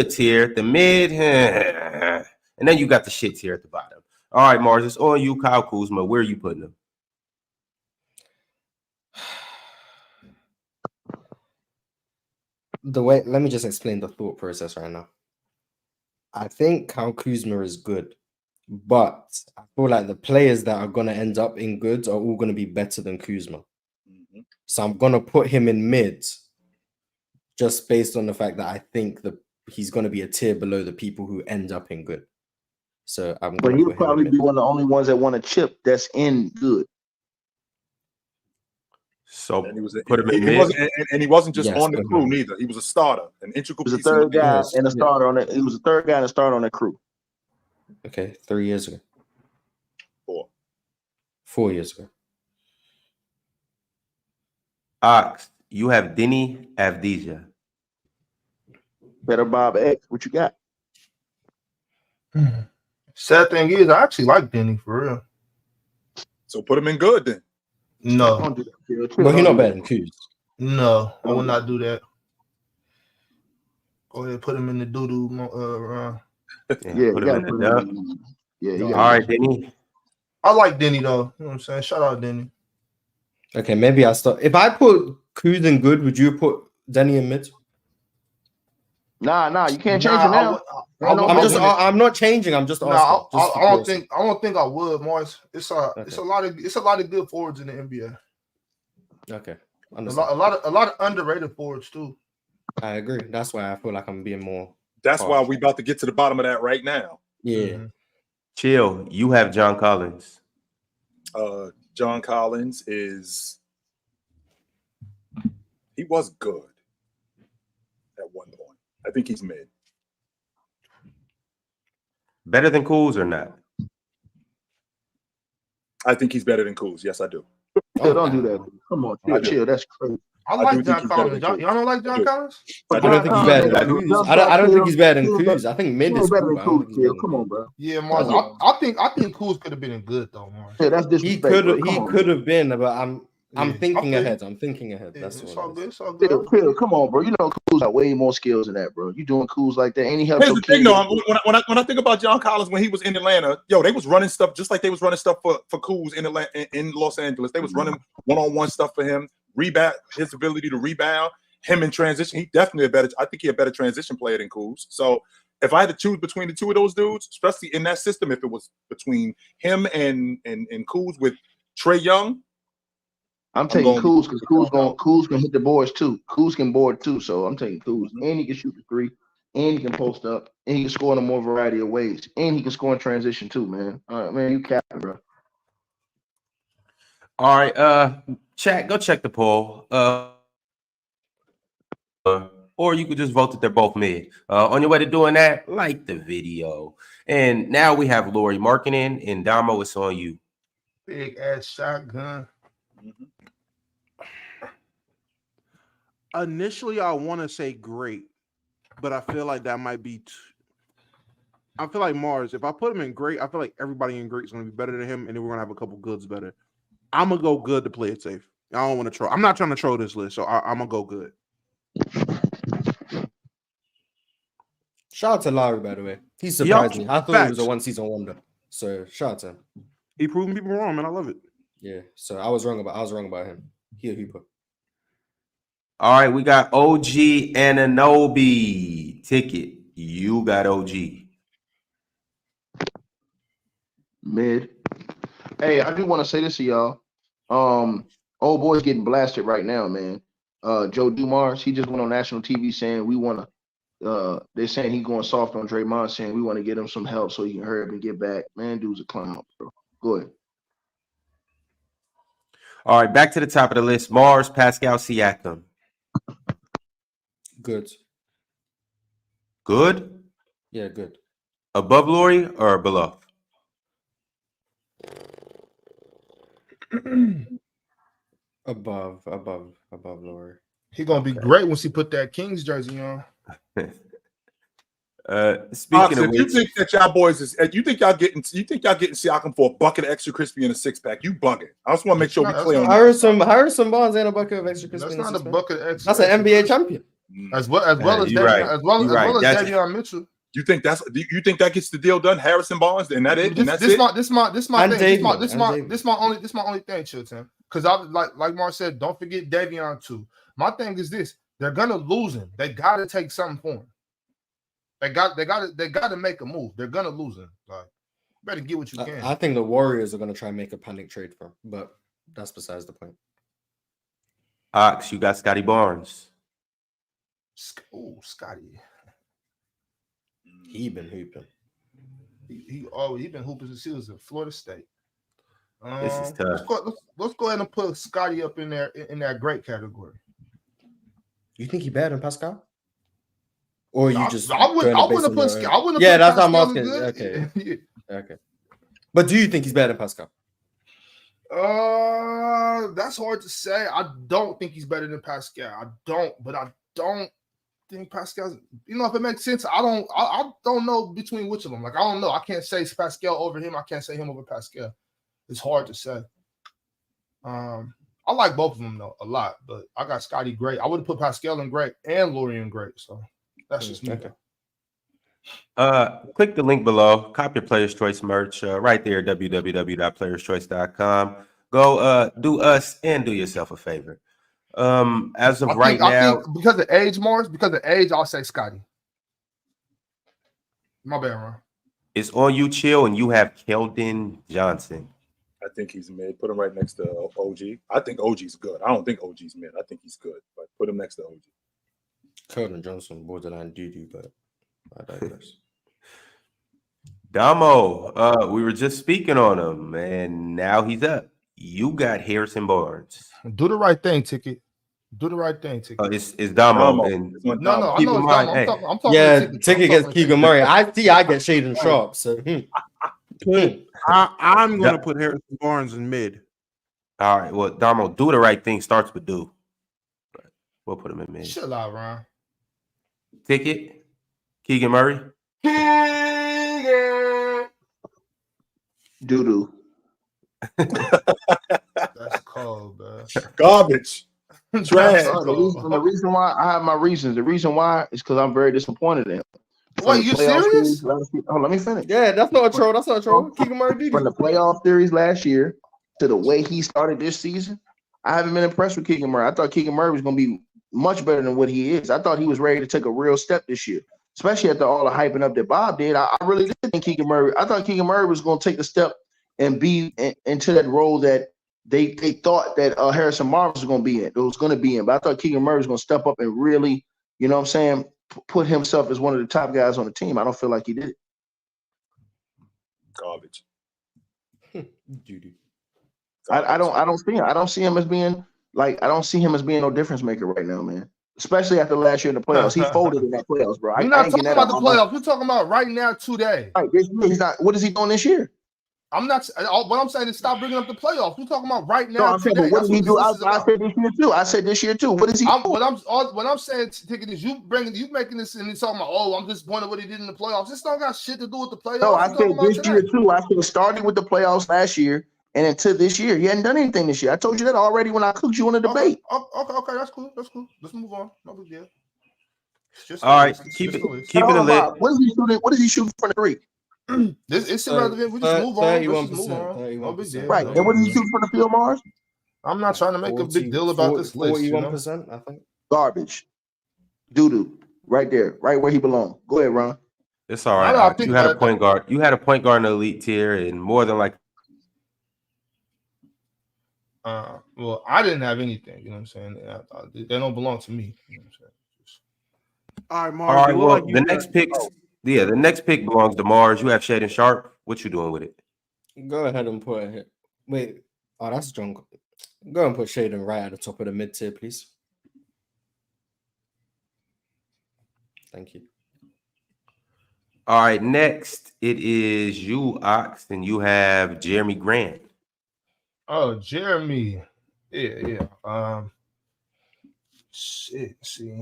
tier, the mid, and then you got the shit tier at the bottom. All right, Morris, it's on you, Kyle Kuzma. Where are you putting him? Let me just explain the thought process right now. I think Kyle Kuzma is good, but I feel like the players that are going to end up in goods are all going to be better than Kuzma. Mm-hmm. So I'm going to put him in mid just based on the fact that I think that he's going to be a tier below the people who end up in good. So but he'll probably be one of the only ones that want to chip that's in good. So And he was put him in he mid. wasn't and he wasn't just Yes, on the put him crew in. neither. He was a starter, an integral He was a piece. in the third guy Yes, and a yeah. starter on it. He was a third guy and a starter on that crew. Okay, 3 years ago. Four. 4 years ago. Ox, you have Denny Avdija. Better Bob X. What you got? Sad thing is, I actually like Denny for real. So put him in good then. No, Don't do that. Chill, chill, Well, he's don't not do better than Kuz. no, I will not do that. Go ahead, put him in the doo-doo run. Yeah, Yeah, you put him gotta in the put dub. him in. Yeah, you All gotta All right, Denny. I like Denny though. You know what I'm saying? Shout out Denny. Okay, maybe I start. If I put Kuz in good, would you put Denny in mid? Nah, you can't change it now. I'm not changing. I'm just asking. No, Just for I don't curiosity. think I would, Morris. It's a lot of good forwards in the NBA. Okay, A lot of underrated forwards too. I agree. That's why I feel like I'm being more. That's why we about to get to the bottom of that right now. Yeah. Chill. You have John Collins. John Collins he was good at one point. I think he's mid. Better than Kuz or not? I think he's better than Kuz. Yes, I do. Chill, don't do that. Come on, chill. That's crazy. I do like think John he's better Collins. than Y'all don't like John Collins? I don't think he's better than Kuz. I don't think he's better than Kuz. I think mid is better cool. than I don't think he's better Kuz. Come on, bro. Yeah, Mars. I think Kuz could have been good though, Mars. Yeah, that's disrespect. He could have been, but I'm thinking I ahead. I'm thinking ahead. Yeah, That's it's all all it good. is. It's all good. Chill, come on, bro. You know Kuz got way more skills than that, bro. You doing Kuz like that? Ain't he helped Here's your the thing, kid? though. When I think about John Collins when he was in Atlanta, they was running stuff just like they was running stuff for Kuz in Los Angeles. They was running one-on-one stuff for him. Rebound, his ability to rebound, him in transition. He definitely I think he a better transition player than Kuz. So if I had to choose between the two of those dudes, especially in that system, if it was between him and Kuz with Trae Young, I'm taking Kuz because Kuz can hit the boards too. Kuz can board too, so I'm taking Kuz. And he can shoot the three, and he can post up, and he can score in a more variety of ways, and he can score in transition too, man. All right, man, you capping, bro. All right, chat. Go check the poll. Or you could just vote that they're both mid. On your way to doing that, like the video. And now we have Lori Markkinen and Damo. It's on you. Big ass shotgun. Initially, I want to say great, but I feel like that might be. I feel like Mars. If I put him in great, I feel like everybody in great is going to be better than him, and then we're going to have a couple goods better. I'm gonna go good to play it safe. I don't want to troll. I'm not trying to troll this list, so I'm gonna go good. Shout out to Larry, by the way. He surprised me. I thought he was a Facts. one-season wonder. So shout out to him. He proving people wrong, man. I love it. Yeah. So I was wrong about him. He a hooper. All right, we got OG Ananobi. Ticket. You got OG. Mid. Hey, I do want to say this to y'all. Old boy's getting blasted right now, man. Joe Dumars, he just went on national TV saying we want to. They're saying he's going soft on Draymond, saying we want to get him some help so he can hurry up and get back. Man, dude's a clown, bro. Go ahead. All right, back to the top of the list. Mars, Pascal Siakam. Good. Good? Yeah, good. Above Lori or below? Above Laurie. He gonna be great once he put that Kings jersey on. Speaking of if you which, think that y'all boys you think y'all getting Siakam for a bucket of extra crispy and a six-pack, you bugging. I just want to make sure we clear on that. Harrison Barnes ain't a bucket of extra crispy. That's not a bucket of extra. That's an NBA champion. As well as Davion Mitchell. You think that gets the deal done, Harrison Barnes, and that it? And that's This it? my And thing. Davion, This my only thing, Chilton. Because I like Mark said, don't forget Davion too. My thing is this: they're gonna lose him. They gotta take something for him. They got to make a move. They're gonna lose him. Like, better get what you can. I think the Warriors are gonna try and make a panic trade for him, but that's besides the point. Ox, you got Scotty Barnes. Oh, Scotty. He been hooping. He been hooping since he was at Florida State. This is tough. Let's go ahead and put Scotty up in there in that great category. You think he better than Pascal? Or you just I wouldn't going put based on your Pascal. own- I wouldn't Yeah, put that's what I'm Pascal asking. as good. Okay. Yeah. Okay. But do you think he's better than Pascal? That's hard to say. I don't think he's better than Pascal. I don't think Pascal's. You know, if it makes sense, I don't know between which of them. Like I don't know. I can't say Pascal over him. I can't say him over Pascal. It's hard to say. I like both of them though a lot, but I got Scotty great. I would have put Pascal in great and Laurie in great. So that's just me. Okay. Click the link below. Copy your Player's Choice merch right there, www.playerschoice.com. Go do us and do yourself a favor. As of right now, I think because of age, Morris, I'll say Scotty. My bad, Ron. it's on you, Chill, and you have Keldon Johnson. I think he's mid. Put him right next to OG. I think OG's good. I don't think OG's mid. I think he's good, but put him next to OG. Keldon Johnson, borderline doo-doo, but I digress. Damo, we were just speaking on him, and now he's up. You got Harrison Barnes. Do the right thing, Ticket. Do the right thing, Ticket. It's Damo. Damo. And It's on No, Damo. I keep know in it's mind, Damo. hey. I'm talking Yeah, to Ticket. Ticket gets Keegan Murray. I get Shaden Sharp. So I'm gonna put Harrison Barnes in mid. All right, well, Damo, do the right thing starts with do. But we'll put him in mid. Chill out, Ron. Ticket, Keegan Murray. Doo-doo. That's cold, man. Garbage. Trash. The reason why I have my reasons. The reason why is because I'm very disappointed in him. What, you serious? Let me finish. yeah, that's not a troll. That's not a troll. Keegan Murray doo-doo. From the playoff series last year to the way he started this season, I haven't been impressed with Keegan Murray. I thought Keegan Murray was going to be much better than what he is. I thought he was ready to take a real step this year, especially after all the hyping up that Bob did. I really did think Keegan Murray. I thought Keegan Murray was going to take a step and be into that role that they thought that Harrison Barnes was going to be in. It was going to be in, but I thought Keegan Murray was going to step up and really, you know what I'm saying, put himself as one of the top guys on the team. I don't feel like he did it. Garbage. Doo-doo. I don't see him as being no difference maker right now, man. Especially after last year in the playoffs. He folded in that playoffs, bro. We're not talking about the playoffs. We're talking about right now today. Right, this year, he's not. What is he doing this year? I'm not. What I'm saying is stop bringing up the playoffs. We're talking about right No, now I'm saying, today. but what did he do? I About. said this year too. I said this year too. What is he? What I'm saying, Ticket, is you making this and you're talking about, oh, I'm disappointed what he did in the playoffs. This don't got shit to do with the playoffs. No, I said this year too. I said starting with the playoffs last year and until this year, he hadn't done anything this year. I told you that already when I cooked you on the debate. Okay, that's cool. Let's move on. No big deal. All right, keep it lit. What is he shooting? What is he shooting from the three? It's irrelevant. We just move on. 31%. No big deal. Right. And what is he shooting from the field, Mars? I'm not trying to make a big deal about this list. 41%, I think. Garbage. Doo-doo. Right there. Right where he belongs. Go ahead, Ron. It's all right. You had a point guard. You had a point guard in the elite tier, and more than like. Well, I didn't have anything. You know what I'm saying? They don't belong to me. You know what I'm saying? All right, Mars. All right. Well, the next pick. Yeah, the next pick belongs to Mars. You have Shaden Sharp. What you doing with it? Go ahead and put it. Wait. Oh, that's John. Go and put Shaden right at the top of the mid tier, please. Thank you. All right. Next, it is you, Ox, and you have Jeremy Grant. Oh, Jeremy. Yeah. Shit. See.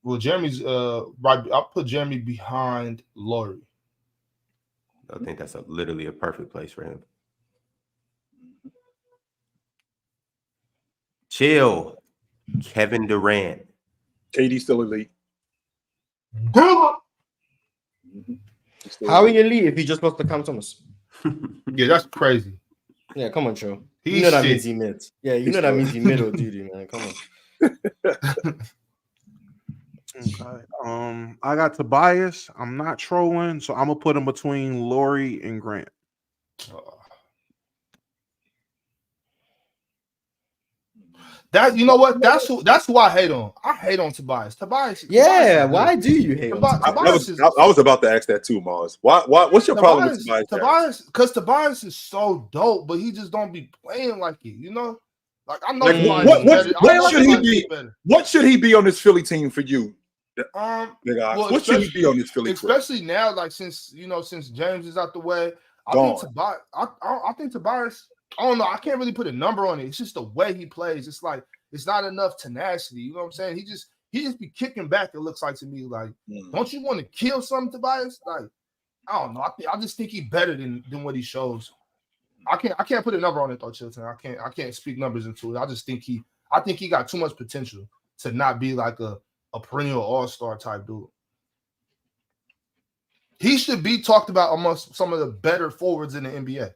Well, Jeremy's right. I'll put Jeremy behind Laurie. I think that's literally a perfect place for him. Chill. Kevin Durant. KD still elite. How are you elite if he just lost to Cam Thomas? Yeah, that's crazy. Yeah, come on, Joe. He's You know that shit. means he mid. Yeah, you know that means he middle duty, man. Come on. Okay. I got Tobias. I'm not trolling, so I'm gonna put him between Laurie and Grant. That you know what? That's who I hate on. I hate on Tobias. Tobias. Yeah, Tobias why do you hate on Tobias? I was about to ask that too, Mars. What's your problem with Tobias? Tobias, because Tobias is so dope, but he just don't be playing like it. You know, like I know. What should he be on this Philly team for you? What should he be on this Philly team? Especially now, like since James is out the way, I think Tobias. I don't know. I can't really put a number on it. It's just the way he plays. It's like it's not enough tenacity. You know what I'm saying? He just be kicking back. It looks like to me. Like, don't you want to kill something, Tobias? Like, I don't know. I just think he's better than what he shows. I can't put a number on it though, Chilton. I can't speak numbers into it. I think he got too much potential to not be like a perennial all-star type dude. He should be talked about amongst some of the better forwards in the NBA.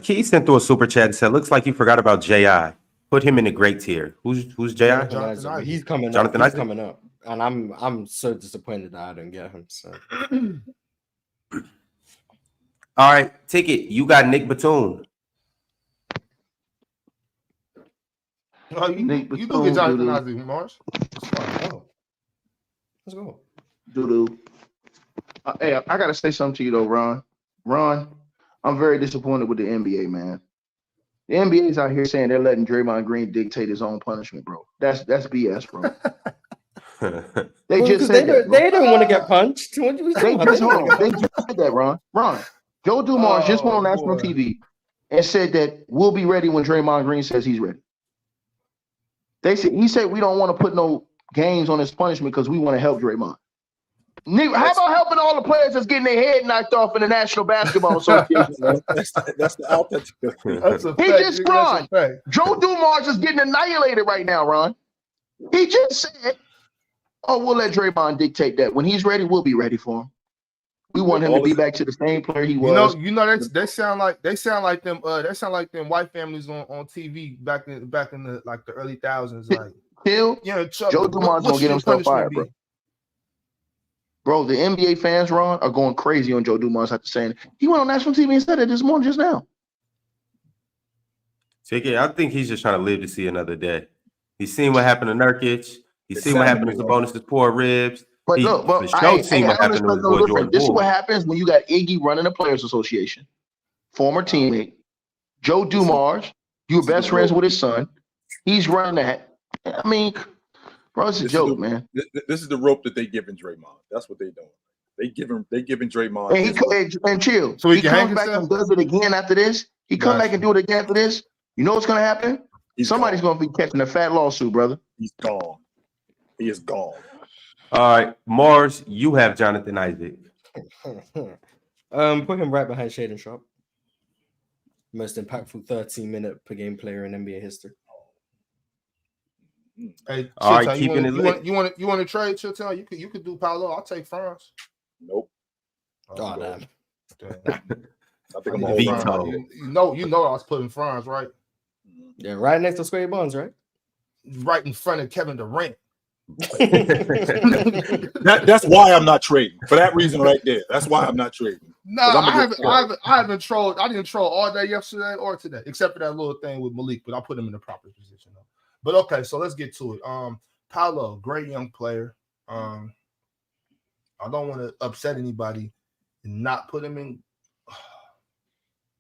Key sent through a super chat and said, "Looks like you forgot about J.I. Put him in the great tier." Who's J.I.? He's coming Jonathan up. Isaac? He's coming up, and I'm so disappointed that I didn't get him. So, all right, Ticket. You got Nick Batum. Oh, you do get Jonathan Isaac, Mars. Let's go. Doo-doo. Hey, I gotta say something to you though, Ron. Ron, I'm very disappointed with the NBA, man. The NBA's out here saying they're letting Draymond Green dictate his own punishment, bro. That's BS, bro. They just said that, they don't want to get punched. What do you They just said that, Ron. Joe Dumars just went on national TV and said that we'll be ready when Draymond Green says he's ready. He said we don't want to put no games on his punishment because we want to help Draymond. How about helping all the players that's getting their head knocked off in the National Basketball Association? That's the alternative. He just Ron. Joe Dumars is getting annihilated right now, Ron. He just said, "Oh, we'll let Draymond dictate that. When he's ready, we'll be ready for him. We want him to be back to the same player he was." You know, they sound like them white families on TV back in the like the early thousands. Like, Joe Dumars gonna get himself fired, bro. Bro, the NBA fans, Ron, are going crazy on Joe Dumars after saying he went on national TV and said it this morning just now. Ticket. I think he's just trying to live to see another day. He's seen what happened to Nurkic. He's seen what happened to Sabonis' poor ribs. But look, this is what happens when you got Iggy running the Players Association, former teammate, Joe Dumars, you're best friends with his son. He's running that. I mean, bro, it's a joke, man. This is the rope that they giving Draymond. That's what they doing. They giving Draymond. And chill. So he comes back and does it again after this. He come back and do it again after this. You know what's gonna happen? Somebody's gonna be catching a fat lawsuit, brother. He's gone. He is gone. All right, Mars, you have Jonathan Isaac. Put him right behind Shaden Sharp. Most impactful 13-minute per game player in NBA history. Hey, all right, keeping it lit. You want to trade? Chilton? You could do Paolo. I'll take France. Nope. Oh damn. I think I'm a veto. You know I was putting France, right? Yeah, right next to Square Bonds, right? Right in front of Kevin Durant. That's why I'm not trading. For that reason right there. That's why I'm not trading. No, I haven't trolled. I didn't troll all day yesterday or today, except for that little thing with Malik, but I put him in the proper position though. But okay, so let's get to it. Paolo, great young player. I don't want to upset anybody and not put him in.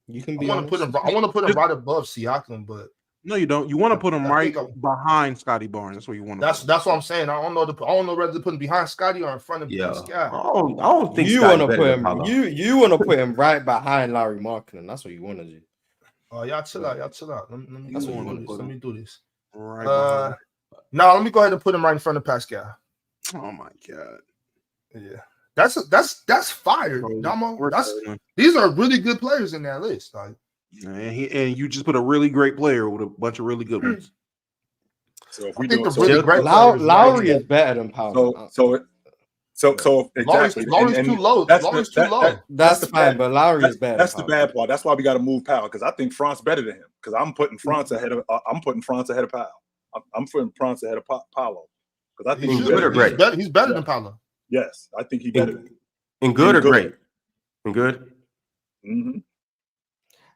You can be. I want to put him right above Siakam, but no, you don't. You want to put him right behind Scotty Barnes. That's what you want. That's what I'm saying. I don't know whether to put him behind Scotty or in front of this guy. I don't think you want to put him. You want to put him right behind Larry Markkinen. That's what you want to do. Oh, y'all chill out. Let me do this. Right. No, let me go ahead and put him right in front of Pascal. Oh my god. Yeah. That's fire, Damo. These are really good players in that list. Like, and you just put a really great player with a bunch of really good ones. So if we Lowry is better than Powell. So exactly. Lowry's too low. That's fine, but Lowry is better. That's the bad part. That's why we got to move Powell, because I think France better than him. Because I'm putting France ahead of Powell. I'm putting France ahead of Paolo. Because I think he's better. He's better than Paolo. Yes, I think he's better than him. In good or great? In good? Mm-hmm.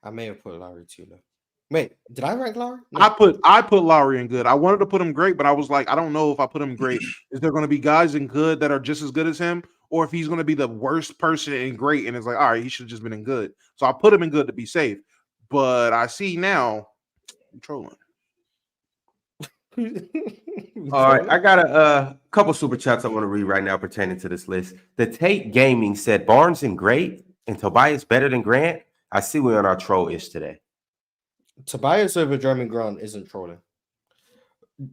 I may have put Lowry too low. Wait, did I rank Lowry? No. I put Lowry in good. I wanted to put him great, but I was like, I don't know if I put him great. Is there going to be guys in good that are just as good as him, or if he's going to be the worst person in great? And it's like, all right, he should have just been in good. So I put him in good to be safe. But I see now, I'm trolling. All right, I got a couple super chats I want to read right now pertaining to this list. The Tate Gaming said Barnes and great and Tobias better than Grant. I see we're on our troll-ish today. Tobias over Jeremy Grant isn't trolling.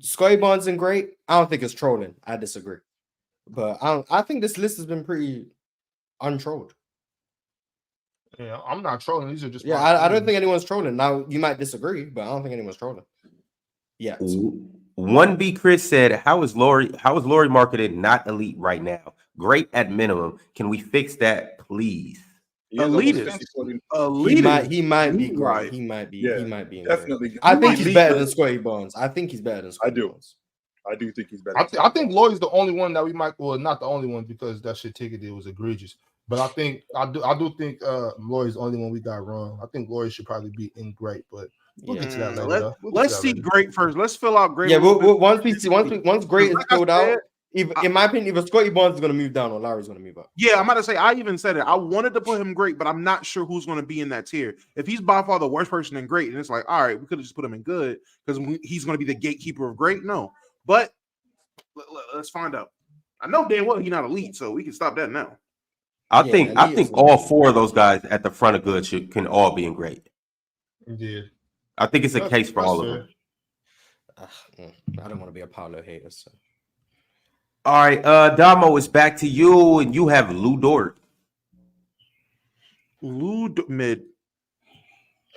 Scotty Barnes and great. I don't think it's trolling. I disagree. But I think this list has been pretty untrolled. Yeah, I'm not trolling. These are just I don't think anyone's trolling. Now you might disagree, but I don't think anyone's trolling. Yeah. 1B Chris said, How is Laurie marketed not elite right now? Great at minimum. Can we fix that, please? Elitist. He might be great. Right. He might be. Yeah, he might be. definitely. I think he's better than Scotty Barnes. I think he's better than Scotty Barnes. I do think he's better. I think Lloyd's the only one that we might. Well, not the only one because that shit ticket was egregious. But I do think Lloyd's the only one we got wrong. I think Lloyd should probably be in great, but we'll get to that later. Let's see great first. Let's fill out great. Yeah, once great is filled out. In my opinion, either Scotty Barnes is going to move down or Larry's going to move up. Yeah, I'm about to say, I even said it. I wanted to put him great, but I'm not sure who's going to be in that tier. If he's by far the worst person in great, and it's like, all right, we could have just put him in good because he's going to be the gatekeeper of great. No, but let's find out. I know damn well he's not elite, so we can stop that now. I think all four of those guys at the front of good can all be in great. Yeah. I think it's a case for all of them. I don't want to be a Paolo hater. So. All right, Damo, it's back to you, and you have Lou Dort. Mid.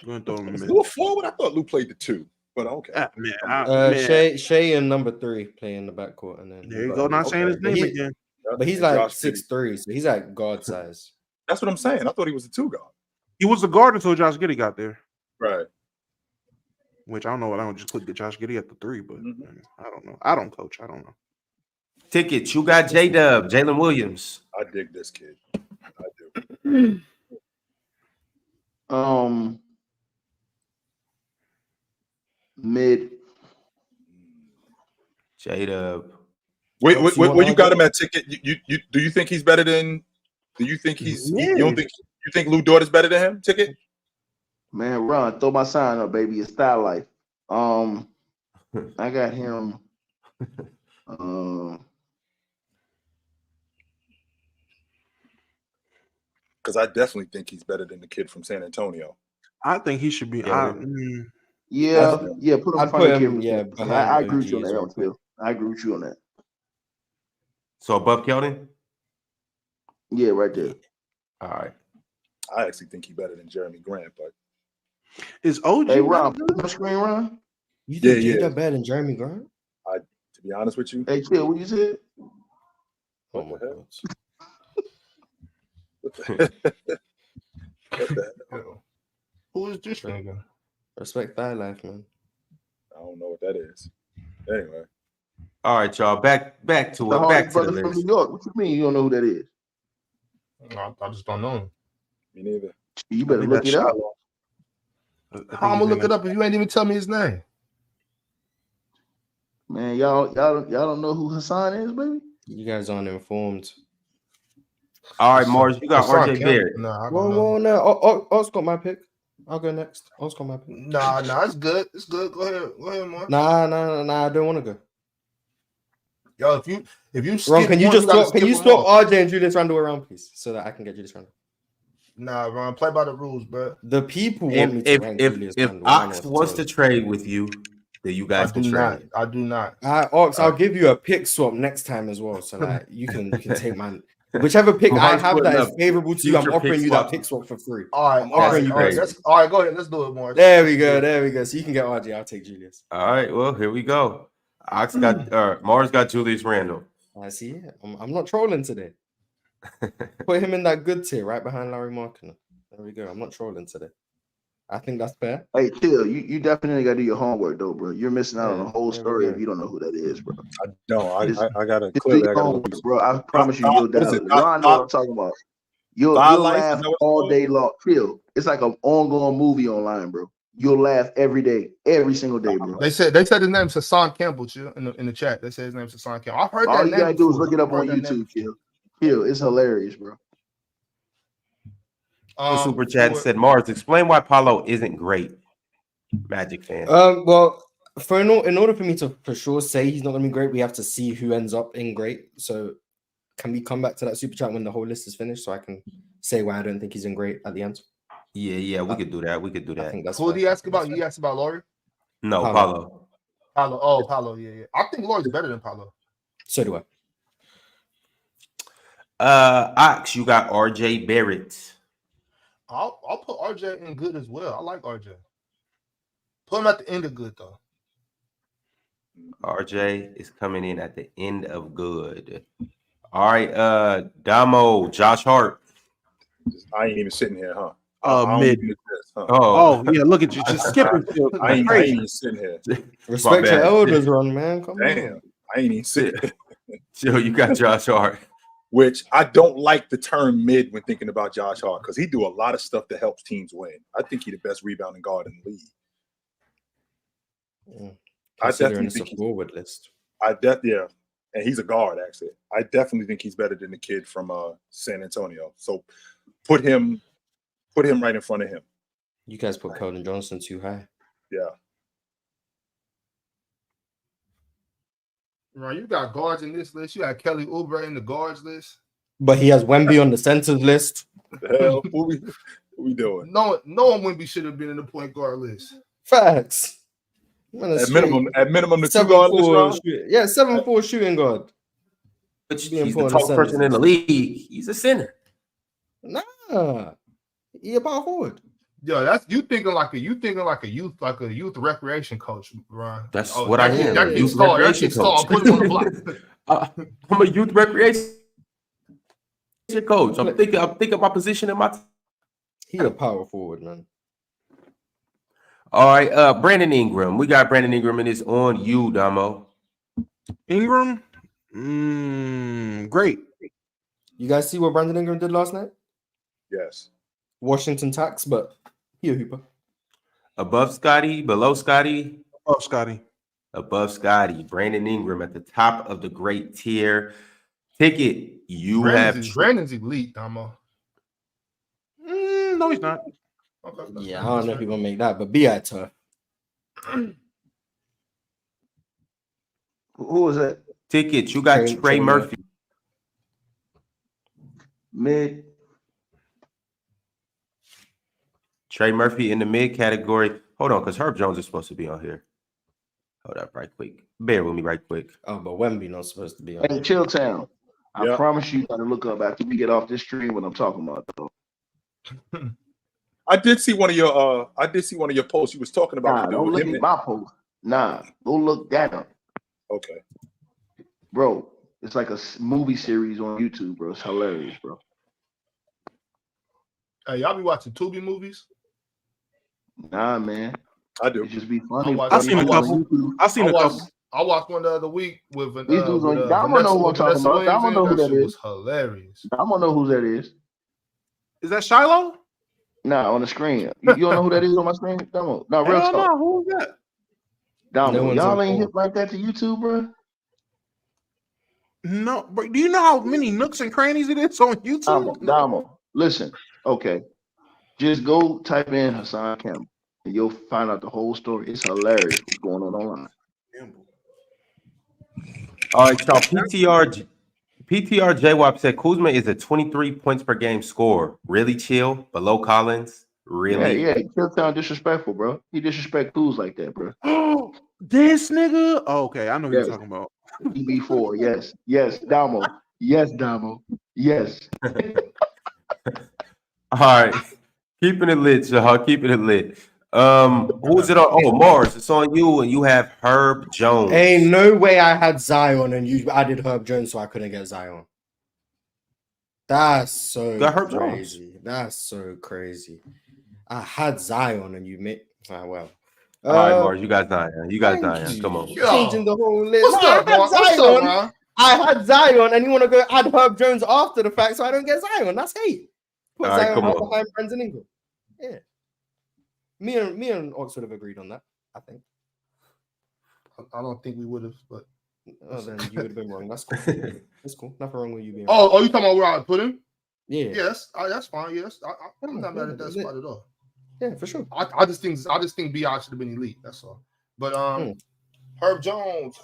I'm going to throw him in mid. Lou forward? I thought Lou played the 2, but okay. Man. Shea and number 3 play in the backcourt, and then There you go. Not saying his name again. But he's like 6'3", so he's like guard size. That's what I'm saying. I thought he was a 2 guard. He was a guard until Josh Giddey got there. Right. Which I don't know. I don't just click the Josh Giddey at the 3, but I don't know. I don't coach. I don't know. Tickets. You got J-Dub, Jalen Williams. I dig this kid. I do. Mid. J-Dub. Wait, where you got him at ticket? You do you think he's better than? Do you think he's? You don't think? You think Lou Dort is better than him? Ticket. Man, run, throw my sign up, baby. It's style life. I got him. Because I definitely think he's better than the kid from San Antonio. I think he should be. Yeah. Put him. I'd put him. Yeah, I agree with you on that, Phil. I agree with you on that. So above Keldon? Yeah, right there. All right. I actually think he's better than Jeremy Grant, but is OG? Hey, Ron, put the screen, Ron. You think J-Dub better than Jeremy Grant? To be honest with you, hey, chill. What you said? What the hell? What the hell? Who is this nigga? Respect that life, man. I don't know what that is. Anyway. All right, y'all. Back to it. Back to the brother from list. New York. What you mean you don't know who that is? I just don't know him. Me neither. You better look it up. How I'm gonna look it up if you ain't even tell me his name? Man, y'all don't know who Hassan is, baby? You guys aren't informed. All right, Mars, you got RJ Barrett. No. Oz got my pick. I'll go next. Oz got my pick. Nah, it's good. It's good. Go ahead, Mars. Nah. I don't want to go. Yo, if you Ron, can you stop RJ and Julius Randle around, please, so that I can get Julius Randle? Nah, Ron, play by the rules, bro. The people want me to rank Julius Randle. If Ox wants to trade with you, then you guys can trade. I do not. Ox, I'll give you a pick swap next time as well, so that you can take my whichever pick I have that is favorable to you. I'm offering you that pick swap for free. All right, go ahead. Let's do it, Mars. There we go. So you can get RJ. I'll take Julius. All right, well, here we go. Ox got Mars got Julius Randle. I see it. I'm not trolling today. Put him in that good tier right behind Larry Markkinen. There we go. I'm not trolling today. I think that's fair. Hey, chill. You definitely got to do your homework, though, bro. You're missing out on the whole story if you don't know who that is, bro. I don't. I got to clearly. Bro, I promise you, you'll download it. I know what I'm talking about. You'll laugh all day long. Chill. It's like an ongoing movie online, bro. you'll laugh every day, every single day, bro. They said his name's Hassan Campbell, chill, in the chat. They said his name's Hassan Campbell. I've heard All that you name gotta do is before. look it up I've on heard that name YouTube, Kill. It's hilarious, bro. Super Chat said, Mars, explain why Paulo isn't great. Magic fan. Well, in order for me to for sure say he's not gonna be great, we have to see who ends up in great. So can we come back to that super chat when the whole list is finished so I can say why I don't think he's in great at the end? Yeah, we could do that. We could do I that. think that's who did he ask about? He asked about Laurie? No, Paulo. Paulo. Oh, Paulo, yeah. I think Laurie's better than Paulo. So do I. Ox, you got RJ Barrett. I'll put RJ in good as well. I like RJ. Put him at the end of good though. RJ is coming in at the end of good. All right, Damo, Josh Hart. I ain't even sitting here, huh? Mid. Oh, yeah, look at you just skipping. I ain't even sitting here. Respect your elders, run, man. Come Damn, on. I ain't even sitting here. So you got Josh Hart. Which I don't like the term mid when thinking about Josh Hart because he do a lot of stuff that helps teams win. I think he's the best rebounding guard in the league. I definitely think he's a forward list. Yeah, and he's a guard actually. I definitely think he's better than the kid from San Antonio. So put him right in front of him. You guys put Keldon Johnson too high. Yeah. Right, you got guards in this list. You got Kelly Oubre in the guards list. But he has Wemby on the centers list. The hell, what we doing? No one Wemby should have been in the point guard list. Facts. At minimum, the 2 guard list. Yeah, 7'4" shooting guard. But he's the top person in the league. He's a center. Nah, he a power forward. Yo, that's you thinking like a youth recreation coach, Ron. That's what I am. That youth recreation coach. Put him on the block. I'm a youth recreation coach. I'm thinking my position in my team. He a power forward, man. All right, Brandon Ingram. We got Brandon Ingram, and it's on you, Damo. Ingram, great. You guys see what Brandon Ingram did last night? Yes. Washington tax, but he a hooper. Above Scotty, below Scotty. Oh, Scotty. Above Scotty. Brandon Ingram at the top of the great tier. Ticket, Brandon's elite, Damo. No, he's not. Okay, yeah, I don't know if you're gonna make that, but be at her. Who was that? Ticket, you got Trey Murphy. Mid. Trey Murphy in the mid category. Hold on, because Herb Jones is supposed to be on here. Hold up right quick. Bear with me right quick. Oh, but Wemby not supposed to be on. Hey, Chill Town. I promise you gotta look up after we get off this stream what I'm talking about, though. I did see one of your posts. You was talking about don't look at my post. Nah, go look that up. Okay. Bro, it's like a movie series on YouTube, bro. It's hilarious, bro. Hey, y'all be watching Tubi movies? Nah, man. I do. It just be funny. I've seen a couple. I watched one the other week with these dudes on. I don't know who I'm talking about. I don't know who that is. Hilarious. I don't know who that is. Is that Shiloh? Nah, on the screen. You don't know who that is on my screen? No, real talk. No, who is that? Y'all ain't hip like that to YouTube, bro. No, but do you know how many nooks and crannies it is on YouTube? Damo, listen. Okay, just go type in Hassan Campbell, and you'll find out the whole story. It's hilarious what's going on online. All right, so PTR JWAP said Kuzma is a 23 points per game scorer. Really chill, below Collins. Really? Yeah. Kill Town disrespectful, bro. He disrespect Kuz like that, bro. This nigga. Oh, okay, I know who you're talking about. EB4, yes, Damo, yes. All right, keeping it lit, y'all. Keeping it lit. Who is it on? Oh, Mars, it's on you, and you have Herb Jones. Ain't no way I had Zion and you added Herb Jones so I couldn't get Zion. That's so crazy. Jones. That's so crazy. I had Zion and you made well. All right, Mars, you got Zion. Come on. Changing the whole list. What's up, Zion? I had Zion, and you want to go add Herb Jones after the fact, so I don't get Zion. That's hate. Put All right, Zion come right on. behind Brandon Ingram. Yeah. Me and Ox would have agreed on that. I think. I don't think we would have, but Then you would have been wrong. That's cool. That's cool. Nothing wrong with you being. oh, you talking about where I put him? Yeah. Yes, that's fine. Yes, I'm not mad at that spot at all. Yeah, for sure. I just think BI should have been elite. That's all. But Herb Jones.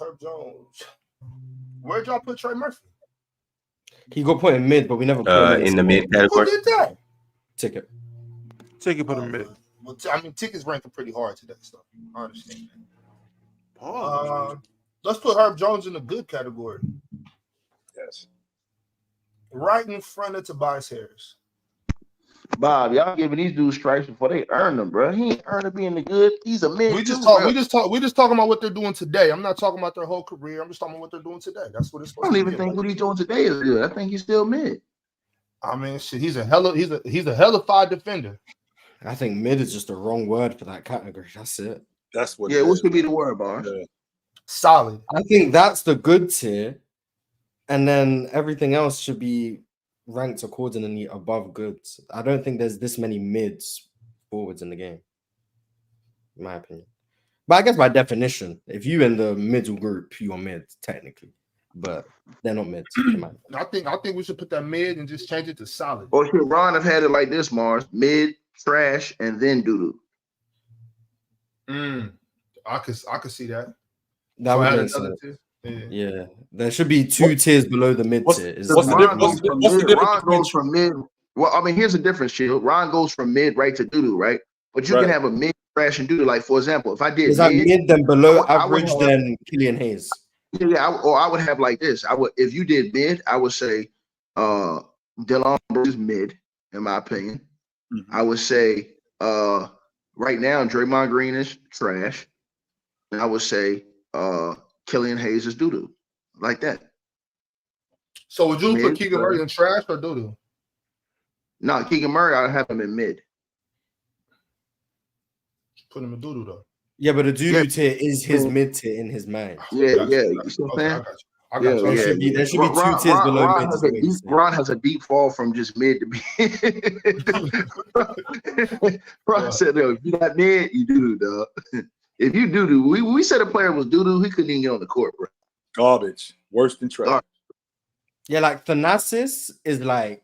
Where'd y'all put Trey Murphy? He got put in mid, but we never put him in the mid Who category. did that? Ticket. Put him mid. Well, I mean, tickets ranking pretty hard today, so I understand. Pause. Let's put Herb Jones in the good category, Yes. right in front of Tobias Harris. Bob, y'all giving these dudes stripes before they earn them, bro. He ain't earning being the good. He's a mid. We just talking about what they're doing today. I'm not talking about their whole career. I'm just talking about what they're doing today. That's what it's I supposed don't to be. even think what he's doing today is good. I think he's still mid. I mean, shit, he's a hellified defender. I think mid is just the wrong word for that category. That's it. That's what. Yeah, what should be the word, Bar? Yeah. Solid. I think that's the good tier, and then everything else should be ranked accordingly above goods. I don't think there's this many mids forwards in the game, in my opinion. But I guess by definition, if you in the middle group, you're mid technically, but they're not mids. I think we should put that mid and just change it to solid. Or should Ron have had it like this, Mars? Mid, trash, and then doo-doo. I could see that. That So would add make another sense. tier. Yeah, there should be two tiers below the mid tier. what's the difference? Ron goes from mid. Well, I mean, here's the difference, Shield. Ron goes from mid right to doo-doo, right? But you can have a mid, trash, and doo-doo. Like, for example, if I did Is that mid then below I would average have- than Killian Hayes? Yeah, I would have like this. I would, if you did mid, I would say Dylan is mid, in my opinion. Mm-hmm. I would say right now Draymond Green is trash. And I would say Killian Hayes is doo-doo. Like that. So would you Mid, put Keegan Murray in trash or doo-doo? No, Keegan Murray, I'd have him in mid. Put him in doo-doo though. Yeah, but the doo-doo tier is his mid tier in his mind. Yeah. You see what I'm saying? I got you. There should be two tiers below mid. Ron has a deep fall from just mid to mid. Ron said, "No, if you got mid, you doo-doo, dog. If you doo-doo, we said a player was doo-doo, he couldn't even get on the court, bro. Garbage. Worse than trash. Yeah, like Thanasis is like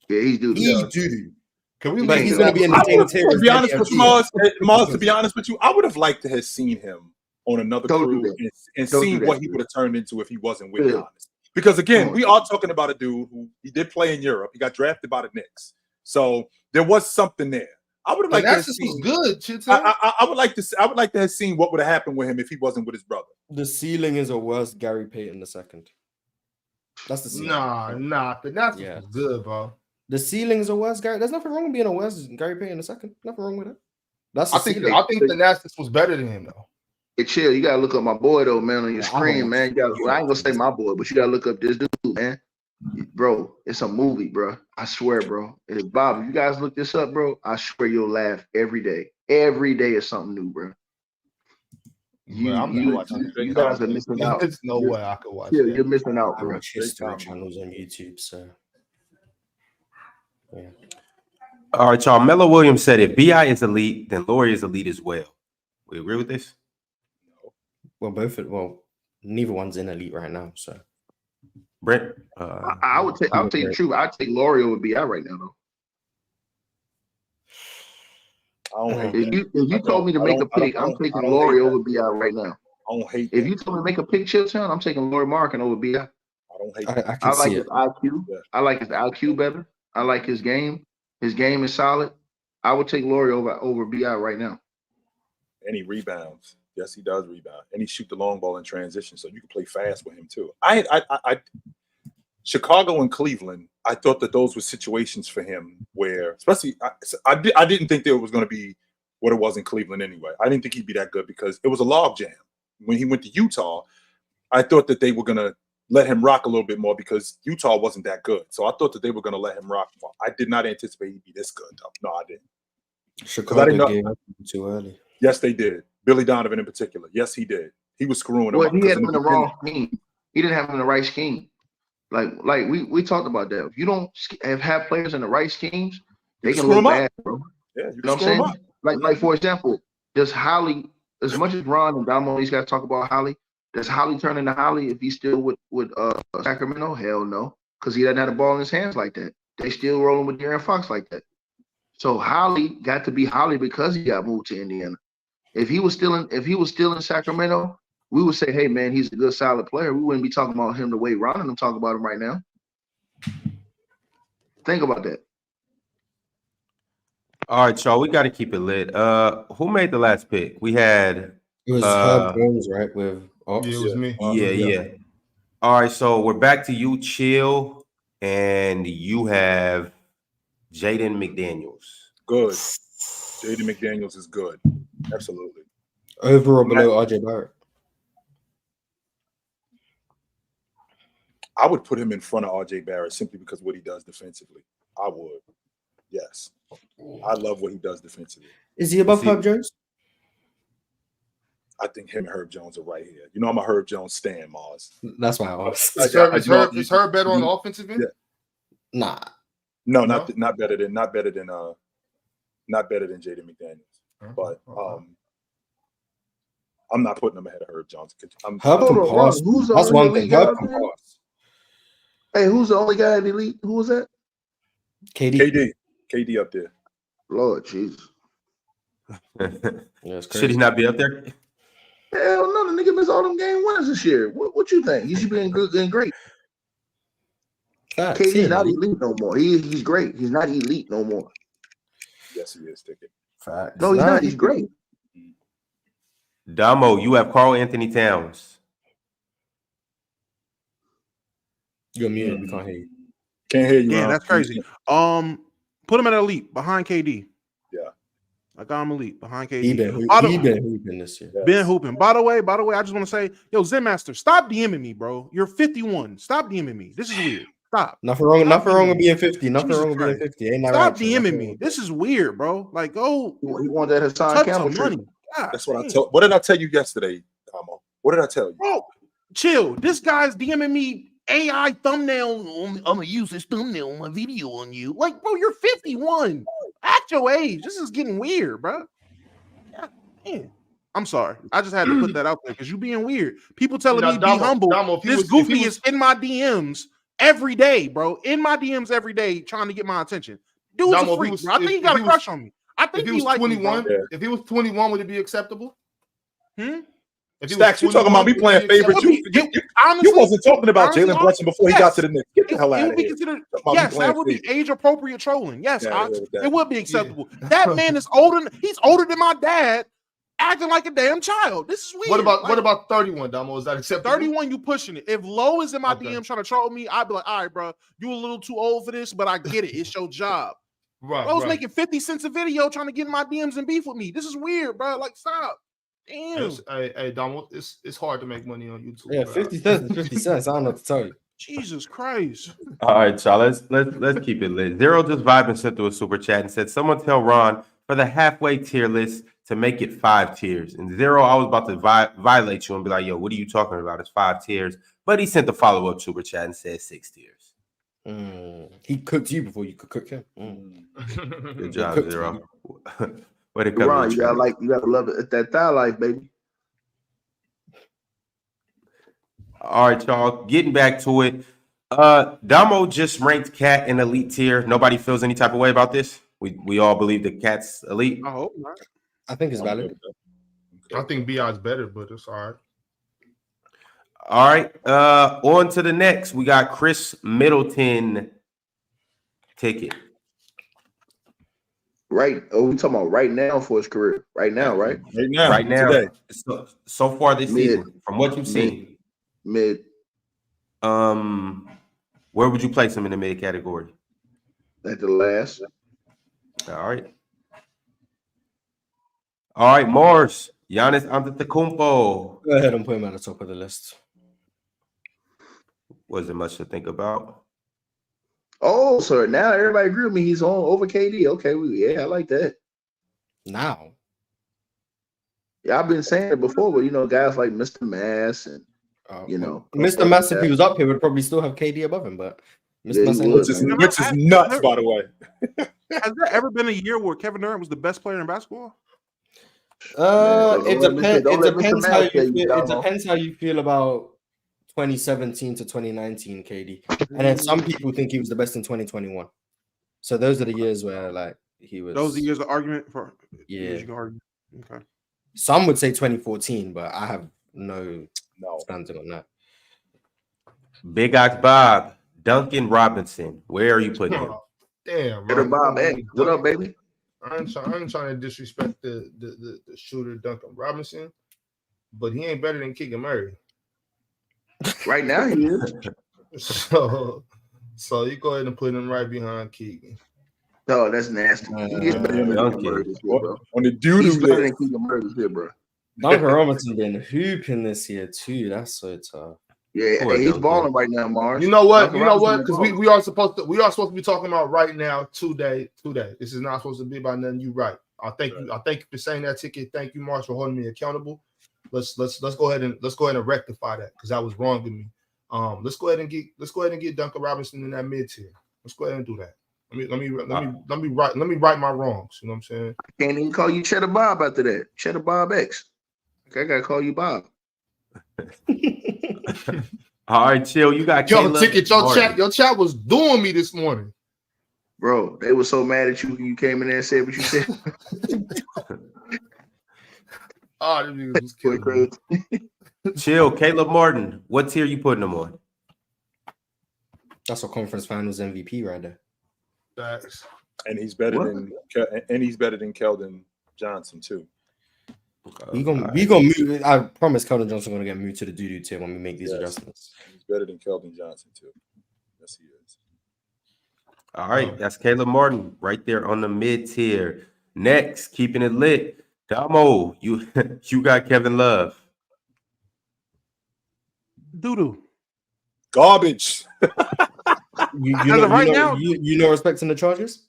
he's doo-doo. He's doo-doo. Can we But he's going to be in the same tier. To be honest with you, Mars, to be honest with you, I would have liked to have seen him on another crew and seen what he would have turned into if he wasn't with Giannis. Because again, we are talking about a dude who he did play in Europe. He got drafted by the Knicks, so there was something there. I would have liked to have seen. Good. I would like to have seen what would have happened with him if he wasn't with his brother. The ceiling is a worse Gary Payton II. That's the ceiling. Nah. That's good, bro. The ceiling is a worse Gary. There's nothing wrong with being a worse Gary Payton II. Nothing wrong with it. I think the Nastis was better than him though. Hey, chill. You gotta look up my boy though, man, on your screen, man. I ain't gonna say my boy, but you gotta look up this dude, man. Bro, it's a movie, bro. I swear, bro. Bob, if you guys look this up, bro, I swear you'll laugh every day. Every day is something new, bro. You guys are missing out. There's no way I could watch. You're missing out, I bro. watch history channels on YouTube, so yeah. All right, y'all. Melo Williams said if BI is elite, then Laurie is elite as well. We agree with this? Well, neither one's in elite right now, so. Brent, I'll tell you the truth. I'd take Laurie over BI right now, though. If you told me to make a pick, I'm taking Laurie over BI right now. I don't hate. If you told me to make a pick, Chilltown, I'm taking Laurie Markin over BI. I don't hate. I like his IQ. Yeah. I like his IQ better. I like his game. His game is solid. I would take Laurie over BI right now. And he rebounds. Yes, he does rebound, and he shoot the long ball in transition, so you can play fast with him too. Chicago and Cleveland, I thought that those were situations for him where, especially, I didn't think there was going to be what it was in Cleveland anyway. I didn't think he'd be that good because it was a logjam. When he went to Utah, I thought that they were going to let him rock a little bit more because Utah wasn't that good. So I thought that they were going to let him rock more. I did not anticipate he'd be this good, though. No, I didn't. Chicago gave up too early. Yes, they did. Billy Donovan in particular. Yes, he did. He was screwing him. Well, he had him in the wrong scheme. He didn't have him in the right scheme. Like we talked about that. If you don't have players in the right schemes, they can look bad, bro. Yeah, you know what I'm saying? Like for example, does Holly, as much as Ron and Damo, these guys talk about Holly, does Holly turn into Holly if he's still with Sacramento? Hell no, because he doesn't have the ball in his hands like that. They still rolling with De'Aaron Fox like that. So Holly got to be Holly because he got moved to Indiana. If he was still in Sacramento, we would say, hey man, he's a good solid player. We wouldn't be talking about him the way Ron and them talk about him right now. Think about that. All right, y'all. We got to keep it lit. Who made the last pick? We had. It was Herb Jones, right? With Yeah, it was me. Yeah. All right, so we're back to you, Chill, and you have Jaden McDaniels. Good. Jaden McDaniels is good. Absolutely. Over or below RJ Barrett? I would put him in front of RJ Barrett simply because of what he does defensively. I would. Yes. I love what he does defensively. Is he above Herb Jones? I think him and Herb Jones are right here. You know, I'm a Herb Jones stan, Mars. That's why I asked. Is Herb better on the offensive end? Yeah. Nah. No, not better than Jaden McDaniels. But I'm not putting him ahead of Herb Jones. Herb can pass. That's one thing. Herb can pass. Hey, who's the only guy in the elite? Who was that? KD up there. Lord Jesus. Should he not be up there? Hell no, the nigga missed all them game winners this year. What you think? He should be good and great. KD's not elite no more. He's great. He's not elite no more. Yes, he is. Ticket. No, he's not. He's great. Damo, you have Karl Anthony Towns. You're muted. We can't hear you. Can't hear you. Yeah, that's crazy. Put him at elite behind KD. Yeah. Like I'm elite behind KD. He been hooping this year. Been hooping. By the way, I just want to say, yo, Zen Master, stop DMing me, bro. You're 51. Stop DMing me. This is weird. Stop. Nothing wrong with being 50. Nothing wrong with being 50. Ain't Stop DMing me. This is weird, bro. Like, go. He want that Hassan Campbell money. God, that's what I tell. What did I tell you yesterday, Damo? What did I tell you? Bro, chill. This guy's DMing me AI thumbnail. I'm gonna use this thumbnail on my video on you. Like, bro, you're 51. Act your age. This is getting weird, bro. God, man. I'm sorry. I just had to put that out there because you being weird. People telling me be humble. This goofy is in my DMs every day, bro. In my DMs every day, trying to get my attention. Dude's a freak, bro. I think he got a crush on me. I think if he was 21, if he was 21, would it be acceptable? Stacks, you talking about me playing favorites? You wasn't talking about Jalen Brunson before he got to the Knicks. Get the hell out of here. Yes, that would be age appropriate trolling. Yes, it would be acceptable. That man is older. He's older than my dad, acting like a damn child. This is weird. What about 31, Damo? Is that acceptable? 31, you pushing it. If Low is in my DM trying to troll me, I'd be like, all right, bro, you a little too old for this, but I get it. It's your job. Right. Bro's making 50 cents a video trying to get in my DMs and beef with me. This is weird, bro. Like, stop. Damn. Hey, Donald, it's hard to make money on YouTube. Yeah, 50 cents, 50 cents. I don't know what to tell you. Jesus Christ. All right, y'all. Let's keep it lit. Zero just vibing sent through a super chat and said, someone tell Ron for the halfway tier list to make it 5 tiers. And Zero, I was about to violate you and be like, yo, what are you talking about? It's 5 tiers. But he sent the follow-up super chat and said 6 tiers. He cooked you before you could cook him. Good job, Zero. Way to come, Ron, you gotta love it. That thigh life, baby. All right, y'all. Getting back to it. Damo just ranked Cat in elite tier. Nobody feels any type of way about this. We all believe that Cat's elite. I hope not. I think it's valid. I think BI's better, but it's all right. All right. On to the next. We got Chris Middleton ticket. Right. Oh, we talking about right now for his career. Right now, right? Right now. Today. So far this season, from what you've seen. Mid. Where would you place him in the mid category? At the last. All right. All right, Morris. Giannis Antetokounmpo. Go ahead and put him at the top of the list. Wasn't much to think about. Oh, so now everybody agree with me. He's on over KD. Okay, I like that. Now. Yeah, I've been saying it before, but guys like Mr. Mass and Mr. Mass, if he was up here, would probably still have KD above him, but Missed Yeah, my he second was. game. Which is nuts, by the way. Has there ever been a year where Kevin Durant was the best player in basketball? It Don't let Mr. depends Matt how you tell you, feel. It Damo. depends how you feel about 2017 to 2019, KD. And then some people think he was the best in 2021. So those are the years where like he was. Those are years of argument for Yeah. You can argue. Okay. Some would say 2014, but I have no No. standing on that. Big Ox Bob, Duncan Robinson. Where are you putting him? Damn, Get a man. Bob X. What up, baby? I ain't trying to disrespect the shooter Duncan Robinson, but he ain't better than Keegan Murray. Right now, he is. So you go ahead and put him right behind Keegan. No, that's nasty. He is better than Duncan. Keegan Murray this year, bro. On the He's doo-doo better than list. Keegan Murray this year, bro. Duncan Robinson been hooping this year too. That's so tough. Yeah, Poor hey, he's Duncan. balling right now, Mars. You know what? Duncan You know what? Robinson Because is we are supposed to be talking about right now today. This is not supposed to be about nothing. You right. I thank you for saying that, Ticket. Thank you, Mars, for holding me accountable. Let's go ahead and rectify that because that was wrong of me. Let's go ahead and get Duncan Robinson in that mid tier. Let's go ahead and do that. Let me right my wrongs. You know what I'm saying? I can't even call you Cheddar Bob after that. Cheddar Bob X. Okay, I gotta call you Bob. All right, chill. You got Yo, Caleb Ticket, Martin. your chat was doing me this morning. Bro, they were so mad at you when you came in there and said what you said. Oh, this nigga was killing me. Crazy. Chill. Caleb Martin. What tier you putting him on? That's a conference finals MVP right there. Facts. And he's better What? than Keldon Johnson too. We gonna move. I promise Keldon Johnson gonna get moved to the doo-doo tier when we make these Yes. adjustments. He's better than Keldon Johnson too. Yes, he is. All right, that's Caleb Martin right there on the mid tier. Next, keeping it lit. Damo, you got Kevin Love. Doo-doo. Garbage. You As know, of right you know, now- you know respecting the Chargers.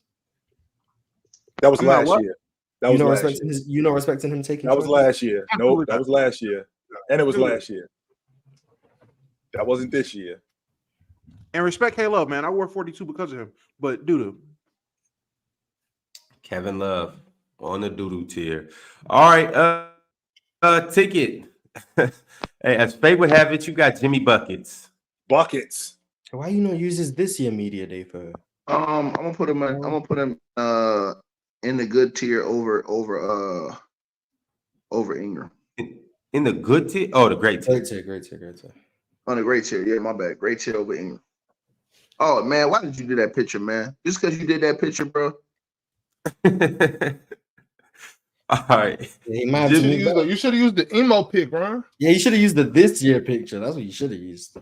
That was I'm not last what? year. That was last year. You know respecting him taking. That was charges? last year. Absolutely Nope, that not. was last year. And it was Absolutely. last year. That wasn't this year. And respect K-Love, man. I wore 42 because of him. But doo-doo. Kevin Love on the doo-doo tier. All right, Ticket. Hey, as fate would have it, you got Jimmy Buckets. Buckets. Why you not use this year media day for? I'm gonna put him in the good tier over Ingram. In the good tier? Oh, the great tier. Great tier. On the great tier, yeah, my bad. Great tier over Ingram. Oh man, why did you do that picture, man? Just because you did that picture, bro. All right. He might have to move back. You should have used the emo pic, Ron. Yeah, you should have used the this year picture. That's what you should have used.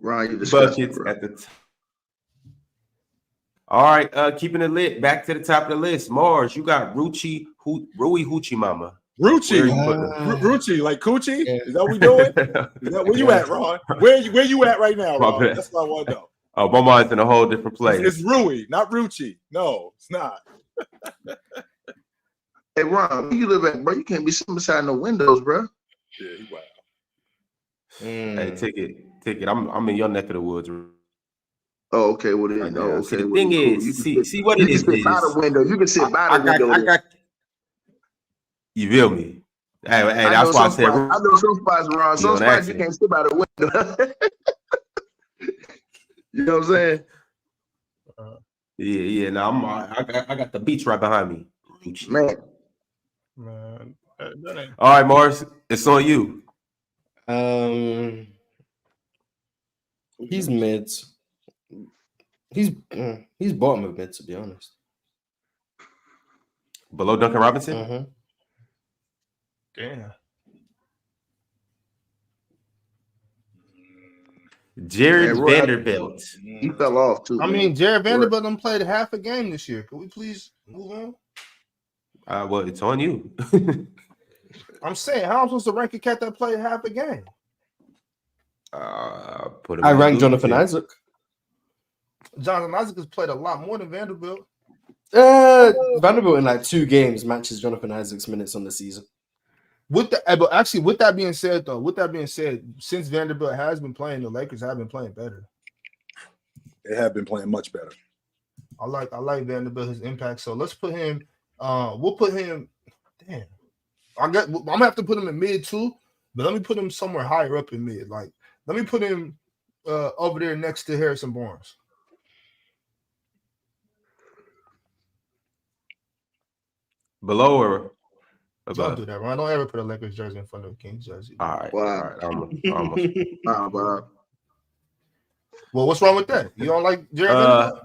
Ron, you disgusting, Buckets bro. at the top. All right, keeping it lit. Back to the top of the list. Mars, you got Rui Hoochie Mama. Rucci. Where you putting Rucci, like Coochie? Yeah. Is that what we doing? him? Is that where you at, Ron? Where you at right now, My Ron? bad. That's what I want to know. Oh, my mind's in a whole different place. It's Rui, not Rucci. No, it's not. Hey Ron, where you live at, bro? You can't be sitting beside no windows, bro. Yeah, he wild. Hey, ticket. I'm in your neck of the woods. Oh, okay. Well, then, Right now. oh, okay. See, the well, thing then, cool. is, You can see what you it can is. sit by the window. You can sit by the window. You feel me? Hey, I that's why I said. know some spots, Ron. Some on spots you accident. can't sit by the window. You know what I'm saying? Yeah. Now I got the beach right behind me. Man, That ain't. All right, Morris, it's on you. He's mid. He's bottom of mid, to be honest. Below Duncan Robinson. Mm-hmm. Damn. Jared Yeah, Roy, Vanderbilt. he fell off too. I man. mean, Jared Vanderbilt done played half a game this year. Can we please move on? Well, it's on you. I'm saying, how am I supposed to rank a cat that played half a game? Put him I in ranked the Jonathan tier. Isaac. Jonathan Isaac has played a lot more than Vanderbilt. Vanderbilt in like 2 games matches Jonathan Isaac's minutes on the season. But actually, with that being said, since Vanderbilt has been playing, the Lakers have been playing better. They have been playing much better. I like Vanderbilt, his impact. So let's put him. We'll put him. Damn, I'm gonna have to put him in mid too, but let me put him somewhere higher up in mid. Like, let me put him over there next to Harrison Barnes. Below or above? Don't do that, Ron. Don't ever put a Lakers jersey in front of a Kings jersey. All right. Wow. Almost. Nah, bro. Well, what's wrong with that? You don't like Jared Vanderbilt?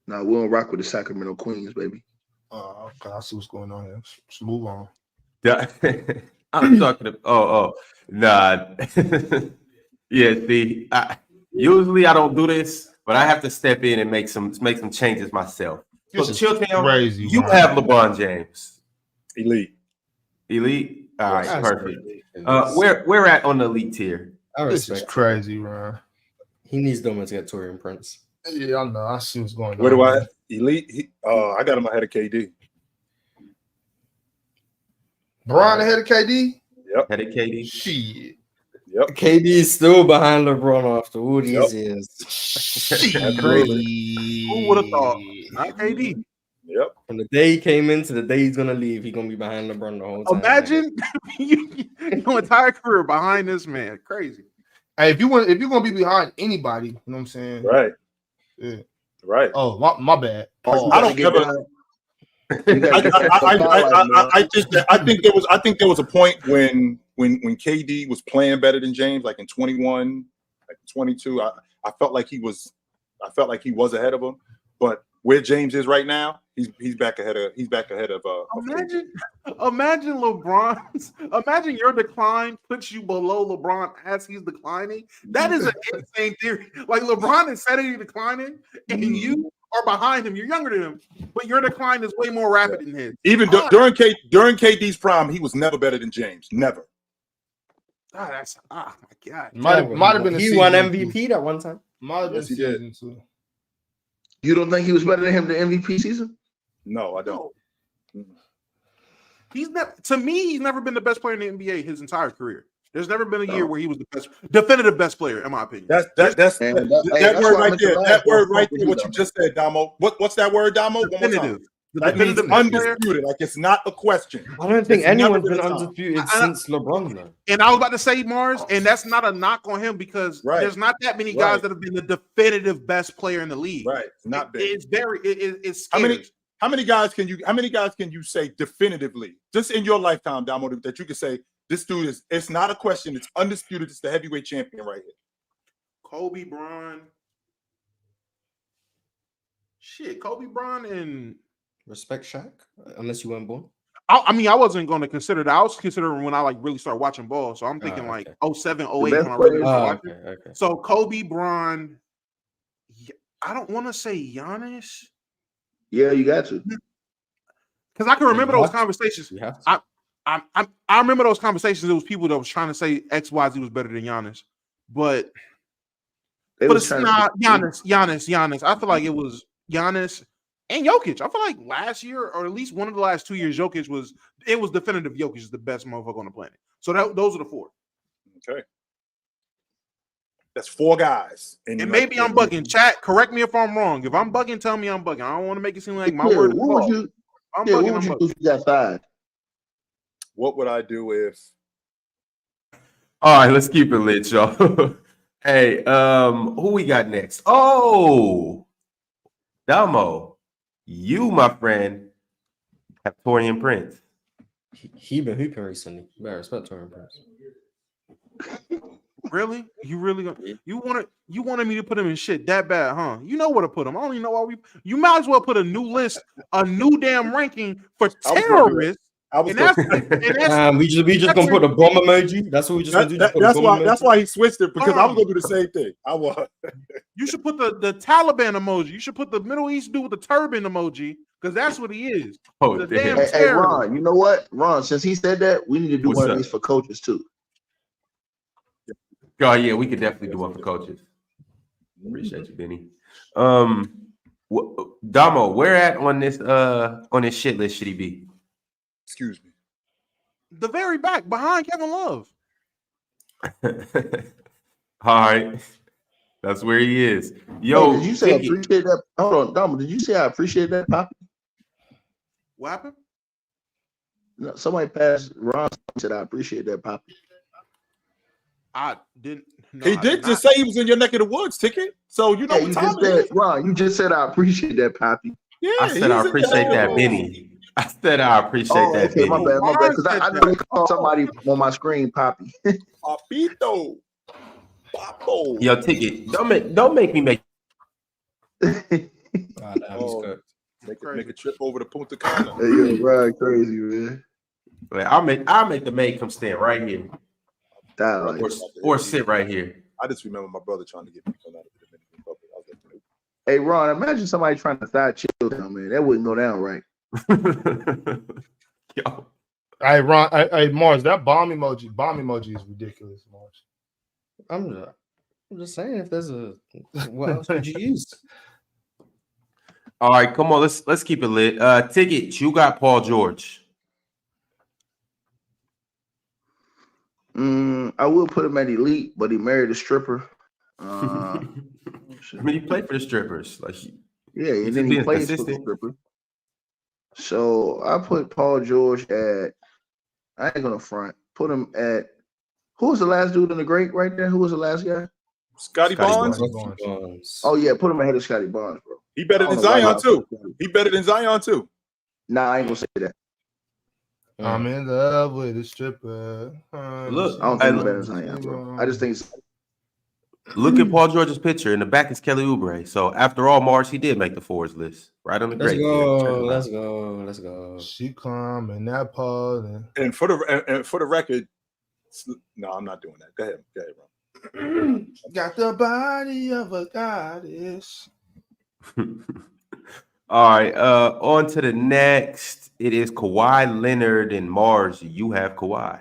Nah, we don't rock with the Sacramento Queens, baby. Okay, I see what's going on here. Let's move on. Yeah. I'm talking to. Nah. Yeah. See, usually I don't do this, but I have to step in and make some changes myself. This So is Chilltown, crazy. you man. have LeBron James. Elite. Elite. All right, That's perfect. great. Where at on the elite tier? I This is respect. crazy, Ron. He needs Doman to get Torian Prince. Yeah, I know. I see what's going on. Where do I elite? I got him ahead of KD. Bron ahead of KD? Head of KD. Shit. Yep. KD is still behind LeBron after all these Yep. years. Shit. Who would have thought? Not KD. Yep. From the day he came in to the day he's gonna leave, he's gonna be behind LeBron the whole time. Imagine your entire career behind this man. Crazy. Hey, if you're gonna be behind anybody, you know what I'm saying? Right. Yeah. Right. Oh, my bad. Oh, I don't ever. I think there was a point when KD was playing better than James, like in 21, like 22. I felt like he was ahead of him, but where James is right now, he's back ahead of Imagine imagine your decline puts you below LeBron as he's declining. That is an insane theory. Like LeBron is steadily declining, and you are behind him. You're younger than him, but your decline is way more rapid than his. Even during KD's prime, he was never better than James. Never. Oh my god! Might have been. He won MVP that one time. Might have been Yes, he did. season too. You don't think he was better than him the MVP season? No, I don't. He's never been the best player in the NBA his entire career. There's never been a year where he was the definitive best player, in my opinion. That's Man, that that's word why I right meant to there. laugh That word when I right spoke there. with What you, you just said, Damo. What's that word, Damo? One more time. Definitive. The That means definitive player. undisputed. Like it's not a question. I don't think It's never anyone's been been a time. undisputed since LeBron, though. And I was about to say Mars, and that's not a knock on him because Right. there's not that many guys Right. that have been the definitive best player in the league. Right. It's not big. It's How many- scarce. How many guys can you say definitively, just in your lifetime, Damo, that you can say this dude is? It's not a question. It's undisputed. It's the heavyweight champion right here. Kobe Bryant. Kobe Bryant and Respect Shaq, unless you weren't born. I wasn't going to consider that. I was considering when I really started watching ball. So I'm thinking okay. 07, 08 The when best I really players- started watching. Okay. So Kobe Bryant. I don't want to say Giannis Yeah, you got to. because I can remember those conversations. You have to. I remember those conversations. There was people that was trying to say XYZ was better than Giannis, but it's not Giannis. I feel like it was Giannis and Jokic. I feel like last year, or at least one of the last 2 years, Jokic was definitive. Jokic is the best motherfucker on the planet. So those are the four. Okay. That's four guys. And maybe I'm bugging. Chat, correct me if I'm wrong. If I'm bugging, tell me I'm bugging. I don't want to make it seem like my word is What would false. you? I'm Yeah, bugging. what I'm would you bugging. do if you got 5? What would I do if? All right, let's keep it lit, y'all. Hey, who we got next? Oh, Damo, you, my friend, have Torian Prince. He been hooping recently. You better respect Torian Prince. Really? You really you wanted me to put him in shit that bad, huh? You know where to put him. I don't even know why you might as well put a new list, a new damn ranking for terrorists. We just gonna put a bomb emoji. That's what we just gonna do. That's why he switched it, because I was gonna do the same thing. I was. You should put the Taliban emoji. You should put the Middle East dude with the turban emoji, because that's what he is. Oh, The damn. damn Hey, terrorist. Ron, you know what? Ron, since he said that, we need to do What's one up? of these for coaches too. Oh yeah, we could definitely do one for coaches. Appreciate you, Benny. Damo, where at on this shit list should he be? Excuse me. The very back, behind Kevin Love. All right. That's where he is. Hey, Yo, did you say I Ticket. appreciate that? Hold on, Dom. Did you say I appreciate that, Poppy? What happened? No, somebody passed Ron said I appreciate that, Poppy. I didn't. No, He I did just not. say he was in your neck of the woods, Ticket. So you know Yeah, what you time just it said, is. Ron. You just said I appreciate that, Poppy. Yeah, I said I he's in your appreciate neck of the that, woods. Benny. I said I appreciate Oh, that, okay, my Benny. bad, my bad. Because I Ron know said they called somebody on my screen, Poppy. Papito. Papo. Yo, Ticket, don't make me make. God damn, he's Oh, cooked. make a trip over to Punta Cana. Hey, yo, Ron, crazy, man. I'll make the maid come stand right here, Die like or sit right here. I just remember my brother trying to get me out of the Dominican Republic. I was like, nope. Hey, Ron, imagine somebody trying to thigh chill down, man. That wouldn't go down right. Yo, Hey, Ron. Hey, Mars. That bomb emoji is ridiculous, Mars. I'm just saying, if there's a, what else would you use? all right, come on, let's keep it lit. Ticket, you got Paul George. I will put him at elite, but he married a stripper. I mean, you play for the strippers, like Yeah, he's and then just he being plays for the consistent. stripper. So I put Paul George at. I ain't gonna front. Put him at. Who was the last dude in the great right there? Who was the last guy? Scotty Barnes. Oh yeah, put him ahead of Scotty Barnes, bro. He better I than don't know why Zion y'all too. put Scotty. He better than Zion too. Nah, I ain't gonna say that. I'm in love with a stripper. Look, I don't think he's better than Zion, bro. I just think. Look at Paul George's picture. In the back is Kelly Oubre. So after all, Mars, he did make the fours list. Right on the Let's great. go. Let's go. Let's go. She climbing that pole. And for the record, no, I'm not doing that. Go ahead, bro. Got the body of a goddess. All right. On to the next. It is Kawhi Leonard and Mars. You have Kawhi.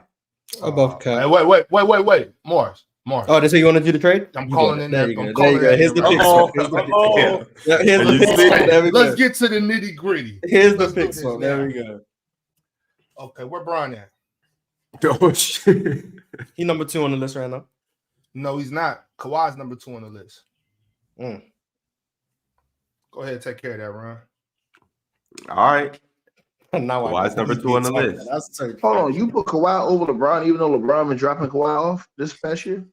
Above Cat. Wait. Mars. Oh, that's how you want to do the trade? I'm You calling got it. in There there. you go. I'm There you calling go. in Here's the there. pick Uh-oh. swap. Here's the pick Uh-oh. swap. Yeah, here's the You pick see? swap. There we Let's go. get to the nitty gritty. Here's the Let's do pick this swap. now. There we go. Okay, where Brian at? Oh, shit. He number 2 on the list right now. No, he's not. Kawhi's number 2 on the list. Mm. Go ahead, take care of that, Ron. All right. Now Kawhi's number 2 on the list. That's so Hold on, you put Kawhi over LeBron, even though LeBron been dropping Kawhi off this past year.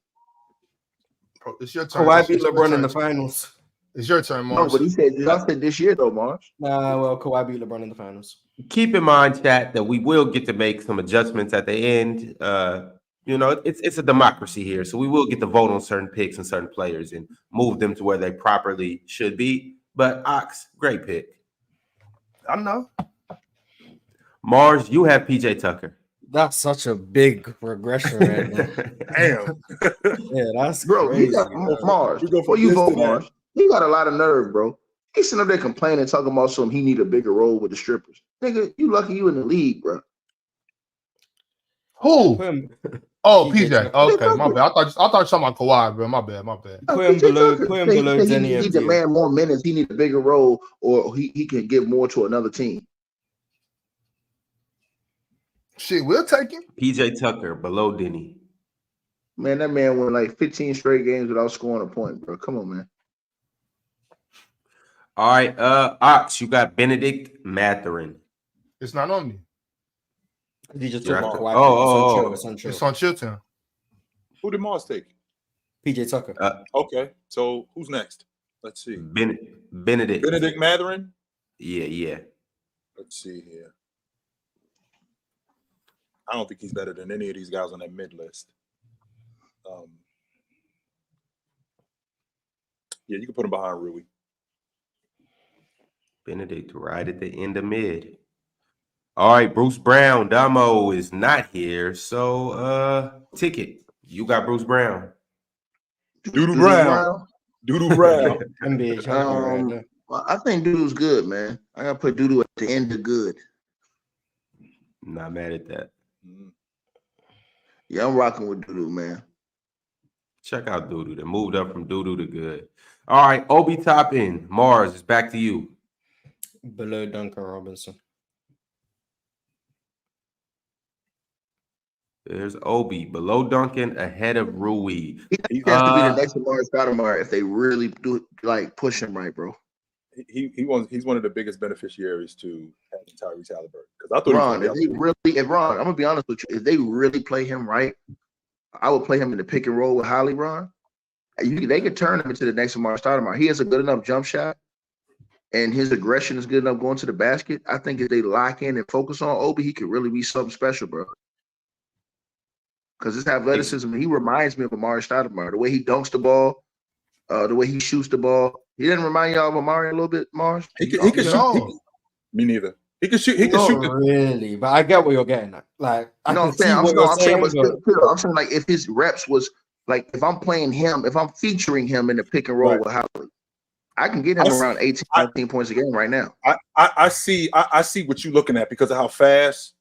Bro, it's your turn. Kawhi It's beat your LeBron in turn. the finals. It's your turn, No, Mars. but he said y'all said this year though, March. Nah, well, Kawhi beat LeBron in the finals. Keep in mind, chat, that we will get to make some adjustments at the end. It's a democracy here, so we will get to vote on certain picks and certain players and move them to where they properly should be. But Ox, great pick. I know. Mars, you have PJ Tucker. That's such a big regression right now. Damn. Yeah, that's Bro, crazy. you got Mars. We go Before from you this vote to that. Mars, you got a lot of nerve, bro. He's sitting up there complaining, talking about something he need a bigger role with the strippers. Nigga, you lucky you in the league, bro. Who? Put him, Oh, PJ PJ. Tucker. Okay, my bad. I thought you were talking about Kawhi, bro. My bad. Put him PJ below. Tucker. Put him He below said Denny he FD. demand more minutes. He need a bigger role, or he can give more to another team. Shit, we'll take him. PJ Tucker below Denny. Man, that man won like 15 straight games without scoring a point, bro. Come on, man. All right, Ox, you got Benedict Mathurin. It's not on me. He just Yeah, took I- Kawhi. oh. It's untrue. It's on Chilltown. Who did Mars take? PJ Tucker. Okay, so who's next? Let's see. Benedict. Benedict Mathurin. Yeah. Let's see here. I don't think he's better than any of these guys on that mid list. Yeah, you can put him behind Rui. Benedict right at the end of mid. All right, Bruce Brown. Damo is not here. So Ticket, you got Bruce Brown. Doodoo Brown. Doodoo Brown. NBA champion right there. Well, I think Doodoo's good, man. I gotta put Doodoo at the end of good. Not mad at that. Yeah, I'm rocking with Doodoo, man. Check out Doodoo. They moved up from Doodoo to good. All right, Obi Toppin. Mars, it's back to you. Below Duncan Robinson. There's Obi below Duncan, ahead of Rui. He has to be the next Amari Stoudemire if they really do like push him right, bro. He's one of the biggest beneficiaries to having Tyrese Halliburton because I thought Ron, I'm gonna be honest with you, if they really play him right, I would play him in the pick and roll with Holly. Ron, they could turn him into the next Amari Stoudemire. He has a good enough jump shot, and his aggression is good enough going to the basket. I think if they lock in and focus on Obi, he could really be something special, bro. Because his athleticism, he reminds me of Amari Stoudemire. The way he dunks the ball, the way he shoots the ball. He didn't remind y'all of Amari a little bit, Mars? He could shoot. Me neither. He could shoot. He could shoot. Really, but I get what you're getting at. Like, I'm saying, like, if his reps was like, if I'm playing him, if I'm featuring him in the pick and roll with Holly, I can get him around 18, 19 points a game right now. I see what you're looking at because of how fast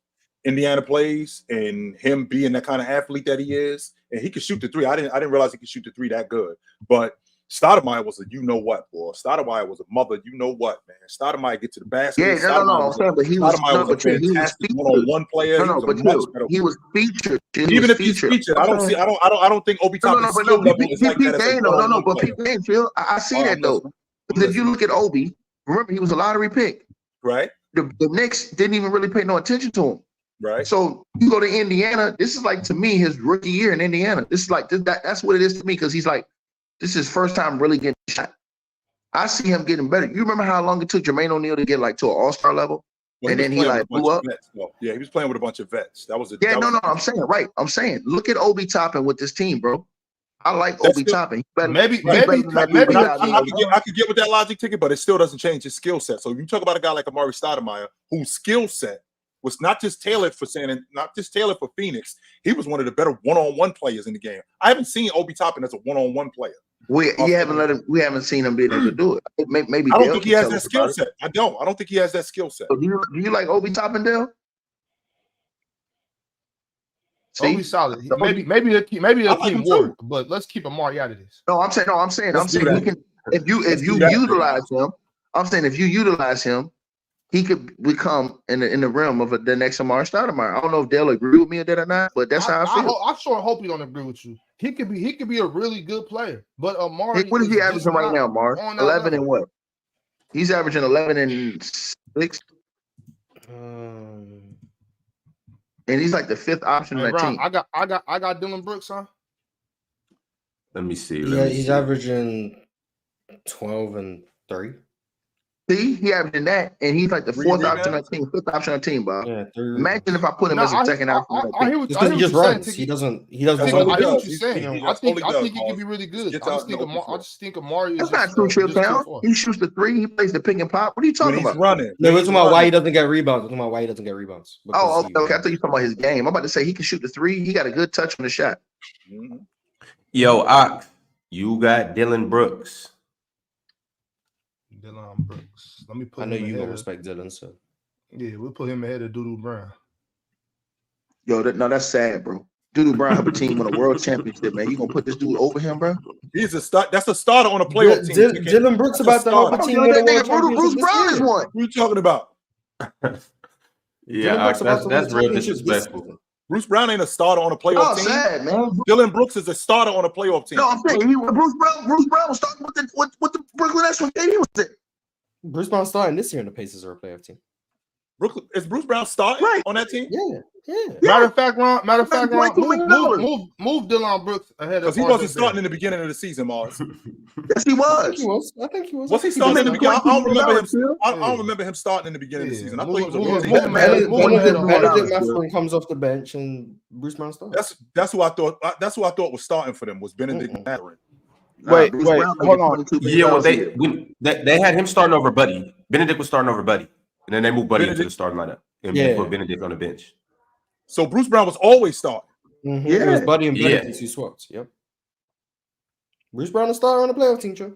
Indiana plays and him being that kind of athlete that he is, and he could shoot the three. I didn't realize he could shoot the three that good, but Stoudemire was a you-know-what, boy. Stoudemire was a mother you-know-what, man. Stoudemire get to the basket. Yeah, no, I'm saying, but he was a fantastic one-on-one player. He was featured. Even if he's featured, I don't think Obi Toppin's skill level is like that. But people ain't feel. I see that, though. Because if you look at Obi, remember, he was a lottery pick. Right. The Knicks didn't even really pay no attention to him. Right. So you go to Indiana, this is like, to me, his rookie year in Indiana. This is like, that's what it is to me, because he's like, this is his first time really getting shot. I see him getting better. You remember how long it took Jermaine O'Neal to get like to an all-star level? Well, and then he like blew up? Yeah, he was playing with a bunch of vets. That was I'm saying, right. I'm saying, look at Obi Toppin with this team, bro. I like Obi Toppin. Maybe I could get with that logic ticket, but it still doesn't change his skill set. So you talk about a guy like Amari Stoudemire, whose skill set was not just tailored for Phoenix. He was one of the better one-on-one players in the game. I haven't seen Obi Toppin as a one-on-one player. We haven't seen him be able to do it. Maybe I don't think he has that skill set. I don't think he has that skill set. So do you like Obi Toppin, Dale? Obi solid. Maybe a team work, but let's keep Amari out of this. I'm saying he can, if you utilize him. I'm saying if you utilize him, he could become in the realm of the next Amari Stoudemire. I don't know if Dale agree with me or that or not, but that's how I feel. I sure hope he don't agree with you. He could be a really good player, but Amari. What is he averaging right now, Mark? 11 and what? He's averaging 11 and 6. And he's like the fifth option on that team. I got Dylan Brooks, huh? Let me see. He's averaging 12 and 3. See, he averaging that, and he's like the fourth option on the team, fifth option on the team, Bob. Yeah, Imagine if I put him as a second option. He just runs. He doesn't. I hear what you're saying. I think he can be really good. I just think Amari is. That's not true, Chill Town. He shoots the three. He plays the pick and pop. What are you talking about? Running. No, we're talking about why he doesn't get rebounds. We're talking about why he doesn't get rebounds. Oh, okay. I thought you were talking about his game. I'm about to say he can shoot the three. He got a good touch on the shot. Yo, Ox, you got Dylan Brooks. Dylan Brooks. Let me put. I know you don't respect Dylan, so yeah, we'll put him ahead of Doodoo Brown. Yo, that's sad, bro. Doodoo Brown have a team win a world championship, man. You gonna put this dude over him, bro? He's a start. That's a starter on a playoff team. Dylan Brooks about to help a team win a world championship. Bruce Brown is one. What are you talking about? Yeah, that's real disrespectful. Bruce Brown ain't a starter on a playoff team. Sad, man. Dylan Brooks is a starter on a playoff team. No, I'm saying Bruce Brown was starting with the Brooklyn Nets when KD was there. Bruce Brown starting this year in the Pacers are a playoff team. Is Bruce Brown starting on that team? Yeah. Matter of fact, Ron, move Dylan Brooks ahead of. Because he wasn't starting in the beginning of the season, Mars. Yes, he was. I think he was. Was he starting in the beginning? I don't remember him starting in the beginning of the season. I thought he was Benedict comes off the bench and Bruce Brown starts. That's who I thought. That's who I thought was starting for them was Benedict Mathurin. Wait, hold on. Yeah, well, they had him starting over Buddy. Benedict was starting over Buddy, and then they moved Buddy into the starting lineup and put Benedict on the bench. So Bruce Brown was always starting. Mm-hmm. Yeah, it was Buddy and Benedict who swapped. Yep. Bruce Brown is starter on the playoff team, Joe.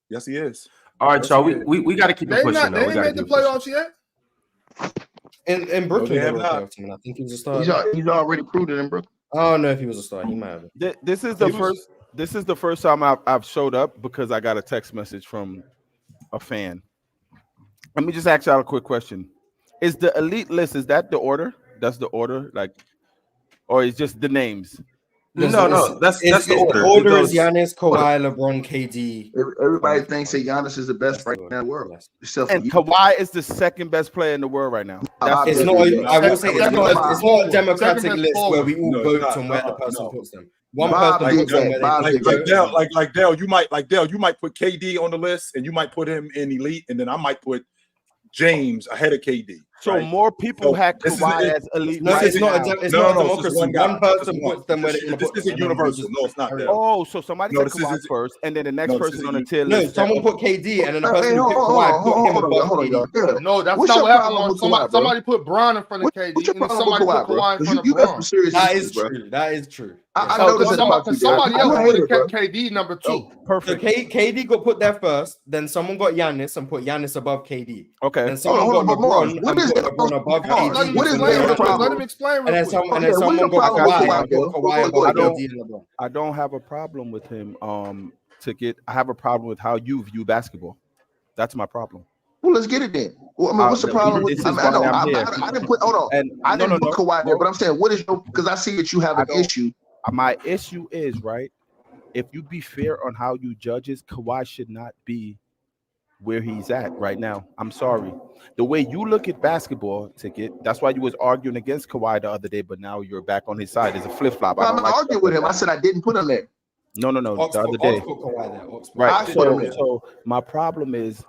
Yes, he is. All right, y'all. We got to keep it pushing. They ain't made the playoffs yet. In Brooklyn, they were a playoff team, and I think he was a starter. He's already proved it in Brooklyn. I don't know if he was a starter. He might have been. This is the first time I've showed up because I got a text message from a fan. Let me just ask y'all a quick question. Is the elite list, is that the order? That's the order? Like or it's just the names? No, that's the order. The order It is goes- Giannis, Kawhi, LeBron, KD. Everybody thinks that Giannis is the best right now in the world. Except for And you. Kawhi is the second best player in the world right now. It's not. I will say it's not a democratic list where we all No, vote it's on not. where the No, person no. puts them. One Bob person did puts them that. where Bob they did vote. Dale, you might put KD on the list, and you might put him in elite, and then I might put James ahead of KD. So right? more people So had this Kawhi isn't- as elite. No, right it's not. now. It's No, not a no, it's democracy. just one guy. One person Just one. puts them where they This want to put isn't them, and then universal. just No, it's not carry that. on. Oh, so somebody No, said this Kawhi isn't- first, and then the next No, this person isn't on the you. tier No, list. someone put KD, and then the Hey, person who picked hold Kawhi on, put him hold above on, KD. y'all. No, that's What's not your what happened. problem with Somebody, Kawhi, bro? somebody put Bron in front of KD, What's your and then problem with somebody Kawhi, put Kawhi in bro? front of You got some Bron. serious That issues, is bro. true. That is true. I So, know this because is somebody else I'm would a have hater, kept KD number 2. So Perfect. KD got put there first, then someone got Giannis and put Giannis above KD. Okay. Then someone Hold on, got hold on. LeBron What and is put that? LeBron above Hold on. Let KD. him What is explain the real quick. problem? Let him explain And real then quick. someone, Okay, what is someone your got problem with Kawhi Kawhi, and bro? put Kawhi Go above ahead, KD and LeBron. I don't have a problem with him. I have a problem with how you view basketball. That's my problem. Well, let's get it then. Well, I mean, what's the problem with? This I is mean, I know why I'm I here. didn't put. Hold on. And I didn't put Kawhi there, no. but I'm saying, what is your? Because I see that you have I an don't- issue. My issue is right. If you be fair on how you judges, Kawhi should not be where he's at right now. I'm sorry. The way you look at basketball, Ticket, that's why you was arguing against Kawhi the other day, but now you're back on his side. It's a flip-flop. I'm not arguing with him. I said I didn't put him there. No, the Ox other put day. Kawhi there. Ox put Right. I put him there. So my problem is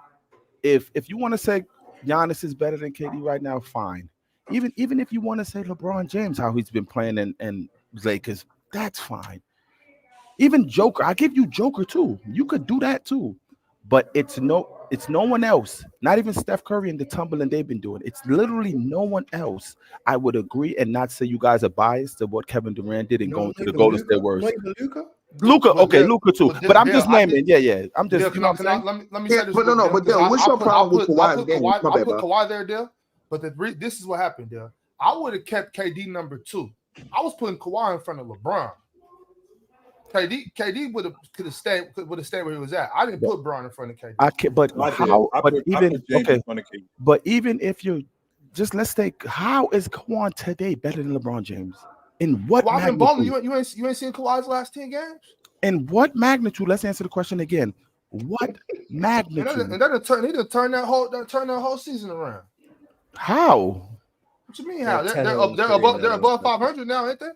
if you want to say Giannis is better than KD right now, fine. Even if you want to say LeBron James, how he's been playing and Lakers, that's fine. Even Joker, I give you Joker too. You could do that too, but it's no one else. Not even Steph Curry and the tumbling they've been doing. It's literally no one else. I would agree and not say you guys are biased to what Kevin Durant did and going to the Golden State Warriors. Not even Luka. Luka, But okay, Dale- Luka too. but But I'm Dale, just I naming. did- Yeah. I'm just. Dale, You know what I'm saying? let me say this. But no, but Dale, what's your problem with Kawhi and Daniels? My I bad, put bro. Kawhi there, Dale. But this is what happened, Dale. I would have kept KD number 2. I was putting Kawhi in front of LeBron. KD would have stayed where he was at. I didn't put Bron in front of KD. I can't, but I did. how? I But put even James okay. in front of KD. But even if you just let's take how is Kawhi today better than LeBron James? In what Kawhi been balling. magnitude? You ain't seen Kawhi's last 10 games? In what magnitude? Let's answer the question again. What And magnitude? he done turned that whole season around. How? What you mean how? They're They're 10 above 500 now, ain't they?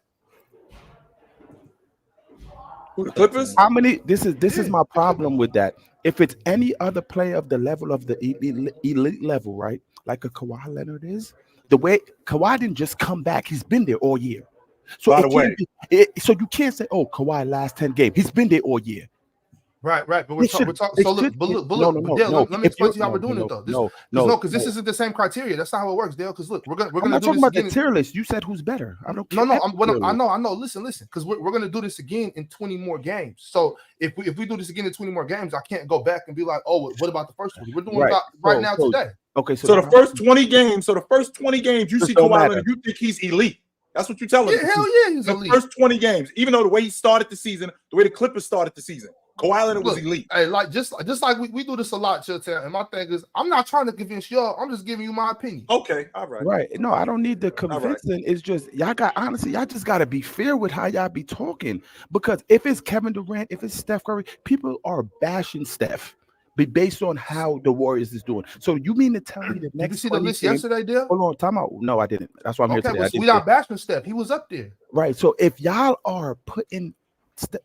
Who, the Clippers? How many? This is my problem with that. If it's any other player of the level of the elite level, right? Like a Kawhi Leonard is, the way Kawhi didn't just come back, he's been there all year. So By it the can't way. be, so you can't say, "Oh, Kawhi last 10 games, he's been there all year." Right. But It should- we're talking. it So look, should- but look, no, Dale, no. let me If explain you- to you how we're doing no, it though. no, Because this isn't the same criteria. That's not how it works, Dale. Because look, we're gonna I'm do not this talking about the again. tier list. You said who's better. I don't care. No, about the tier I list. know. Listen, because we're gonna do this again in 20 more games. So if we do this again in 20 more games, I can't go back and be like, oh, what about the first one? We're doing Right. about right So- now so- today. Okay, So the first 20 games, you Just see don't Kawhi matter. Leonard, you think he's elite. That's what you're telling Yeah, me. hell yeah, he's The elite. first 20 games, even though the way he started the season, the way the Clippers started the season, Kawhi Leonard was Look, elite. Hey, like just like we do this a lot, Chilltown. And my thing is, I'm not trying to convince y'all. I'm just giving you my opinion. Okay, all right. Right. No, I don't need the convincing. It's just y'all just gotta be fair with how y'all be talking. Because if it's Kevin Durant, if it's Steph Curry, people are bashing Steph based on how the Warriors is doing. So you mean to tell me the Did you next see the 20 list games- yesterday, Dale? Hold on, time out. No, I didn't. That's why I'm here Okay, today. I well, didn't we see not it. bashing Steph. He was up there. Right. So if y'all are putting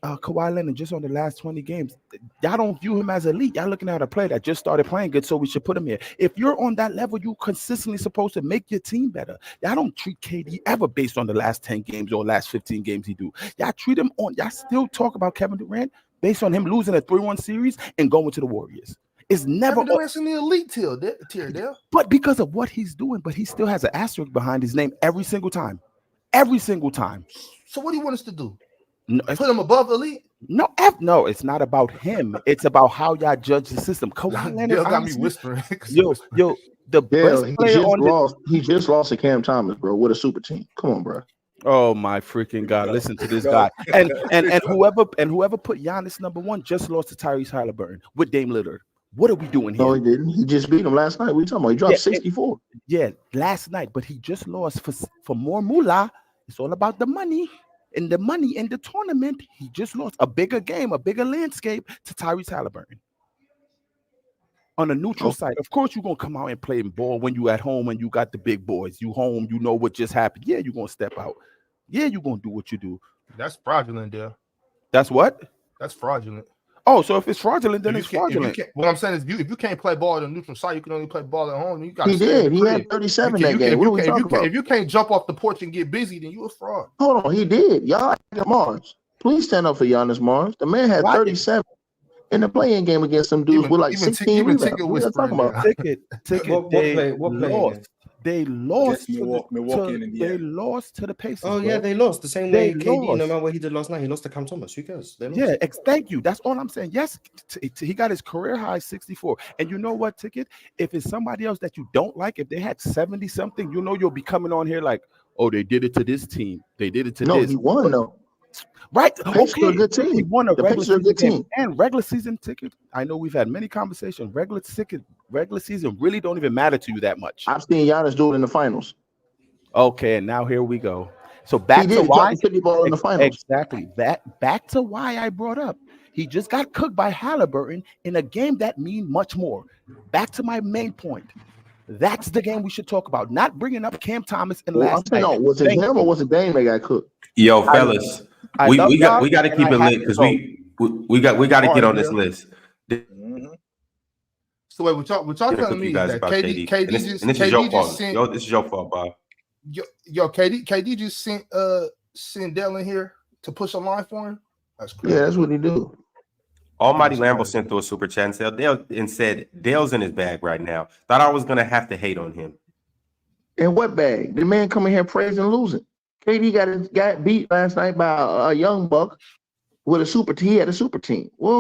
Kawhi Leonard just on the last 20 games, y'all don't view him as elite. Y'all looking at a player that just started playing good, so we should put him here. If you're on that level, you consistently supposed to make your team better. Y'all don't treat KD ever based on the last 10 games or last 15 games he do. Y'all treat him on. Y'all still talk about Kevin Durant based on him losing a 3-1 series and going to the Warriors. It's never. Kevin Durant's in the elite tier, Dale. But because of what he's doing, but he still has an asterisk behind his name every single time. Every single time. So what do you want us to do? No, Put him above elite? No, it's not about him. It's about how y'all judge the system. Kawhi Leonard Dale got me honestly- whispering. Yo, the Dale, best player on the. He just lost to Cam Thomas, bro, with a super team. Come on, bro. Oh my freaking God! Listen to this guy, and whoever put Giannis number 1 just lost to Tyrese Halliburton with Dame Lillard. What are we doing here? No, he didn't. He just beat him last night. What are you talking about? He dropped 64. Yeah, last night, but he just lost for more moolah It's all about the money. And the money in the tournament, he just lost a bigger game, a bigger landscape to Tyrese Halliburton. On a neutral site, of course, you're gonna come out and play ball when you at home and you got the big boys. You home, you know what just happened. Yeah, you're gonna step out. Yeah, you're gonna do what you do. That's fraudulent, there. That's what? That's fraudulent. Oh, so if it's fraudulent, then it's fraudulent. What I'm saying is, if you can't play ball at a neutral site, you can only play ball at home. You got he did. He had 37 that game. What are we talking about? If you can't jump off the porch and get busy, then you a fraud. Hold on, he did. Y'all, Mars. Please stand up for Giannis, Mars. The man had 37 in the playing game against some dudes with like 16 rebounds. What are you talking about? They lost Milwaukee and They lost to the Pacers. Oh, yeah, they lost. The same way KD, no matter what he did last night, he lost to Cam Thomas. Who cares? They lost. Yeah, thank you. That's all I'm saying. Yes, he got his career high 64. And you know what, Ticket? If it's somebody else that you don't like, if they had 70-something, you know you'll be coming on here like, oh, they did it to this team. They did it to this. No, he won, though. Right. Okay. A good team. He won a regular season good team. And regular season ticket. I know we've had many conversations. Regular season really don't even matter to you that much. I've seen Giannis do it in the finals. Okay, and now here we go. So back to why ball in the finals. Exactly. Back to why I brought up. He just got cooked by Halliburton in a game that mean much more. Back to my main point. That's the game we should talk about. Not bringing up Cam Thomas and last night. No, was it him or was it Dame that got cooked? Yo, fellas. We got to keep it lit because we got to get on this list. So wait, what y'all telling me is that KD just sent. Yo, this is your fault, Bob. Yo, KD just sent Dell in here to push a line for him. That's crazy. Yeah, that's what he do. Almighty Lambo sent through a super chat and said Dale's in his bag right now. Thought I was gonna have to hate on him. In what bag? The man coming here praising losing. KD got beat last night by a young buck with a super team. He had a super team. What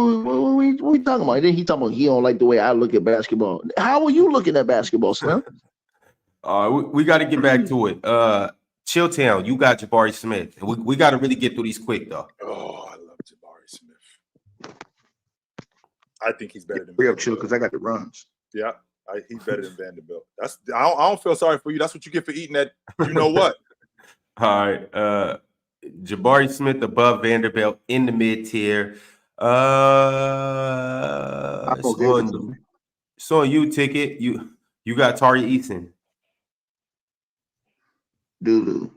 we talking about? Then he talking about he don't like the way I look at basketball. How are you looking at basketball, Slim? We got to get back to it. Chilltown, you got Jabari Smith. We got to really get through these quick though. Oh, I love Jabari Smith. I think he's better than real chill because I got the runs. Yeah, he's better than Vanderbilt. I don't feel sorry for you. That's what you get for eating that. You know what? All right, Jabari Smith above Vanderbilt in the mid tier. So you Ticket, you got Tari Eason. Doo-doo.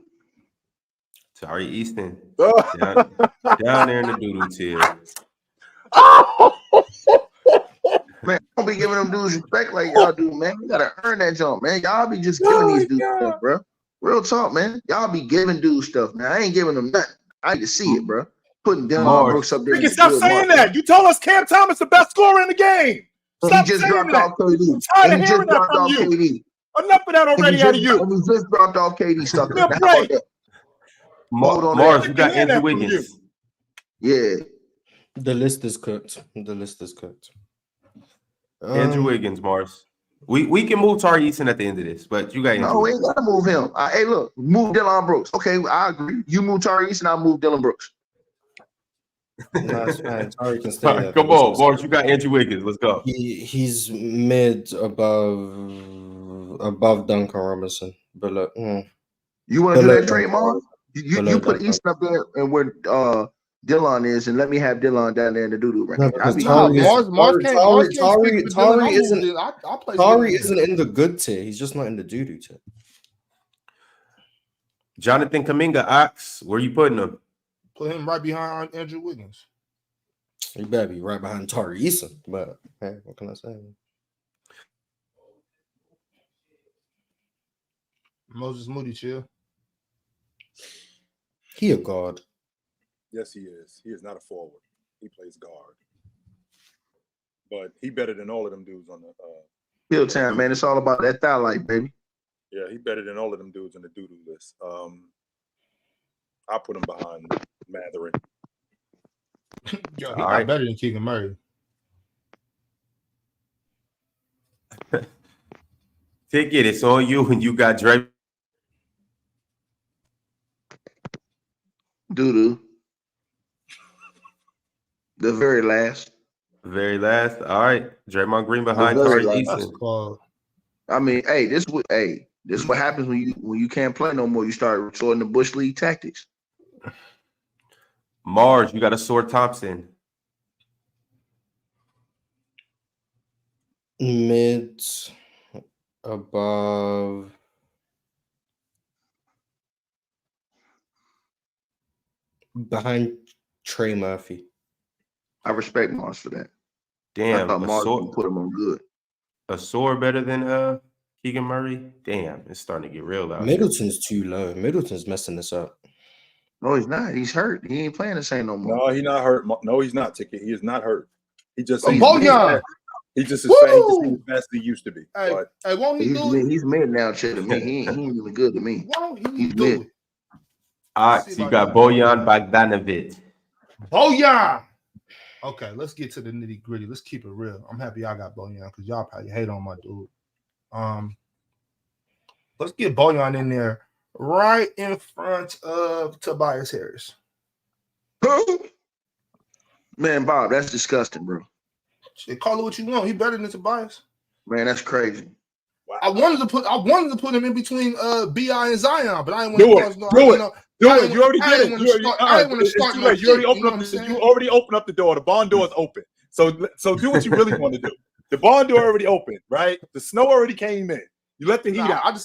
Tari Easton down there in the doo-doo tier. Man, don't be giving them dudes respect like y'all do, man. You gotta earn that jump, man. Y'all be just giving these dudes stuff, bro. Real talk, man. Y'all be giving dudes stuff, man. I ain't giving them nothing. I need to see it, bro. Putting Dylan Brooks up there. Stop saying that. You told us Cam Thomas the best scorer in the game. Stop he just saying dropped that. off KD. I'm tired And of he hearing just that dropped from off you. KD. Enough of that already out of you. And he just dropped off KD stuff. Give me a break. Mars, you got Andrew Wiggins. Yeah. The list is cooked. Andrew Wiggins, Mars. We can move Tari Eason at the end of this, but you got No, we ain't gotta move him. Hey, look, move Dylan Brooks. Okay, I agree. You move Tari Eason, I'll move Dylan Brooks. That's fine. Tari can stay there. Come on, Mars. You got Andrew Wiggins. Let's go. He's mid above Duncan Robinson. But look, you want to do that trade, Mars? You put Easton up there and where Dylan is, and let me have Dylan down there in the doo-doo right now. Tari isn't in the good tier. He's just not in the doo-doo tier. Jonathan Kuminga, Ox, where you putting him? Put him right behind Andrew Wiggins. He better be right behind Tari Eason. But hey, what can I say? Moses Moody, chill. He a guard. Yes, he is. He is not a forward. He plays guard. But he better than all of them dudes on the Hill Town, man. It's all about that thigh light, baby. Yeah, he better than all of them dudes on the doo-doo list. I'll put him behind Matherin. Yo, he's not better than Keegan Murray. Ticket, it's on you when you got Draymond. Doo-doo. The very last. Very last. All right. Draymond Green behind Tari Eason. I mean, hey, This is what happens when you can't play no more. You start resorting to Bush League tactics. Mars, you got a Sword Thompson. Mid, above. Behind Trey Murphy. I respect Mars for that. I Damn, thought a Mars sword, would put him on good. a sword better than Keegan Murray. Damn, it's starting to get real out here. Middleton's too low. Middleton's messing this up. No, he's not. He's hurt. He ain't playing the same no more. No, he's not hurt. No, he's not. Ticket. He is not hurt. He just Bojan. he just is fast. He just ain't as fast as he used to be. Hey, But hey, won't he do it? He's mid now, shit to me. He ain't even good to me. Won't he He's do mid. it? All right, so you got Bojan Bogdanovic. Bojan. Okay, let's get to the nitty gritty. Let's keep it real. I'm happy I got Bojan because y'all probably hate on my dude. Let's get Bojan in there right in front of Tobias Harris. Man, Bob, that's disgusting, bro. Shit, call it what you want. He better than Tobias. Man, that's crazy. wow. I wanted to put him in between Bi and Zion, but I didn't Do want it. to Do it. Do it. You already did it. I didn't want to start no shit. You already opened up the door. The barn door is open. So do what you really want to do. The barn door already opened, right? The snow already came in. You let the heat out. I just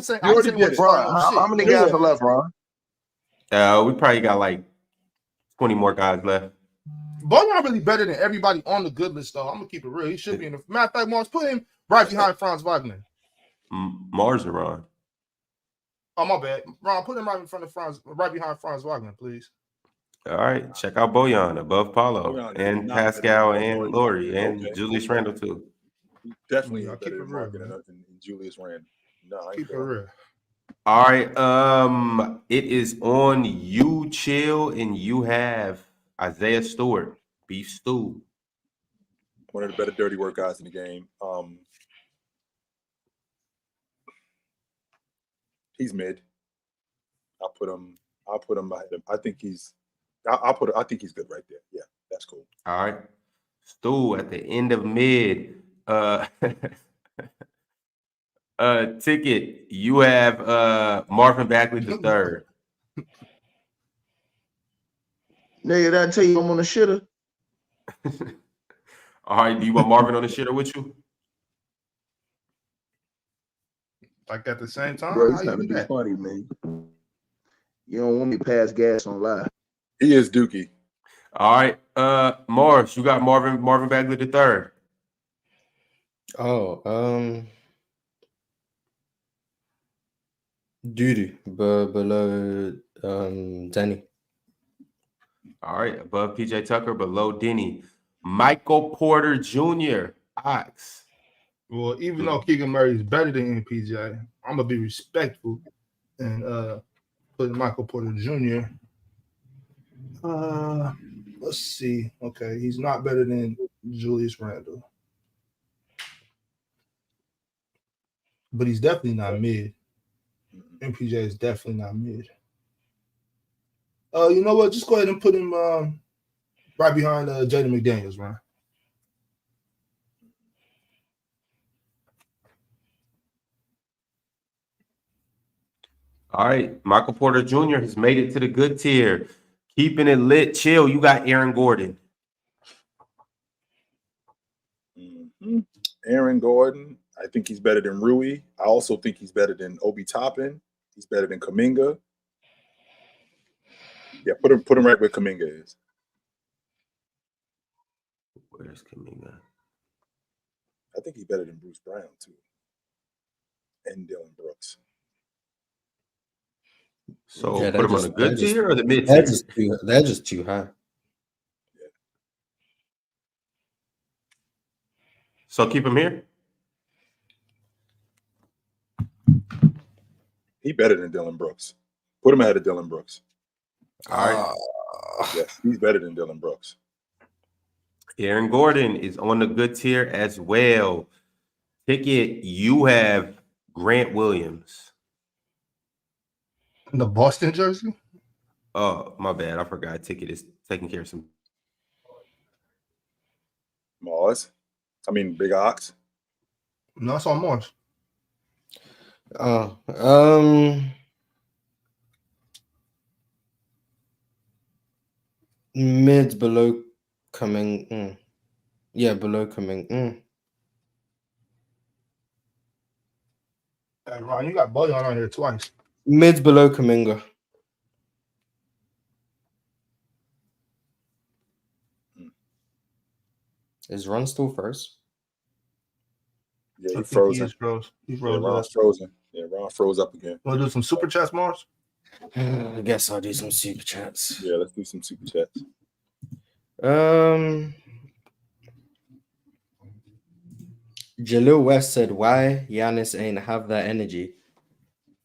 say you already did it. Bro, how many guys are left, Ron? We probably got like 20 more guys left. Bojan really better than everybody on the good list, though. I'm gonna keep it real. He should be in the matter of fact, Mars, put him right behind Franz Wagner. Mars or Ron? Oh, my bad. Ron, put him right behind Franz Wagner, please. All right, check out Bojan above Paulo Bojan is and not Pascal better than and Bojan. Lori and Okay. Julius Randle too. Definitely Yeah, not keep better it than real, Mark man. and Julius Randle. No, I ain't Keep it going. real. All right, it is on you, Chill, and you have Isaiah Stewart, Beef Stew. One of the better dirty work guys in the game. He's mid. I'll put him behind him. I think he's good right there. Yeah, that's cool. All right, Stu at the end of mid. Ticket. You have Marvin Bagley the third. Nigga, did I tell you I'm on the shitter? All right, do you want Marvin on the shitter with you? Like at the same time, Bro, how it's you trying to do be that? funny, man. You don't want me to pass gas on live. He is Dookie. All right, Morris, you got Marvin Bagley the third. Oh, Dudu below Danny. All right, above PJ Tucker, below Denny. Michael Porter Jr. Ox. Well, even though Keegan Murray is better than MPJ, I'm gonna be respectful and put Michael Porter Jr. Let's see. Okay, he's not better than Julius Randle, but he's definitely not mid. MPJ is definitely not mid. You know what? Just go ahead and put him right behind Jaden McDaniels, man. All right, Michael Porter Jr. has made it to the good tier. Keeping it lit, Chill. You got Aaron Gordon. Mm-hmm. Aaron Gordon. I think he's better than Rui. I also think he's better than Obi Toppin. He's better than Kuminga. Yeah, put him right where Kuminga is. Where's Kuminga? I think he's better than Bruce Brown too, and Dylan Brooks. So Yeah, put him on just- the good they're just- tier or the mid They're tier? just too high. So keep him here. He better than Dylan Brooks. Put him ahead of Dylan Brooks. All right. Yes, he's better than Dylan Brooks. Aaron Gordon is on the good tier as well. Ticket, you have Grant Williams. The Boston jersey? Oh, my bad. I forgot. Ticket is taking care of some. Big Ox. No, it's on Morris. Mid below coming. Yeah, below coming. Hey, Ron, you got Boyan on here twice. Mid below Kaminga. Is Ron still first? Yeah, I he's think frozen. He froze. He Yeah, froze. Ron's frozen. Yeah, Ron froze up again. Want to do some super chats, Mars? I guess I'll do some super chats. Yeah, let's do some super chats. Jalil West said, "Why Giannis ain't have that energy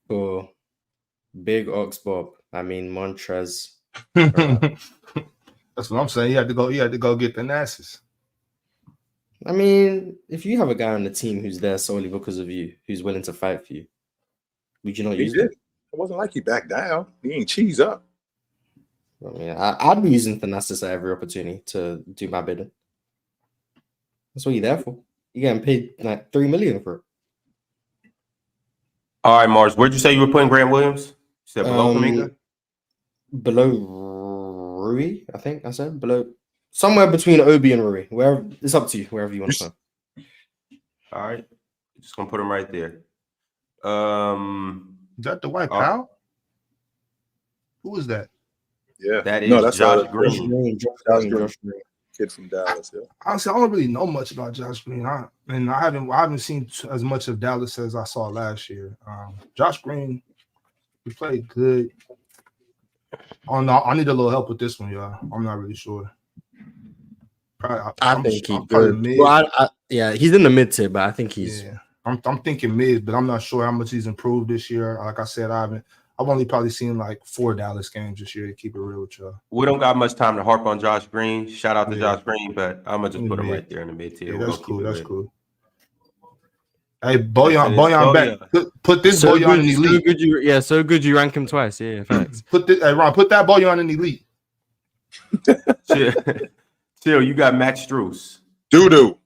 for Big Ox Bob? I mean Montrez." That's what I'm saying. He had to go get the Nassus. I mean, if you have a guy on the team who's there solely because of you, who's willing to fight for you, would you not He use did. him? It wasn't like he backed down. He ain't cheese up. I mean, I'd be using Thanasis at every opportunity to do my bidding. That's what you're there for. You're getting paid like $3 million for it. All right, Mars. Where'd you say you were putting Grant Williams? You said below Kaminga? Below Rui, I think I said below, somewhere between Obi and Rui. Wherever it's up to you, wherever you want to put. All right, just gonna put him right there. Is that the White Powell? Who is that? Yeah, that is that's Josh Green. Josh Green. Kid from Dallas. Yeah. Honestly, I don't really know much about Josh Green. I haven't seen as much of Dallas as I saw last year. Josh Green, he played good. Oh no, I need a little help with this one, y'all. I'm not really sure. I think he's good. Mid. Well, yeah, he's in the mid tier, but I think he's. Yeah, I'm thinking mid, but I'm not sure how much he's improved this year. Like I said, I've only probably seen like 4 Dallas games this year, to keep it real with y'all. We don't got much time to harp on Josh Green. Shout out to Josh Green, but I'm gonna just put him right there in the mid tier. Yeah, that's cool. That's cool. Hey, Boyan back. Put this so Boyan in elite. So good you rank him twice. Yeah, thanks. Hey, Ron, put that Boyan in elite. Chill, you got Max Strus. Doo-doo.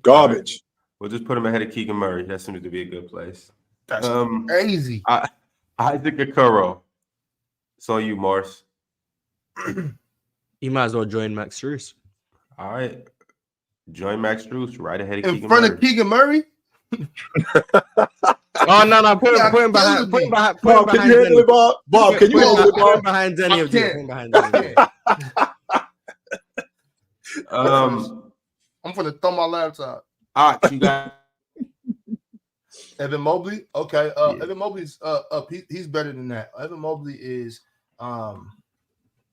Garbage. We'll just put him ahead of Keegan Murray. That seems to be a good place. That's crazy. Isaac Okoro. It's on you, Mars. You might as well join Max Strus. All right. Join Max Strus right ahead of in Keegan front Murray. of Keegan Murray? Oh no, put him behind. Bob, can you handle it, Bob? Bob, can you handle it, Bob? Put him behind Denny of you. I'm gonna throw my laptop. All right, you got Evan Mobley. Okay, Evan Mobley's up. He's better than that. Evan Mobley is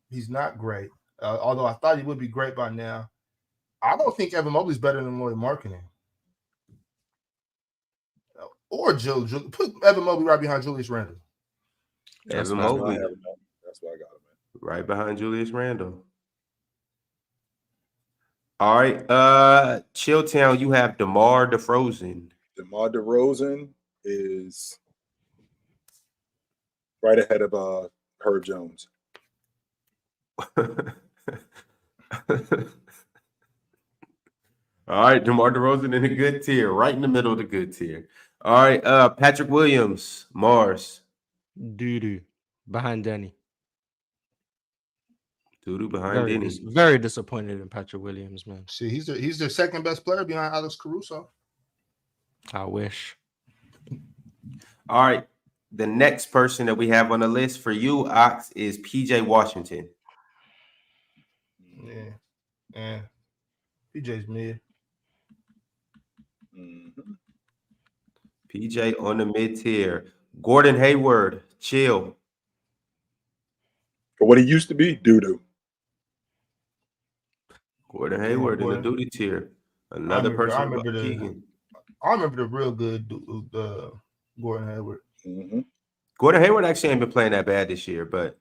he's not great. Although I thought he would be great by now. I don't think Evan Mobley's better than Lloyd Marketing. Or Joe. Put Evan Mobley right behind Julius Randle. Evan Mobley. That's why I got him. Right behind Julius Randle. All right. Chilltown, you have DeMar DeRozan. DeMar DeRozan is right ahead of Herb Jones. All right, DeMar DeRozan in the good tier, right in the middle of the good tier. All right, Patrick Williams, Mars. Doo-doo. Behind Denny. Doo-doo behind Denny. Very disappointed in Patrick Williams, man. See, he's their second best player behind Alex Caruso. I wish. All right, the next person that we have on the list for you, Ox, is PJ Washington. Yeah. PJ's mid. Mm-hmm. PJ on the mid tier. Gordon Hayward, chill. For what he used to be, doo-doo. Gordon Hayward in the duty tier. Another person. I remember the real good Gordon Hayward. Mm-hmm. Gordon Hayward actually ain't been playing that bad this year, but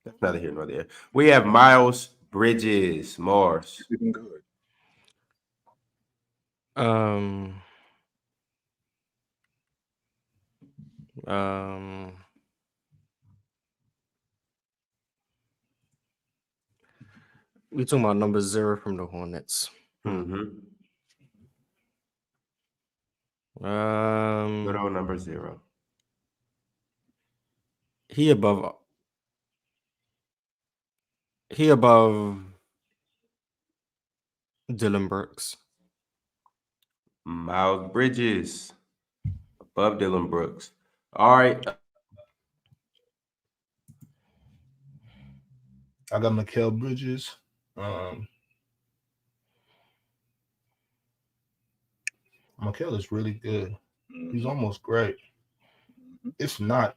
that's neither here nor there. We have Miles Bridges, Mars. He's been good. We're talking about number 0 from the Hornets. Mm-hmm. Good old number 0. He above Dylan Brooks. Miles Bridges above Dylan Brooks. All right. I got Mikal Bridges. Mikal is really good. He's almost great. It's not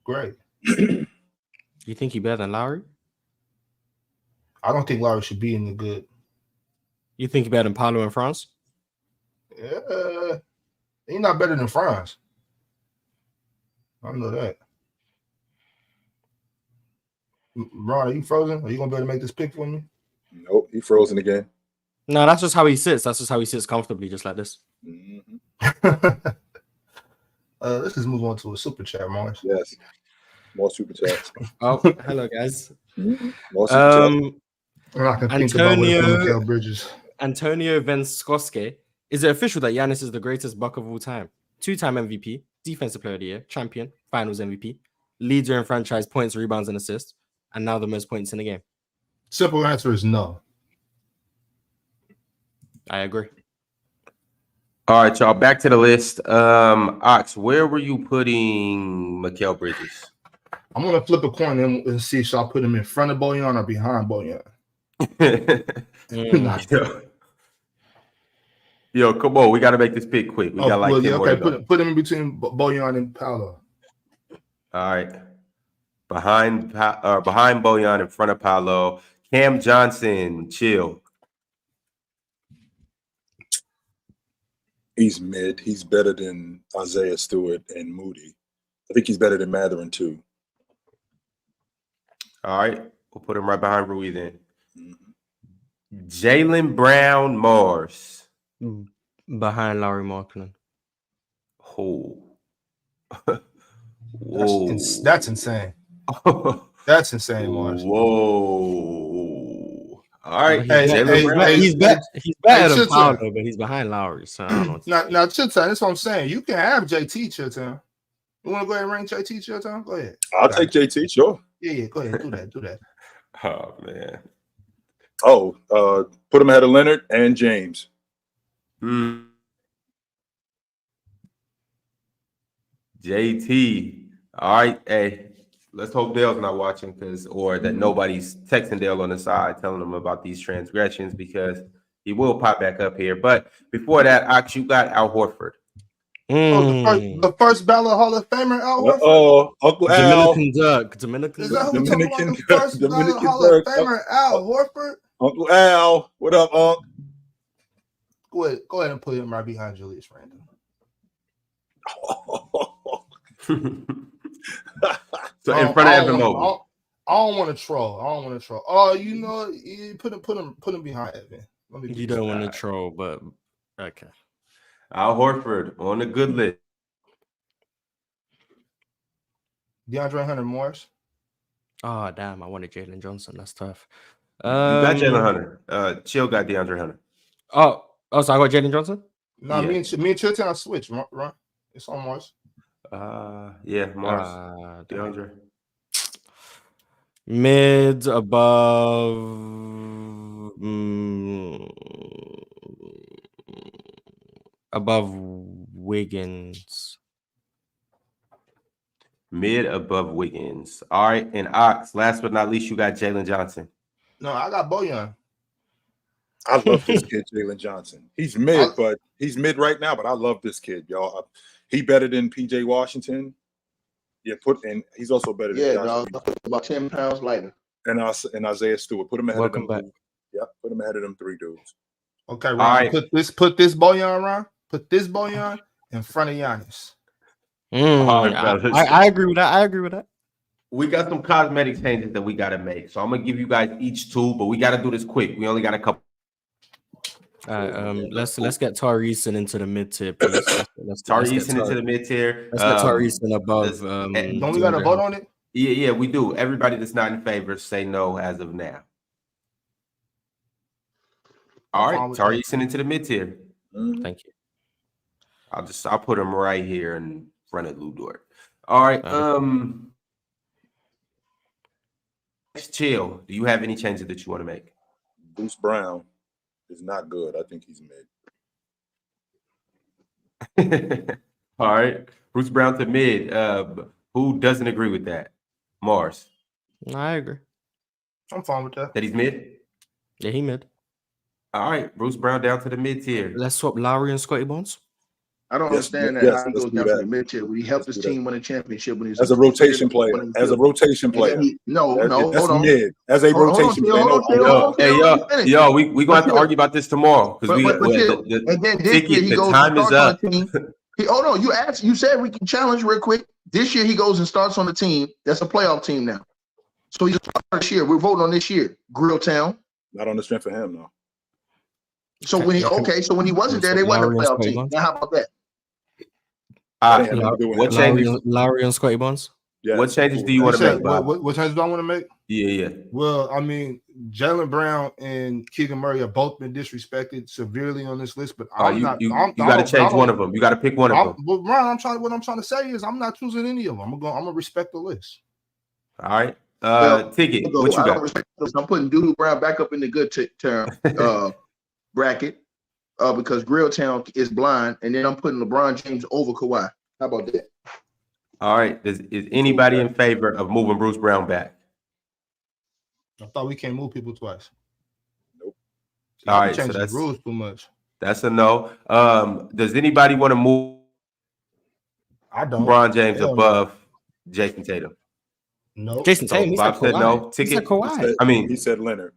great. You think he better than Lowry? I don't think Lowry should be in the good. You think he better than Paolo in France? Yeah, he's not better than Franz. I know that. Ron, are you frozen? Are you gonna be able to make this pick for me? Nope, he frozen again. No, that's just how he sits. That's just how he sits comfortably, just like this. Let's just move on to a super chat, Mars. Yes, more super chats. Oh, hello guys. More super chats. I can think about Mikal Bridges. Antonio Venskoske. Is it official that Giannis is the greatest buck of all time? 2-time MVP, Defensive Player of the Year, champion, Finals MVP, leader in franchise points, rebounds, and assists, and now the most points in the game. Simple answer is no. I agree. All right, y'all. Back to the list. Ox, where were you putting Mikal Bridges? I'm gonna flip a coin and see if I'll put him in front of Bojan or behind Bojan. Yo, come on. We got to make this pick quick. We got like 10 more to go. Put him in between Bojan and Paolo. All right. Behind Bojan, in front of Paolo. Cam Johnson, chill. He's mid. He's better than Isaiah Stewart and Moody. I think he's better than Matherin too. All right. We'll put him right behind Rui then. Jaylen Brown Mars. Behind Larry Markkinen. Oh. That's insane. That's insane, Mars. Whoa. All right. He's better than Paolo, but he's behind Lowry. So I don't know. Now, Chilltown, that's what I'm saying. You can have JT, Chilltown. You want to go ahead and rank JT, Chilltown? Go ahead. I'll take JT, sure. Yeah, go ahead. Do that. Oh, man. Oh, put him ahead of Leonard and James. JT. All right. Hey, let's hope Dale's not watching or that nobody's texting Dale on the side telling him about these transgressions because he will pop back up here. But before that, Ox, you got Al Horford. The first ballot Hall of Famer, Al Horford. Oh, Uncle Al. Dominican Is that who Dominican talking about the first ballot Hall of Famer, Al Horford? Uncle Al. What up, Unc? Go ahead and put him right behind Julius Randle. So in front of Evan Mobley. I don't want to troll. Oh, you know, put him behind Evan. You don't want to troll, but okay. Al Horford on the good list. DeAndre Hunter Morris. Oh damn! I wanted Jalen Johnson. That's tough. You got Jalen Hunter. Chill got DeAndre Hunter. Oh, so I got Jalen Johnson. No, me and Chilltown switch. Right? It's on Morris. Yeah, Morris. DeAndre. Mid above. Above Wiggins. Mid above Wiggins. All right, and Ox. Last but not least, you got Jalen Johnson. No, I got Bojan. I love this kid, Jalen Johnson. He's mid, but he's mid right now. But I love this kid, y'all. He better than PJ Washington. Yeah, he's also better than dog, about 10 pounds lighter. And Isaiah Stewart. Put him ahead Welcome of them. back. Yep, put him ahead of them 3 dudes. Okay, Ron. All right. Put this Bojan, Ron. Put this Bojan in front of Giannis. I agree with that. We got some cosmetic changes that we got to make. So I'm going to give you guys each 2, but we got to do this quick. We only got a couple. Let's get Tyrese into the mid tier, please. Tyrese into the mid tier. Let's get Tyrese above. Don't we got to vote on it? Yeah, we do. Everybody that's not in favor, say no as of now. All right, Tyrese into the mid tier. Thank you. I'll put him right here in front of Lou Dort. All right. Chill. Do you have any changes that you want to make? Bruce Brown is not good. I think he's mid. All right. Bruce Brown to mid. Who doesn't agree with that? Mars. I agree. I'm fine with that. That he's mid? Yeah, he mid. All right. Bruce Brown down to the mid tier. Let's swap Lowry and Scotty Barnes. I don't Yes, understand that. yes, How he let's goes do down to that. the mid tier when he helped Let's his do that. team win a championship when he was As a rotation player. As a rotation player. No, That's hold on. mid. As a Hold on, rotation player. hold on, No, hold on. Hey, yo, we gonna have to argue about this tomorrow because And then this year he the goes time and is starts on up. the team. Hold on, you said we can challenge real quick. This year he goes and starts on the team. That's a playoff team now. So he's this year. We're voting on this year. Grilltown. Not on the strength of him, though. So when he wasn't there, they wasn't a playoff team. Now how about that? What changes? Lowry and Scotty Barnes. Yeah, What changes do you want to make, Bob? What changes do I want to make? Yeah. Well, I mean, Jaylen Brown and Keegan Murray have both been disrespected severely on this list, but You got to change one of them. You got to pick one of them. But Ron, what I'm trying to say is I'm not choosing any of them. I'm gonna respect the list. All right. Ticket. What you I don't got? respect those. I'm putting Doodoo Brown back up in the good term bracket because Grilltown is blind, and then I'm putting LeBron James over Kawhi. How about that? All right. Is anybody in favor of moving Bruce Brown back? I thought we can't move people twice. Nope. All right. So Changing the that's rules too much. That's a no. Does anybody want to move I don't. LeBron James Hell no. above Jason Tatum? No. Jason So Tatum. He said Bob said Kawhi. no. He said Ticket. Kawhi. He said Leonard.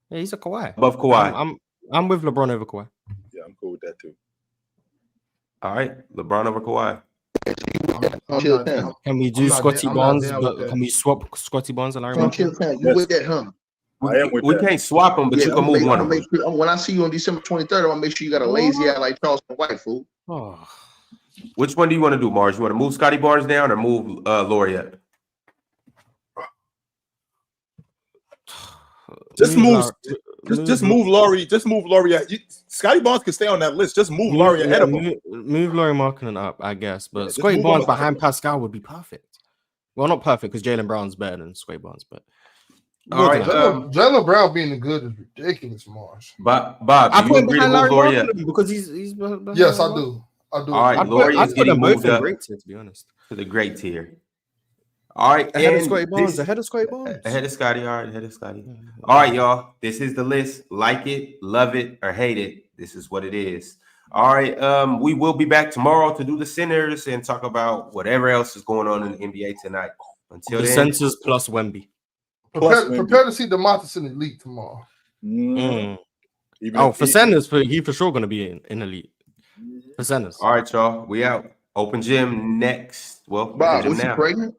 Yeah, he's a Kawhi. Above Kawhi. I'm with LeBron over Kawhi. Yeah, I'm cool with that too. All right. LeBron over Kawhi. Can we do Scotty Barnes? Can we swap Scotty Barnes and Larry Martin? You with that, huh? We can't swap them, but you can move one of them. Sure, when I see you on December 23rd, I want to make sure you got a lazy eye like Charleston White, fool. Oh. Which one do you want to do, Mars? You want to move Scotty Barnes down or move Laurie? Just move Laurie. Just move Laurie. Scotty Barnes can stay on that list. Just move Laurie ahead of him. Move Laurie Markkinen up, I guess. But Scotty Barnes behind Pascal would be perfect. Well, not perfect because Jaylen Brown's better than Scotty Barnes, but all right. Jaylen Brown being good is ridiculous, Mars. Bob, I do you agree to move Laurie up? Because he's yes, I do. All right, Laurie is getting moved up great tier, to be honest. To the great tier. All right, ahead of Scotty Barnes. Ahead of Scotty Barnes. Ahead of Scotty. All right, ahead of Scotty. All right, y'all. This is the list. Like it, love it, or hate it. This is what it is. All right. We will be back tomorrow to do the centers and talk about whatever else is going on in the NBA tonight. Until the then, centers plus Wemby. Prepare to see DeMontis in the league tomorrow. For centers, he for sure going to be in elite. For centers. All right, y'all. We out. Open gym next. Well, Bob, open gym was he now. pregnant?